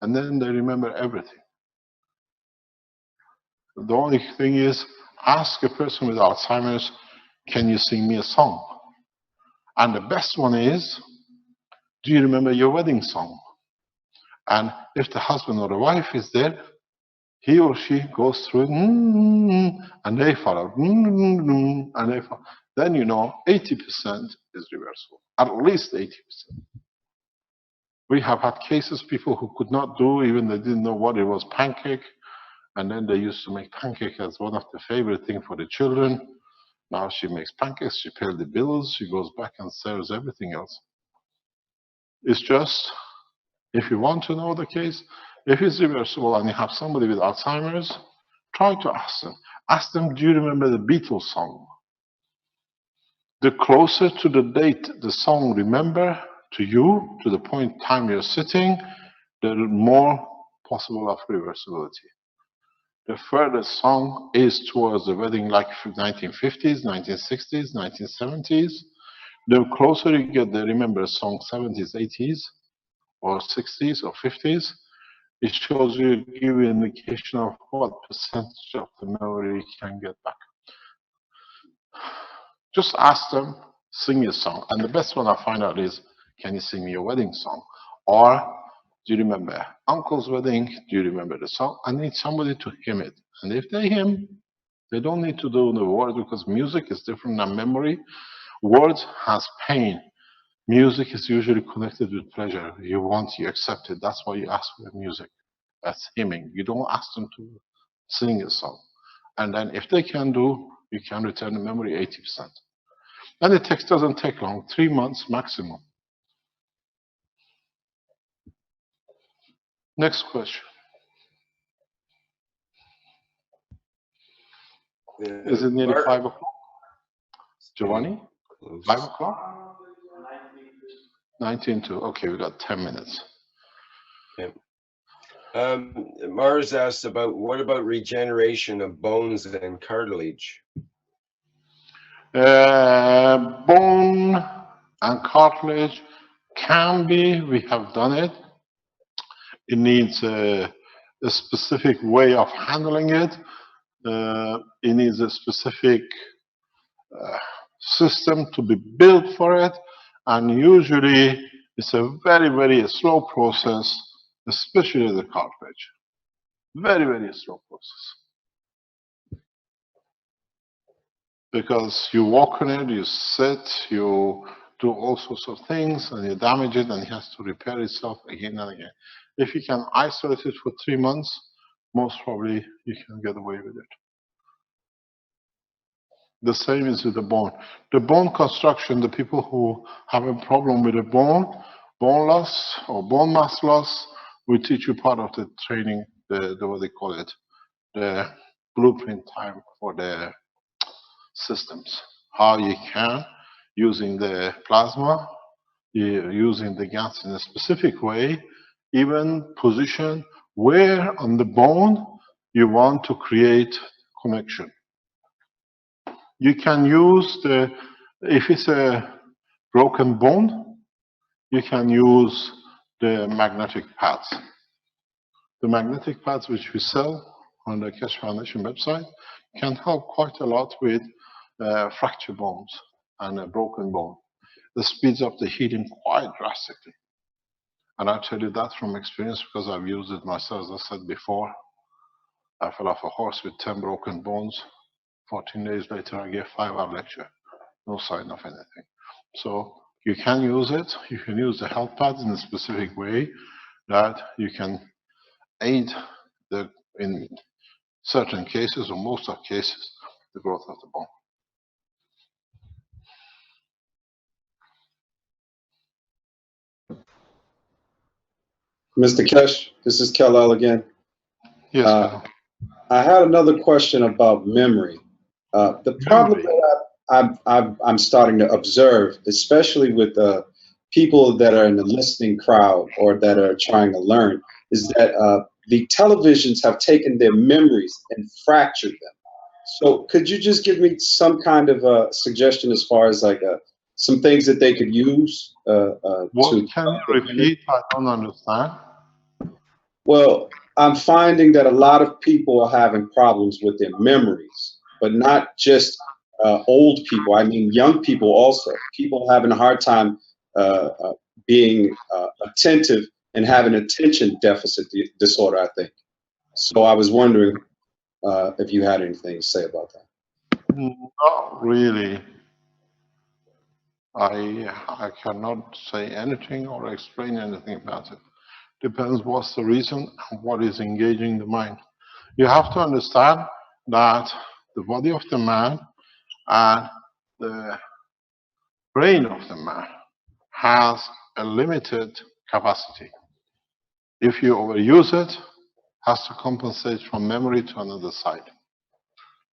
And then they remember everything. The only thing is, ask a person with Alzheimer's, can you sing me a song? And the best one is, do you remember your wedding song? And if the husband or the wife is there, he or she goes through it, and they follow, and they follow. Then you know 80% is reversible, at least 80%. We have had cases, people who could not do, even they didn't know what it was, pancake, and then they used to make pancake as one of the favorite things for the children. Now she makes pancakes, she pays the bills, she goes back and serves everything else. It's just, if you want to know the case, if it's reversible and you have somebody with Alzheimer's, try to ask them. Ask them, do you remember the Beatles song? The closer to the date the song remember to you, to the point time you're sitting, the more possible of reversibility. The furthest song is towards the wedding, like 1950s, 1960s, 1970s. The closer you get, they remember a song 70s, 80s, or 60s, or 50s. It shows you, give you an indication of what percentage of the memory you can get back. Just ask them, sing a song. And the best one I find out is, can you sing me your wedding song? Or, do you remember uncle's wedding? Do you remember the song? I need somebody to hymn it. And if they hymn, they don't need to do the words, because music is different than memory. Words has pain. Music is usually connected with pleasure. You want, you accept it. That's why you ask for the music. That's hymning. You don't ask them to sing a song. And then if they can do, you can return the memory 80%. And the text doesn't take long, 3 months maximum. Next question. Is it nearly 5 o'clock? Giovanni? 5 o'clock? 19 to. Okay, we got 10 minutes. Okay. Mars asked about, what about regeneration of bones and cartilage? Bone and cartilage can be, we have done it. It needs a specific way of handling it. It needs a specific system to be built for it. And usually it's a very, very slow process, especially the cartilage. Very, very slow process. Because you walk on it, you sit, you do all sorts of things, and you damage it, and it has to repair itself again and again. If you can isolate it for 3 months, most probably you can get away with it. The same is with the bone. The bone construction, the people who have a problem with the bone loss or bone mass loss, we teach you part of the training, the what they call it, the blueprint time for the systems. How you can, using the plasma, using the GANS in a specific way, even position where on the bone you want to create connection. You can use the, if it's a broken bone, you can use the magnetic pads. The magnetic pads which we sell on the Keshe Foundation website can help quite a lot with fractured bones and a broken bone. It speeds up the healing quite drastically. And I tell you that from experience because I've used it myself. As I said before, I fell off a horse with 10 broken bones. 14 days later, I gave a 5-hour lecture. No sign of anything. So you can use it. You can use the health pads in a specific way that you can aid in certain cases, or most of cases, the growth of the bone. Mr. Keshe, this is Kellel again. Yes, I had another question about memory. The problem that I'm starting to observe, especially with people that are in the listening crowd or that are trying to learn, is that the televisions have taken their memories and fractured them. So could you just give me some kind of a suggestion as far as like some things that they could use? What can you repeat? I don't understand. Well, I'm finding that a lot of people are having problems with their memories, but not just old people. I mean, young people also. People having a hard time being attentive and have an attention deficit disorder, I think. So I was wondering if you had anything to say about that. Not really. I cannot say anything or explain anything about it. Depends what's the reason and what is engaging the mind. You have to understand that the body of the man and the brain of the man has a limited capacity. If you overuse it, has to compensate from memory to another side.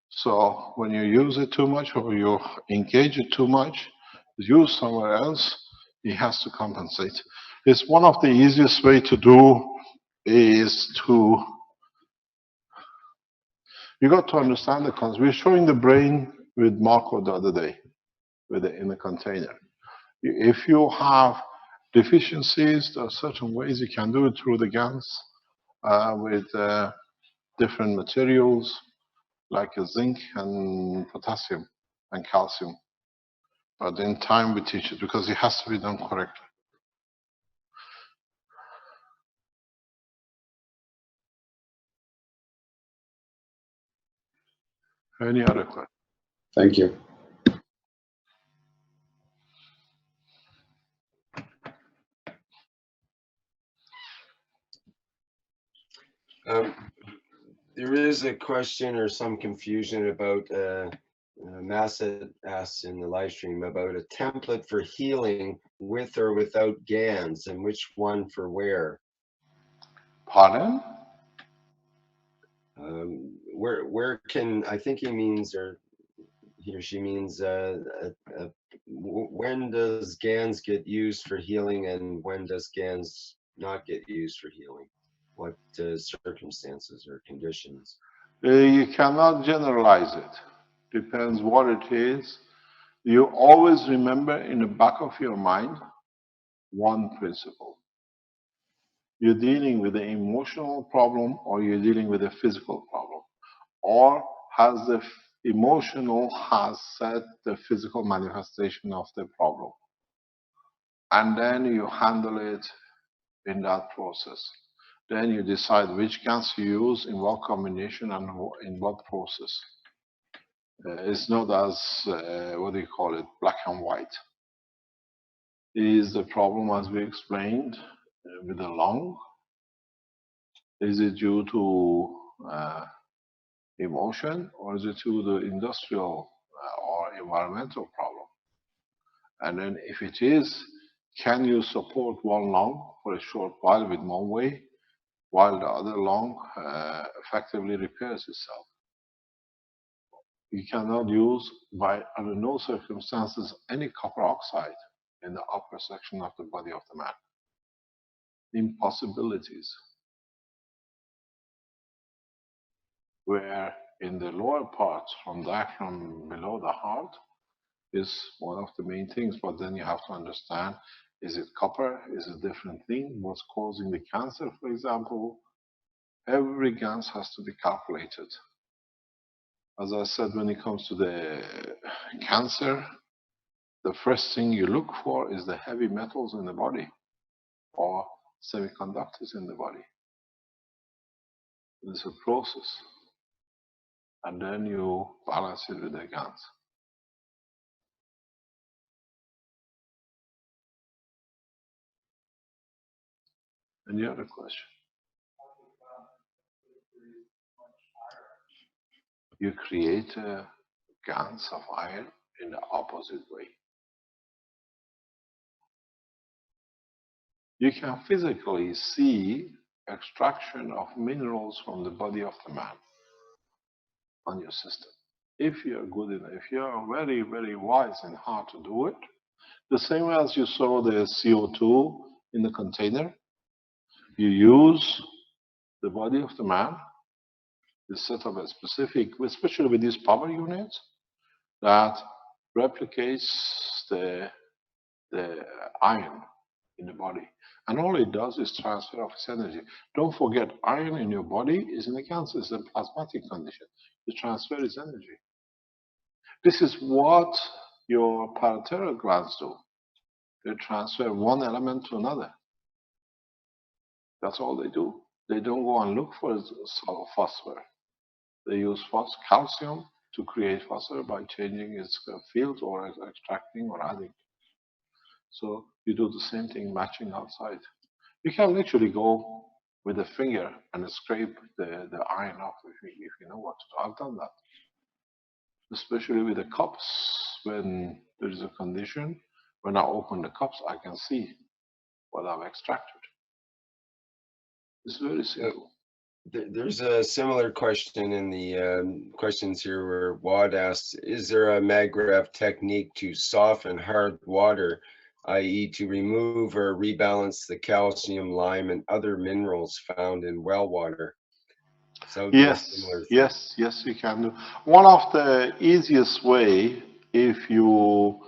So when you use it too much or you engage it too much, use somewhere else, it has to compensate. It's one of the easiest way to do is to, you got to understand the concept. We're showing the brain with Marco the other day in a container. If you have deficiencies, there are certain ways you can do it through the GANS with different materials like zinc and potassium and calcium. But in time we teach it because it has to be done correctly. Any other question? Thank you. There is a question or some confusion about Massa asks in the live stream about a template for healing with or without GANS, and which one for where. Pardon? Where can, I think he means, or he or she means, when does GANS get used for healing and when does GANS not get used for healing? What circumstances or conditions? You cannot generalize it. Depends what it is. You always remember in the back of your mind one principle. You're dealing with an emotional problem or you're dealing with a physical problem. Or has the emotional has set the physical manifestation of the problem. And then you handle it in that process. Then you decide which GANs you use, in what combination, and in what process. It's not as, what do you call it, black and white. Is the problem, as we explained, with the lung? Is it due to emotion, or is it due to the industrial or environmental problem? And then if it is, can you support one lung for a short while with one way, while the other lung effectively repairs itself? You cannot use, under no circumstances, any copper oxide in the upper section of the body of the man. Impossibilities. Where in the lower parts, from below the heart, is one of the main things, but then you have to understand, is it copper? Is it a different thing? What's causing the cancer, for example? Every GANS has to be calculated. As I said, when it comes to the cancer, the first thing you look for is the heavy metals in the body or semiconductors in the body. It's a process. And then you balance it with the GANS. Any other question? You create a GANS of iron in the opposite way. You can physically see extraction of minerals from the body of the man on your system. If you're good enough, if you're very, very wise and how to do it, the same as you saw the CO2 in the container, you use the body of the man, you set up a specific, especially with these power units, that replicates the iron in the body. And all it does is transfer of its energy. Don't forget, iron in your body is in a cancer, it's a plasmatic condition. You transfer its energy. This is what your parathyroid glands do. They transfer one element to another. That's all they do. They don't go and look for phosphor. They use calcium to create phosphor by changing its field or extracting or adding. So you do the same thing matching outside. You can literally go with a finger and scrape the iron off if you know what to do. I've done that. Especially with the cups, when there is a condition, when I open the cups, I can see what I've extracted. It's very simple. There's a similar question in the questions here where Wad asks, is there a MagGrav technique to soften hard water, i.e. to remove or rebalance the calcium, lime, and other minerals found in well water? So yes, you can do. One of the easiest way, if you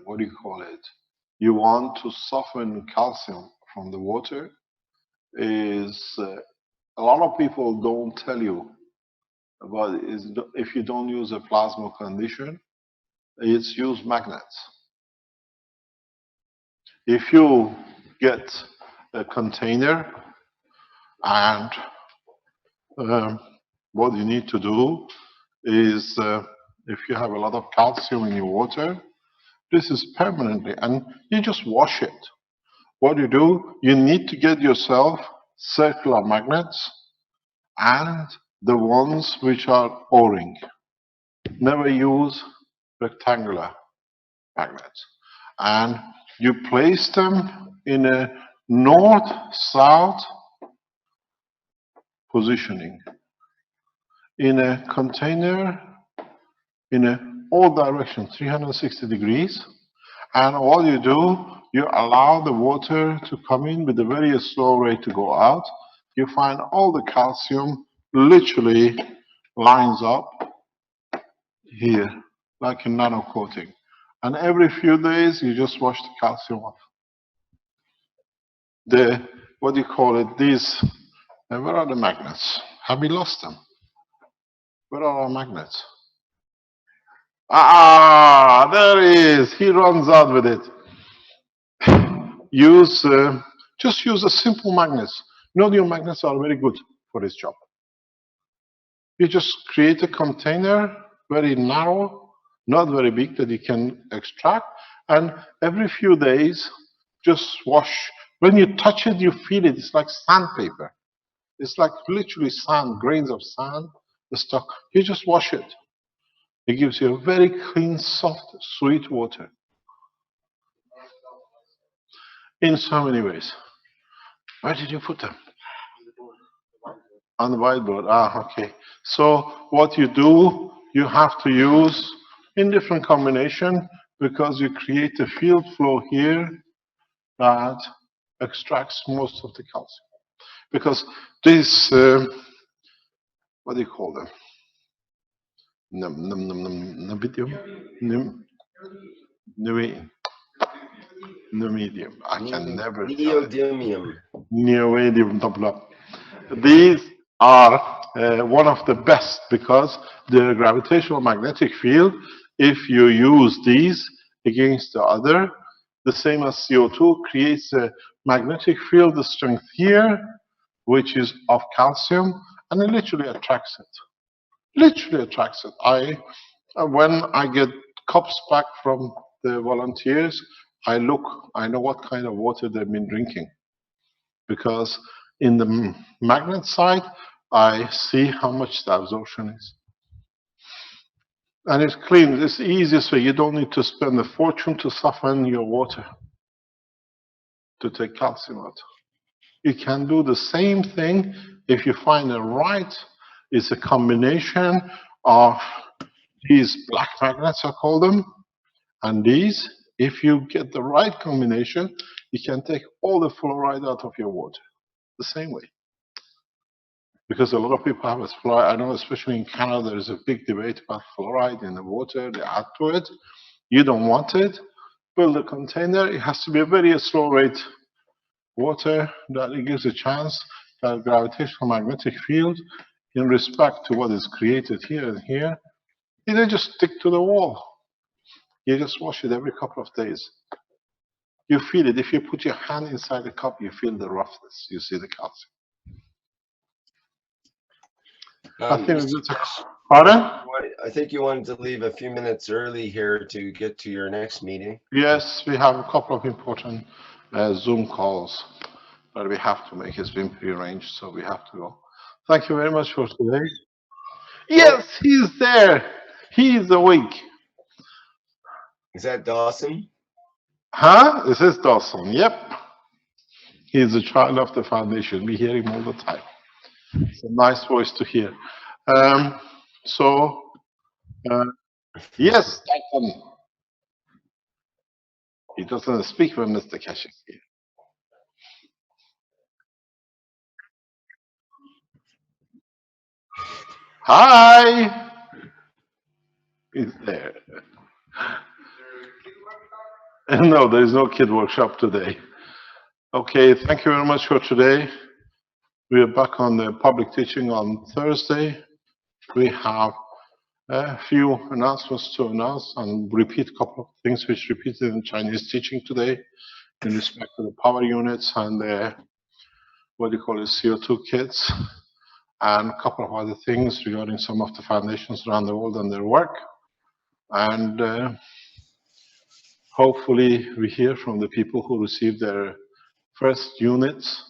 what do you call it? You want to soften calcium from the water, is a lot of people don't tell you about it, is if you don't use a plasma condition, it's use magnets. If you get a container and what you need to do is if you have a lot of calcium in your water, this is permanently, and you just wash it. What you do, you need to get yourself circular magnets and the ones which are O-ring. Never use rectangular magnets. And you place them in a north-south positioning in a container in all directions, 360 degrees. And all you do, you allow the water to come in with a very slow rate to go out. You find all the calcium literally lines up here, like a nanocoating. And every few days, you just wash the calcium off. What do you call it? These, where are the magnets? Have we lost them? Where are our magnets? Ah, there he is. He runs out with it. Just use a simple magnets. Nodule magnets are very good for this job. You just create a container, very narrow, not very big, that you can extract, and every few days, just wash. When you touch it, you feel it. It's like sandpaper. It's like literally sand, grains of sand, the stuff. You just wash it. It gives you a very clean, soft, sweet water. In so many ways. Where did you put them? On the whiteboard. Ah, okay. So what you do, you have to use in different combination because you create a field flow here that extracts most of the calcium. Because this, what do you call them? Neodymium. I can never. Neodymium. Neodymium. These are one of the best because the gravitational magnetic field, if you use these against the other, the same as CO2, creates a magnetic field strength here, which is of calcium, and it literally attracts it. Literally attracts it. When I get cups back from the volunteers, I know what kind of water they've been drinking. Because in the magnet side, I see how much the absorption is. And it's clean. It's the easiest way. You don't need to spend a fortune to soften your water to take calcium out. You can do the same thing if you find the right. It's a combination of these black magnets, I call them, and these. If you get the right combination, you can take all the fluoride out of your water the same way. Because a lot of people have fluoride. I know, especially in Canada, there is a big debate about fluoride in the water. They add to it. You don't want it. Build a container. It has to be a very slow rate water that it gives a chance that gravitational magnetic field, in respect to what is created here and here, it just stick to the wall. You just wash it every couple of days. You feel it. If you put your hand inside the cup, you feel the roughness. You see the calcium. I think we're good to... Pardon? I think you wanted to leave a few minutes early here to get to your next meeting. Yes, we have a couple of important Zoom calls that we have to make. It's been prearranged, so we have to go. Thank you very much for today. Yes, he's there. He is awake. Is that Dawson? Huh? This is Dawson. Yep. He's a child of the foundation. We hear him all the time. It's a nice voice to hear. Yes, Dawson. He doesn't speak when Mr. Keshe is here. Hi. He's there. No, there is no kid workshop today. Okay, thank you very much for today. We are back on the public teaching on Thursday. We have a few announcements to announce and repeat a couple of things which repeated in Chinese teaching today in respect to the power units and the, what do you call it, CO2 kits, and a couple of other things regarding some of the foundations around the world and their work. And hopefully we hear from the people who received their first units,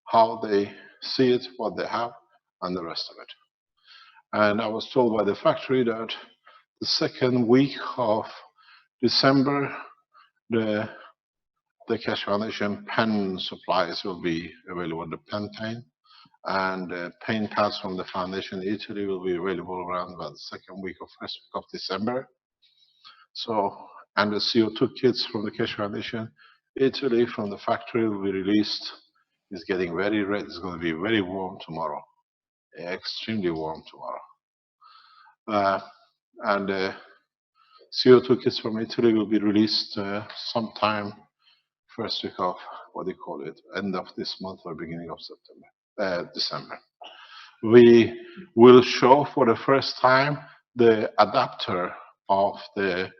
how they see it, what they have, and the rest of it. And I was told by the factory that the second week of December, the Keshe Foundation pen supplies will be available, the pen paint, and the paint pads from the foundation in Italy will be available around about the second week or first week of December. So, and the CO2 kits from the Keshe Foundation Italy from the factory will be released. It's getting very red. It's going to be very warm tomorrow, extremely warm tomorrow. And CO2 kits from Italy will be released sometime first week of, what do you call it, end of this month or beginning of December. We will show for the first time the adapter of the,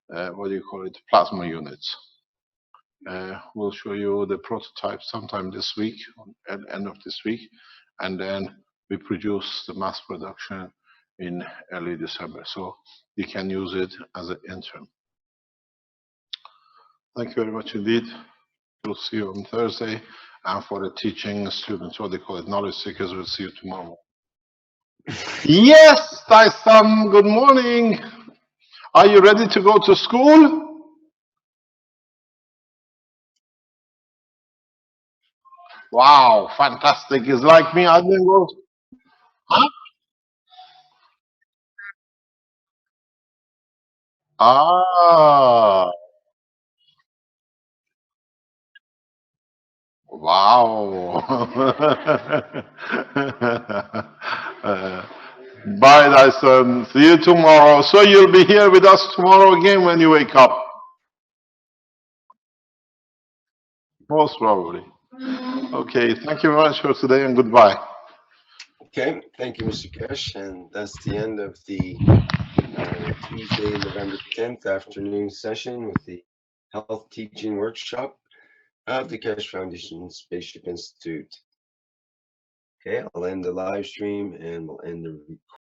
what do you call it, plasma units. We'll show you the prototype sometime this week, at the end of this week, and then we produce the mass production in early December. So you can use it as an interim. Thank you very much indeed. We'll see you on Thursday. And for the teaching students, what they call it, knowledge seekers, we'll see you tomorrow. Yes, Tyson, good morning. Are you ready to go to school? Wow, fantastic. It's like me, I didn't go. Huh? Ah. Wow. Bye, Dyson. See you tomorrow. So you'll be here with us tomorrow again when you wake up. Most probably. Okay, thank you very much for today and goodbye. Okay, thank you, Mr. Keshe. And that's the end of the Tuesday, November 10th afternoon session with the Health Teaching Workshop of the Keshe Foundation Spaceship Institute. Okay, I'll end the live stream and we'll end the